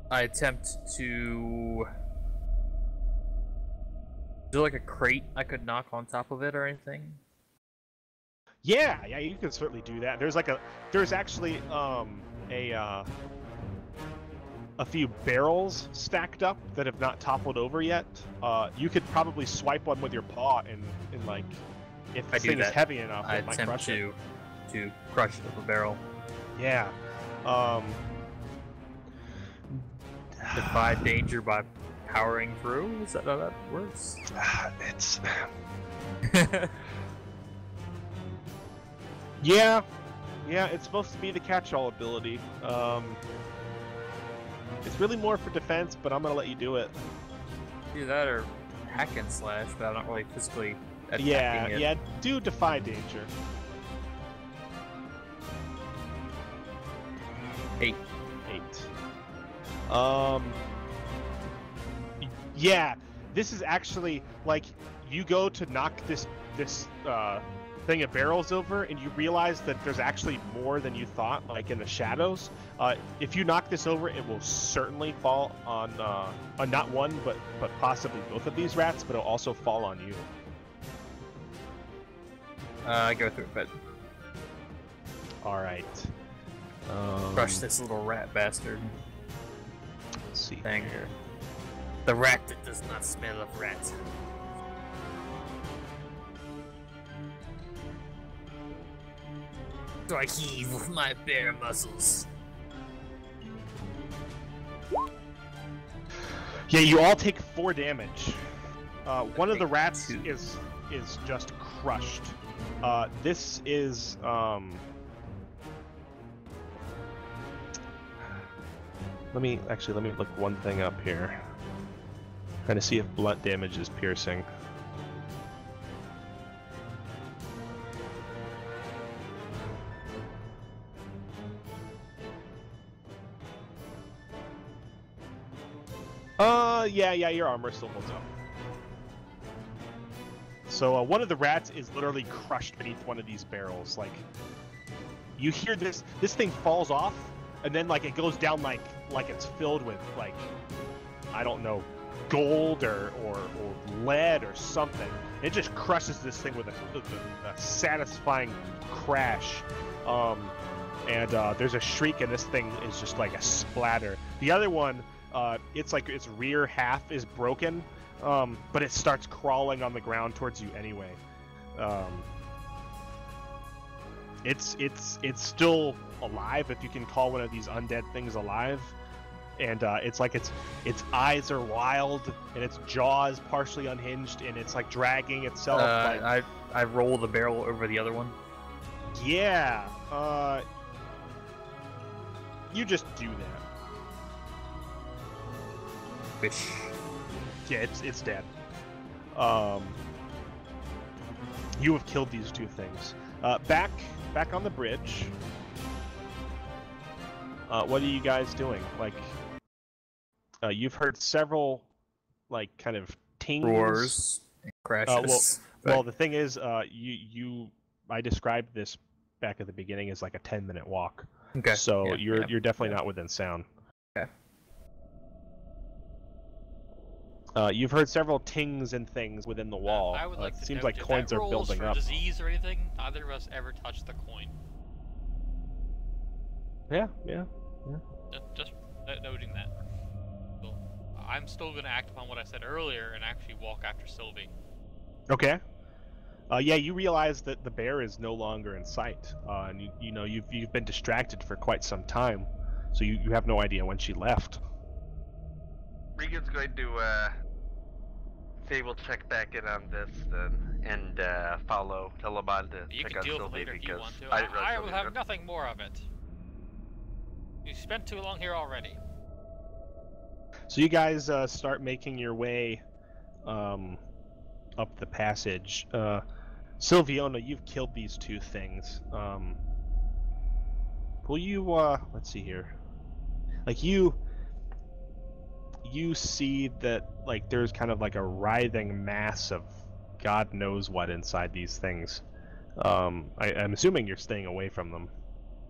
attempt to. Is there like a crate I could knock on top of it or anything? Yeah, you can certainly do that. There's actually a few barrels stacked up that have not toppled over yet. You could probably swipe one with your paw and like, if the thing is heavy enough, I it might attempt crush it. to crush it with a barrel. Yeah. Defy danger by powering through? Is that how that works? It's yeah, it's supposed to be the catch-all ability. It's really more for defense, but I'm gonna let you do it. Do that or hack and slash, but I'm not really physically attacking it. Yeah, do defy danger. 8. Yeah, this is actually like you go to knock this thing of barrels over, and you realize that there's actually more than you thought, like in the shadows. If you knock this over, it will certainly fall on not one, but possibly both of these rats, but it'll also fall on you. I go through it, but All right. crush this little rat bastard. Let's see Thing. here. The rat that does not smell of rats. So I heave with my bare muscles. Yeah, you all take 4 damage. One of the rats is just crushed. This is let me look one thing up here. Trying to see if blunt damage is piercing. Yeah, your armor still holds up. So one of the rats is literally crushed beneath one of these barrels. Like, you hear this thing falls off, and then like it goes down like it's filled with like, I don't know, gold or lead or something. It just crushes this thing with a satisfying crash. And there's a shriek, and this thing is just like a splatter. The other one, it's like its rear half is broken, but it starts crawling on the ground towards you anyway. It's still alive, if you can call one of these undead things alive. And it's like its eyes are wild, and its jaw is partially unhinged, and it's like dragging itself. I roll the barrel over the other one. Yeah. You just do that. Which Yeah, it's dead. You have killed these 2 things. Back on the bridge. What are you guys doing? Like, you've heard several, like, kind of tings. roars and crashes. Well, the thing is, I described this back at the beginning as like a 10-minute walk. Okay. So Yeah, you're definitely not within sound. Okay. You've heard several tings and things within the wall. I would like it to seems note, like if coins that are rolls building for up. disease or anything, neither of us ever touched the coin. Yeah. Just noting that. So, I'm still going to act upon what I said earlier and actually walk after Sylvie. Okay. Yeah, you realize that the bear is no longer in sight, and you've been distracted for quite some time, so you have no idea when she left. Regan's going to say we'll check back in on this then, and follow Telemon to You check can on deal with it Sylvie later if you because want to. I didn't realize I Sylvie will was have gone. nothing more of it. You spent too long here already. So you guys start making your way up the passage. Sylviona, you've killed these 2 things. Will you, let's see here. Like, you see that, like, there's kind of like a writhing mass of God knows what inside these things. I'm assuming you're staying away from them.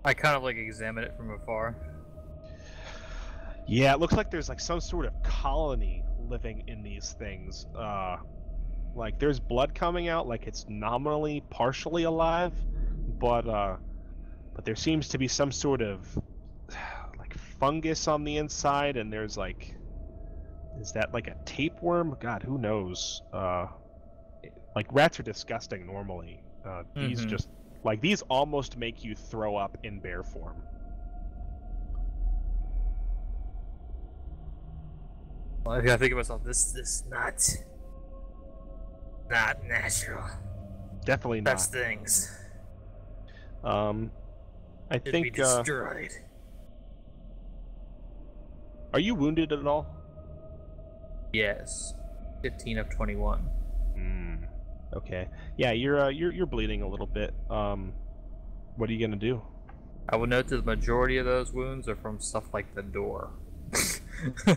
I kind of like examine it from afar. Yeah, it looks like there's like some sort of colony living in these things. Like there's blood coming out, like it's nominally partially alive, but there seems to be some sort of like fungus on the inside, and there's like, is that like a tapeworm? God, who knows? Like rats are disgusting normally. These just like these almost make you throw up in bear form. Well, I gotta think of myself. This is not natural. Definitely not. Such things I should be think. destroyed. Are you wounded at all? Yes, 15 of 21. Okay. Yeah, you're bleeding a little bit. What are you gonna do? I would note that the majority of those wounds are from stuff like the door.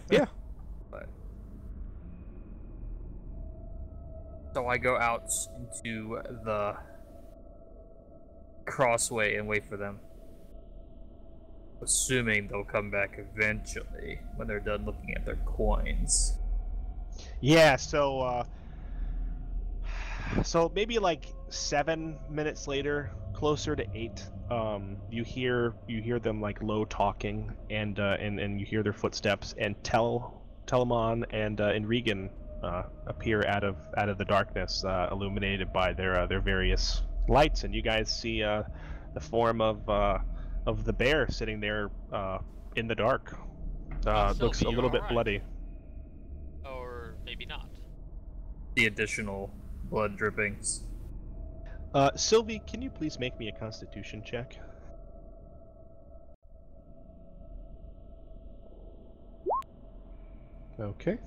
Yeah. But so I go out into the crossway and wait for them, assuming they'll come back eventually when they're done looking at their coins. Yeah. So maybe like 7 minutes later, closer to 8, you hear them like low talking, and you hear their footsteps, and Telamon and Regan appear out of the darkness, illuminated by their various lights, and you guys see the form of the bear sitting there in the dark. Looks a Sylvie, little bit alright. bloody. Or maybe not. The additional blood drippings. Sylvie, can you please make me a Constitution check? Okay.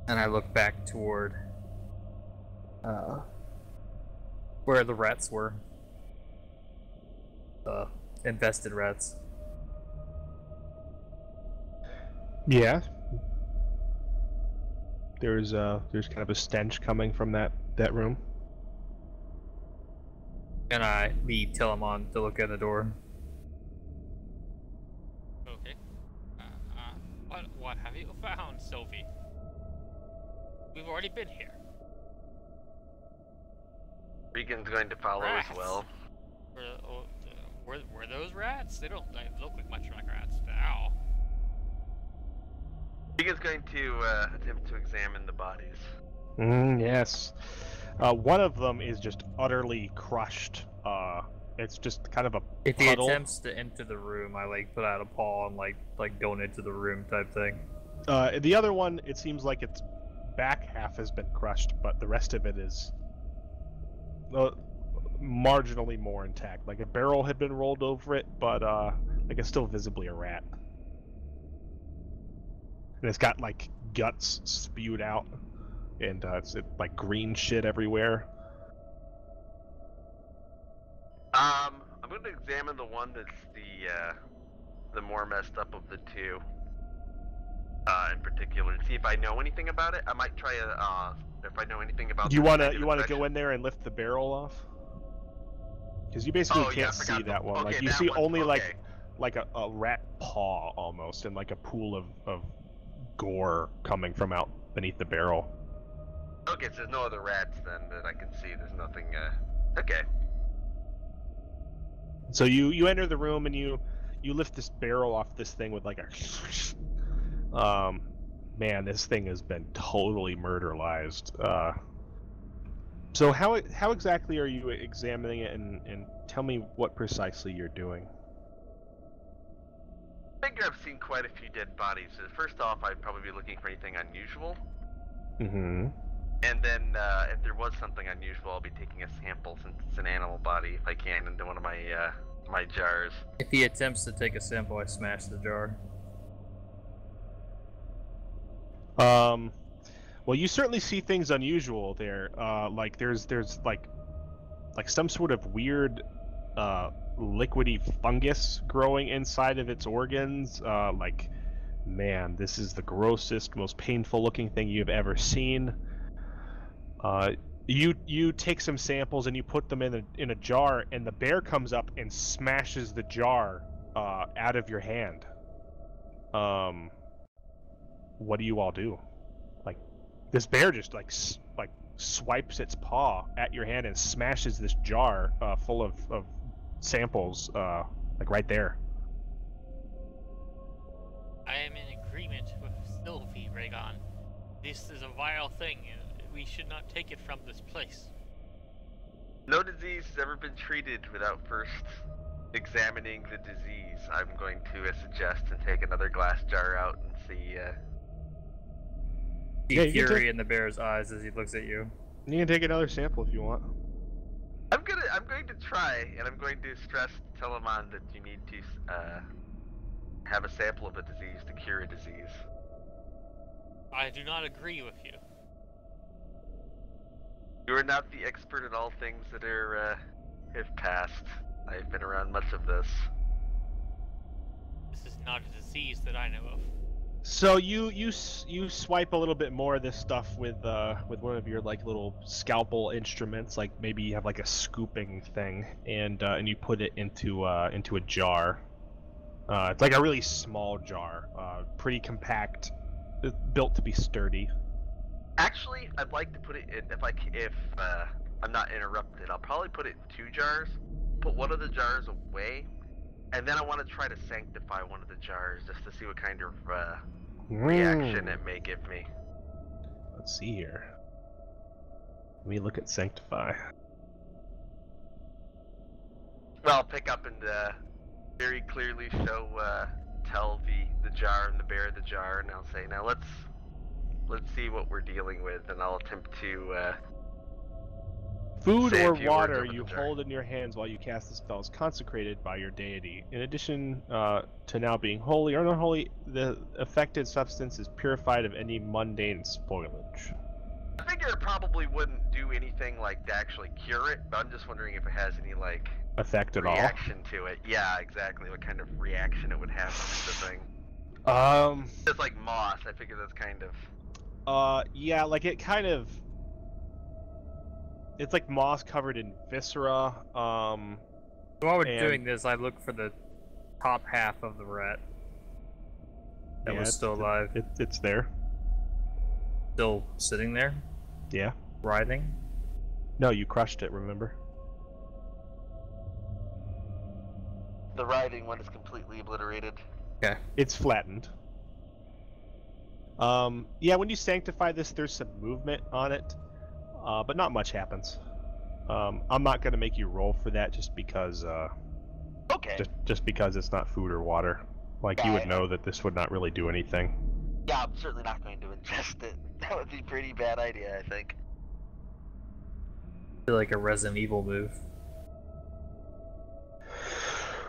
And I look back toward where the rats were. The infested rats. Yeah. There's kind of a stench coming from that room. And I lead Telamon to look at the door. Okay. What have you found, Sylvie? We've already been here. Regan's going to follow Rats. as well. Were those rats? They don't look like much like rats now. Regan's going to attempt to examine the bodies. Yes. One of them is just utterly crushed. It's just kind of a If he puddle. attempts to enter the room, I like put out a paw and like going into the room type thing. The other one, it seems like its back half has been crushed, but the rest of it is marginally more intact. Like a barrel had been rolled over it, but like it's still visibly a rat. And it's got like guts spewed out, and it's like green shit everywhere. I'm going to examine the one that's the more messed up of the two, in particular, and see if I know anything about it. I might try if I know anything about. You the wanna negative go infection. in there and lift the barrel off? Because you basically Oh, yeah, I can't forgot see the- that one. okay, Like you that see one, only okay. like a rat paw almost, and like a pool of gore coming from out beneath the barrel. Okay, so there's no other rats then that I can see. There's nothing. Okay. So you enter the room and you lift this barrel off this thing with like a man, this thing has been totally murderized. So how exactly are you examining it, and tell me what precisely you're doing? I figure I've seen quite a few dead bodies. So first off, I'd probably be looking for anything unusual, Mm-hmm. and then if there was something unusual, I'll be taking a sample since it's an animal body, if I can, into one of my my jars. If he attempts to take a sample, I smash the jar. Well, you certainly see things unusual there. Like there's like some sort of weird liquidy fungus growing inside of its organs. Like, man, this is the grossest, most painful looking thing you've ever seen. You take some samples and you put them in a jar, and the bear comes up and smashes the jar out of your hand. What do you all do? Like, this bear just like swipes its paw at your hand and smashes this jar full of samples like right there. I am in agreement with Sylvie, Raygon. This is a vile thing, and we should not take it from this place. No disease has ever been treated without first examining the disease. I'm going to suggest and take another glass jar out and see. See Yeah, you can fury take- in the bear's eyes as he looks at you. You can take another sample if you want. I'm going to try, and I'm going to stress Telemon that you need to have a sample of a disease to cure a disease. I do not agree with you. You are not the expert in all things that are have passed. I've been around much of this. This is not a disease that I know of. So you swipe a little bit more of this stuff with one of your like little scalpel instruments, like maybe you have like a scooping thing, and you put it into a jar. It's like a really small jar, pretty compact, built to be sturdy. Actually, I'd like to put it in, if I'm not interrupted, I'll probably put it in 2 jars, put one of the jars away, and then I want to try to sanctify one of the jars just to see what kind of reaction it may give me. Let's see here. Let me look at Sanctify. Well, I'll pick up and very clearly tell the jar and the bear the jar, and I'll say, now let's see what we're dealing with, and I'll attempt to Food say a or few words water over the you jar. hold in your hands while you cast the spell is consecrated by your deity. In addition to now being holy or unholy, the affected substance is purified of any mundane spoilage. I figure it probably wouldn't do anything like to actually cure it, but I'm just wondering if it has any like Effect at all? reaction to it. Yeah, exactly. What kind of reaction it would have to the thing. It's like moss. I figure that's kind of. Yeah, like it kind of. It's like moss covered in viscera. So while we're And- doing this, I look for the top half of the rat that Yeah, was still alive, It's there. still sitting there, Yeah. writhing. No, you crushed it. Remember? The riding one is completely obliterated. Okay. It's flattened. Yeah, when you sanctify this, there's some movement on it, but not much happens. I'm not gonna make you roll for that just because, Okay. just because it's not food or water. Like you would Right. know that this would not really do anything. Yeah, I'm certainly not going to ingest it. That would be a pretty bad idea, I think. Feel like a Resident Evil move.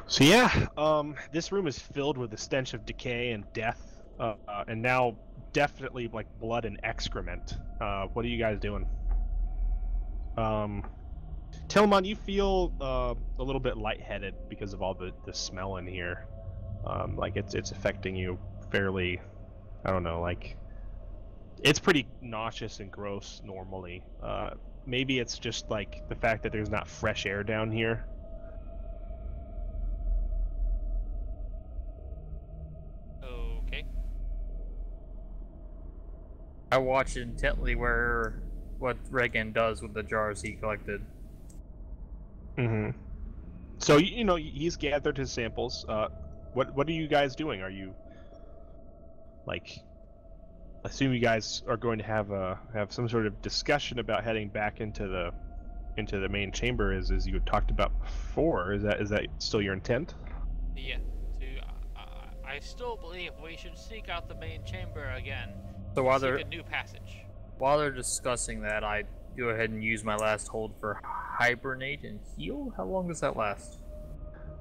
So yeah, this room is filled with the stench of decay and death, and now definitely like blood and excrement. What are you guys doing? Telemon, you feel a little bit lightheaded because of all the smell in here. Like it's affecting you fairly. I don't know, like it's pretty nauseous and gross normally. Maybe it's just like the fact that there's not fresh air down here. Okay. I watch intently what Regan does with the jars he collected. Mm-hmm. So you know he's gathered his samples. What are you guys doing? Are you like? I assume you guys are going to have some sort of discussion about heading back into the main chamber, as you had talked about before. Is that still your intent? Yeah. I still believe we should seek out the main chamber again. So while Seek they're a new passage. discussing that, I go ahead and use my last hold for hibernate and heal. How long does that last?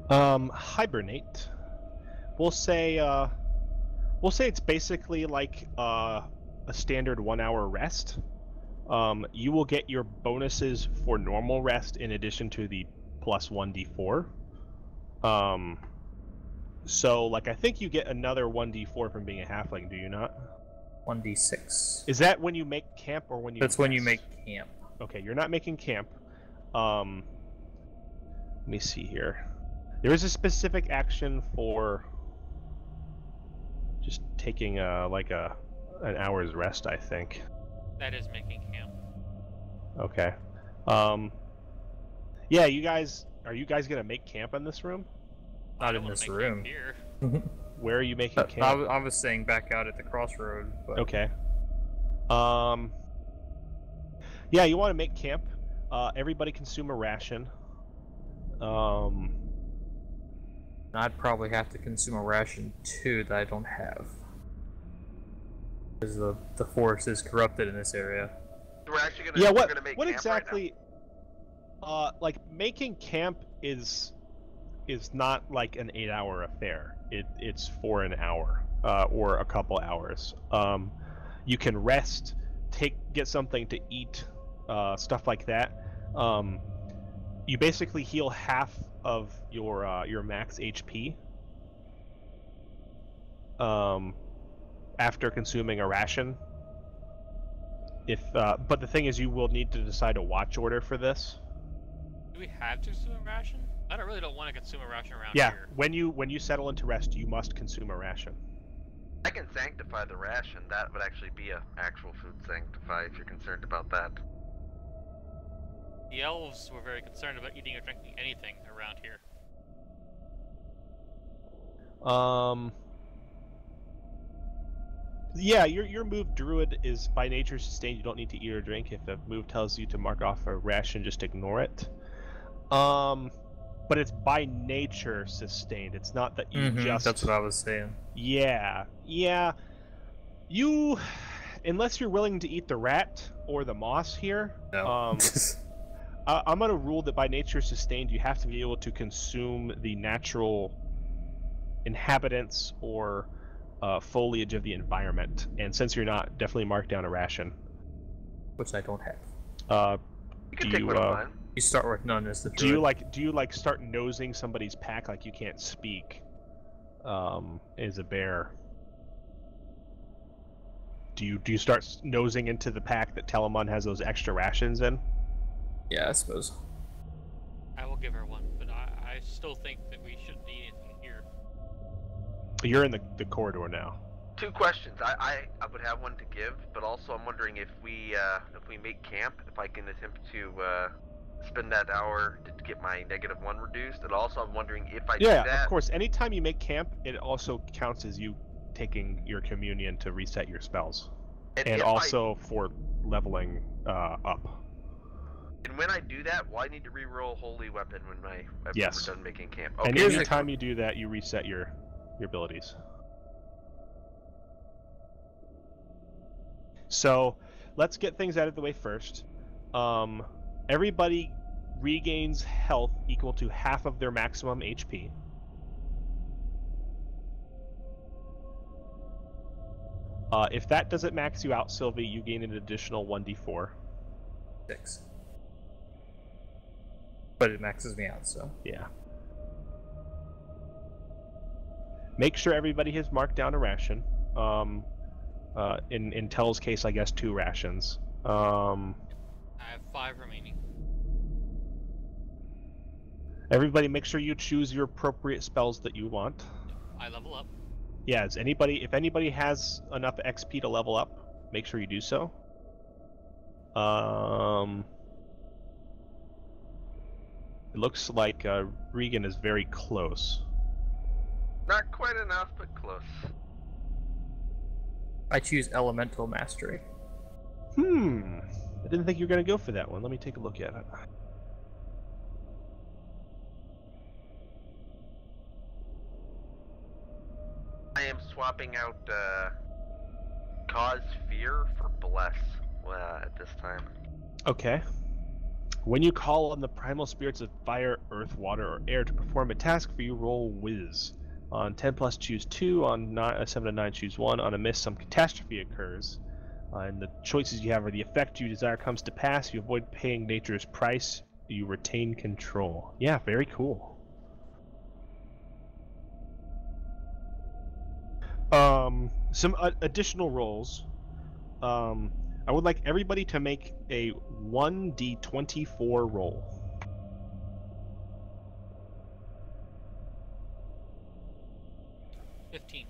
Hibernate. We'll say it's basically like a standard 1 hour rest, you will get your bonuses for normal rest in addition to the plus 1d4. So, like, I think you get another 1d4 from being a halfling, do you not? 1d6. Is that when you make camp or when you That's when you rest? make camp. Okay, you're not making camp. Let me see here. There is a specific action for just taking an hour's rest, I think. That is making camp. Okay. Yeah, you guys, are you guys gonna make camp in this room? I Not don't in wanna this make room. camp here. Where are you making I camp? was saying back out at the crossroad. But... Okay. Yeah, you want to make camp. Everybody consume a ration. I'd probably have to consume a ration too that I don't have. Because the forest is corrupted in this area. We're actually gonna, Yeah, we're gonna make what camp exactly? Like making camp is not like an 8-hour affair. It's for an hour or a couple hours. You can rest, get something to eat, stuff like that. You basically heal half of your max HP after consuming a ration. But the thing is, you will need to decide a watch order for this. Do we have to consume a ration? I really don't want to consume a ration around Yeah, here. when you settle into rest, you must consume a ration. I can sanctify the ration. That would actually be a actual food sanctify if you're concerned about that. The elves were very concerned about eating or drinking anything around here. Yeah, your move Druid is by nature sustained. You don't need to eat or drink. If a move tells you to mark off a ration, just ignore it. But it's by nature sustained. It's not that you just... That's what I was saying. Yeah. You, unless you're willing to eat the rat or the moss here, No. I'm gonna rule that by nature sustained, you have to be able to consume the natural inhabitants or foliage of the environment. And since you're not, definitely mark down a ration. Which I don't have. You can Do take you, one of mine. You start with none as the Do you druid. like start nosing somebody's pack like you can't speak? As a bear. Do you start nosing into the pack that Telemon has those extra rations in? Yeah, I suppose. I will give her one, but I still think that we shouldn't eat anything here. You're in the corridor now. 2 questions. I would have one to give, but also I'm wondering if we make camp, if I can attempt to spend that hour to get my -1 reduced, and also I'm wondering if I do Yeah, that. of course. Anytime you make camp, it also counts as you taking your communion to reset your spells, and if also for leveling up. And when I do that, will I need to reroll Holy Weapon when we're Yes. done making camp? And Okay. every time you do that, you reset your abilities. So, let's get things out of the way first. Everybody regains health equal to half of their maximum HP. If that doesn't max you out, Sylvie, you gain an additional 1d4. 6. But it maxes me out, so. Yeah. Make sure everybody has marked down a ration. In Tell's case, I guess 2 rations. I have 5 remaining. Everybody, make sure you choose your appropriate spells that you want. I level up. Yeah, if anybody has enough XP to level up, make sure you do so. It looks like Regan is very close. Not quite enough, but close. I choose Elemental Mastery. I didn't think you were going to go for that one. Let me take a look at it. I am swapping out Cause Fear for Bless at this time. Okay. When you call on the primal spirits of fire, earth, water, or air to perform a task for you, roll Whiz. On 10+, choose 2. On 7 to 9, choose 1. On a miss, some catastrophe occurs. And the choices you have are: the effect you desire comes to pass, you avoid paying nature's price, you retain control. Yeah, very cool. Some additional rolls. I would like everybody to make a 1d24 roll. 15.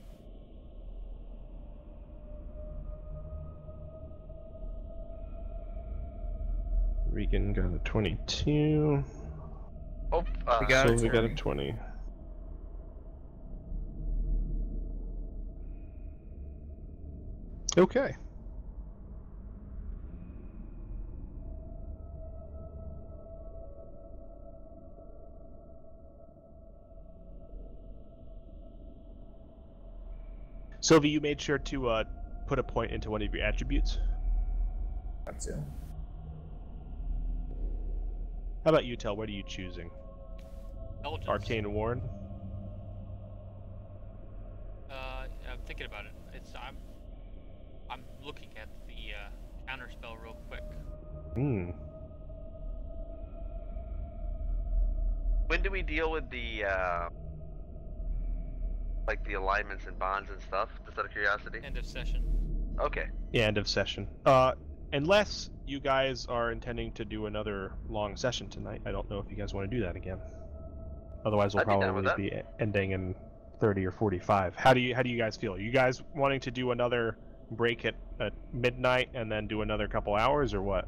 Regan got a 22. Oh, We got So a we got a 20. 20. Okay. Sylvie, you made sure to put a point into one of your attributes. Got to. How about you, Tel? What are you choosing? Intelligence. Arcane Warren? I'm thinking about it. I'm looking at the counter spell real quick. Hmm. when do we deal with the like the alignments and bonds and stuff? Just out of curiosity. End of session. Okay. Yeah, end of session. Unless you guys are intending to do another long session tonight. I don't know if you guys want to do that again. Otherwise, we'll I'd be down with probably be ending in 30 or 45. How do you guys feel? Are you guys wanting to do another break at midnight and then do another couple hours, or what?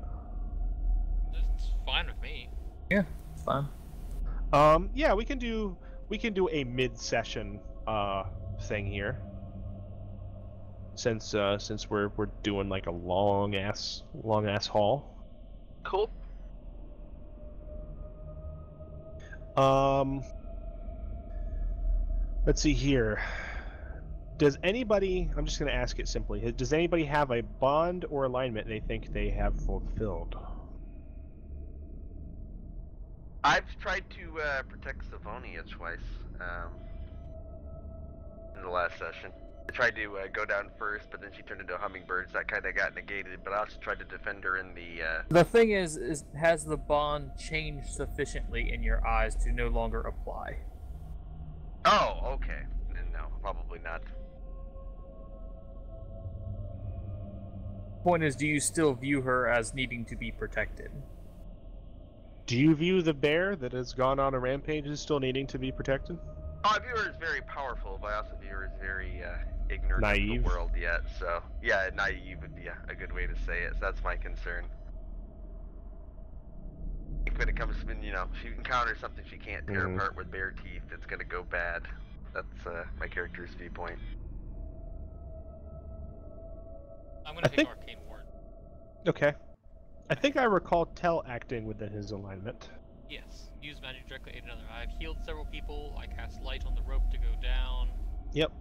It's fine with me. Yeah, it's fine. Yeah, we can do a mid-session thing here. Since we're doing like a long ass haul. Cool. Let's see here. Does anybody, I'm just going to ask it simply, does anybody have a bond or alignment they think they have fulfilled? I've tried to protect Savonia twice in the last session. I tried to go down first, but then she turned into a hummingbird, so that kind of got negated. But I also tried to defend her in the... The thing is has the bond changed sufficiently in your eyes to no longer apply? Oh, okay. Then no, probably not. Point is, do you still view her as needing to be protected? Do you view the bear that has gone on a rampage as still needing to be protected? Oh, I view her as very powerful, but I also view her as very ignorant Naive. of the world yet. So, yeah, naive would be a good way to say it. So that's my concern. I think when it comes to, she encounters something she can't tear apart with bare teeth, it's gonna go bad. That's my character's viewpoint. I'm gonna take Arcane Ward. Okay. I think I recall Tel acting within his alignment. Yes. Use magic directly aid another. I've healed several people. I cast light on the rope to go down. Yep.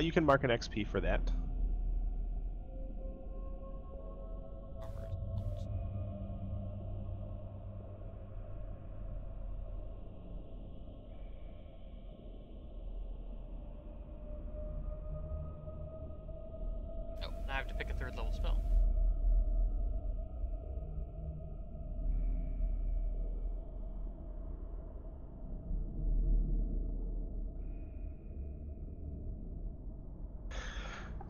You can mark an XP for that. Armor is not. Oh, now I have to pick a third level spell.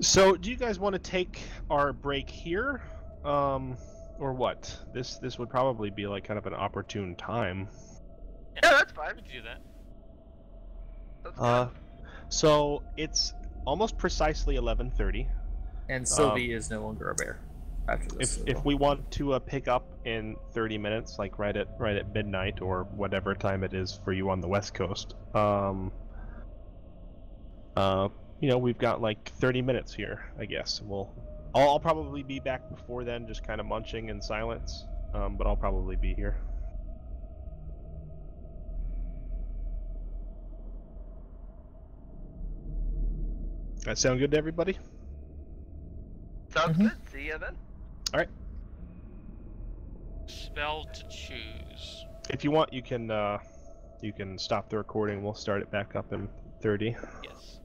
So, do you guys want to take our break here, or what? This would probably be like kind of an opportune time. Yeah, that's fine. We can do that. That's good. So it's almost precisely 11:30. And Sylvie is no longer a bear after this. If we want to pick up in 30 minutes, like right at midnight or whatever time it is for you on the West Coast, we've got like 30 minutes here, I guess. I'll probably be back before then, just kind of munching in silence, but I'll probably be here. That sound good to everybody? Sounds good. See ya then. All right. Spell to choose. If you want, you can stop the recording. We'll start it back up in 30. Yes.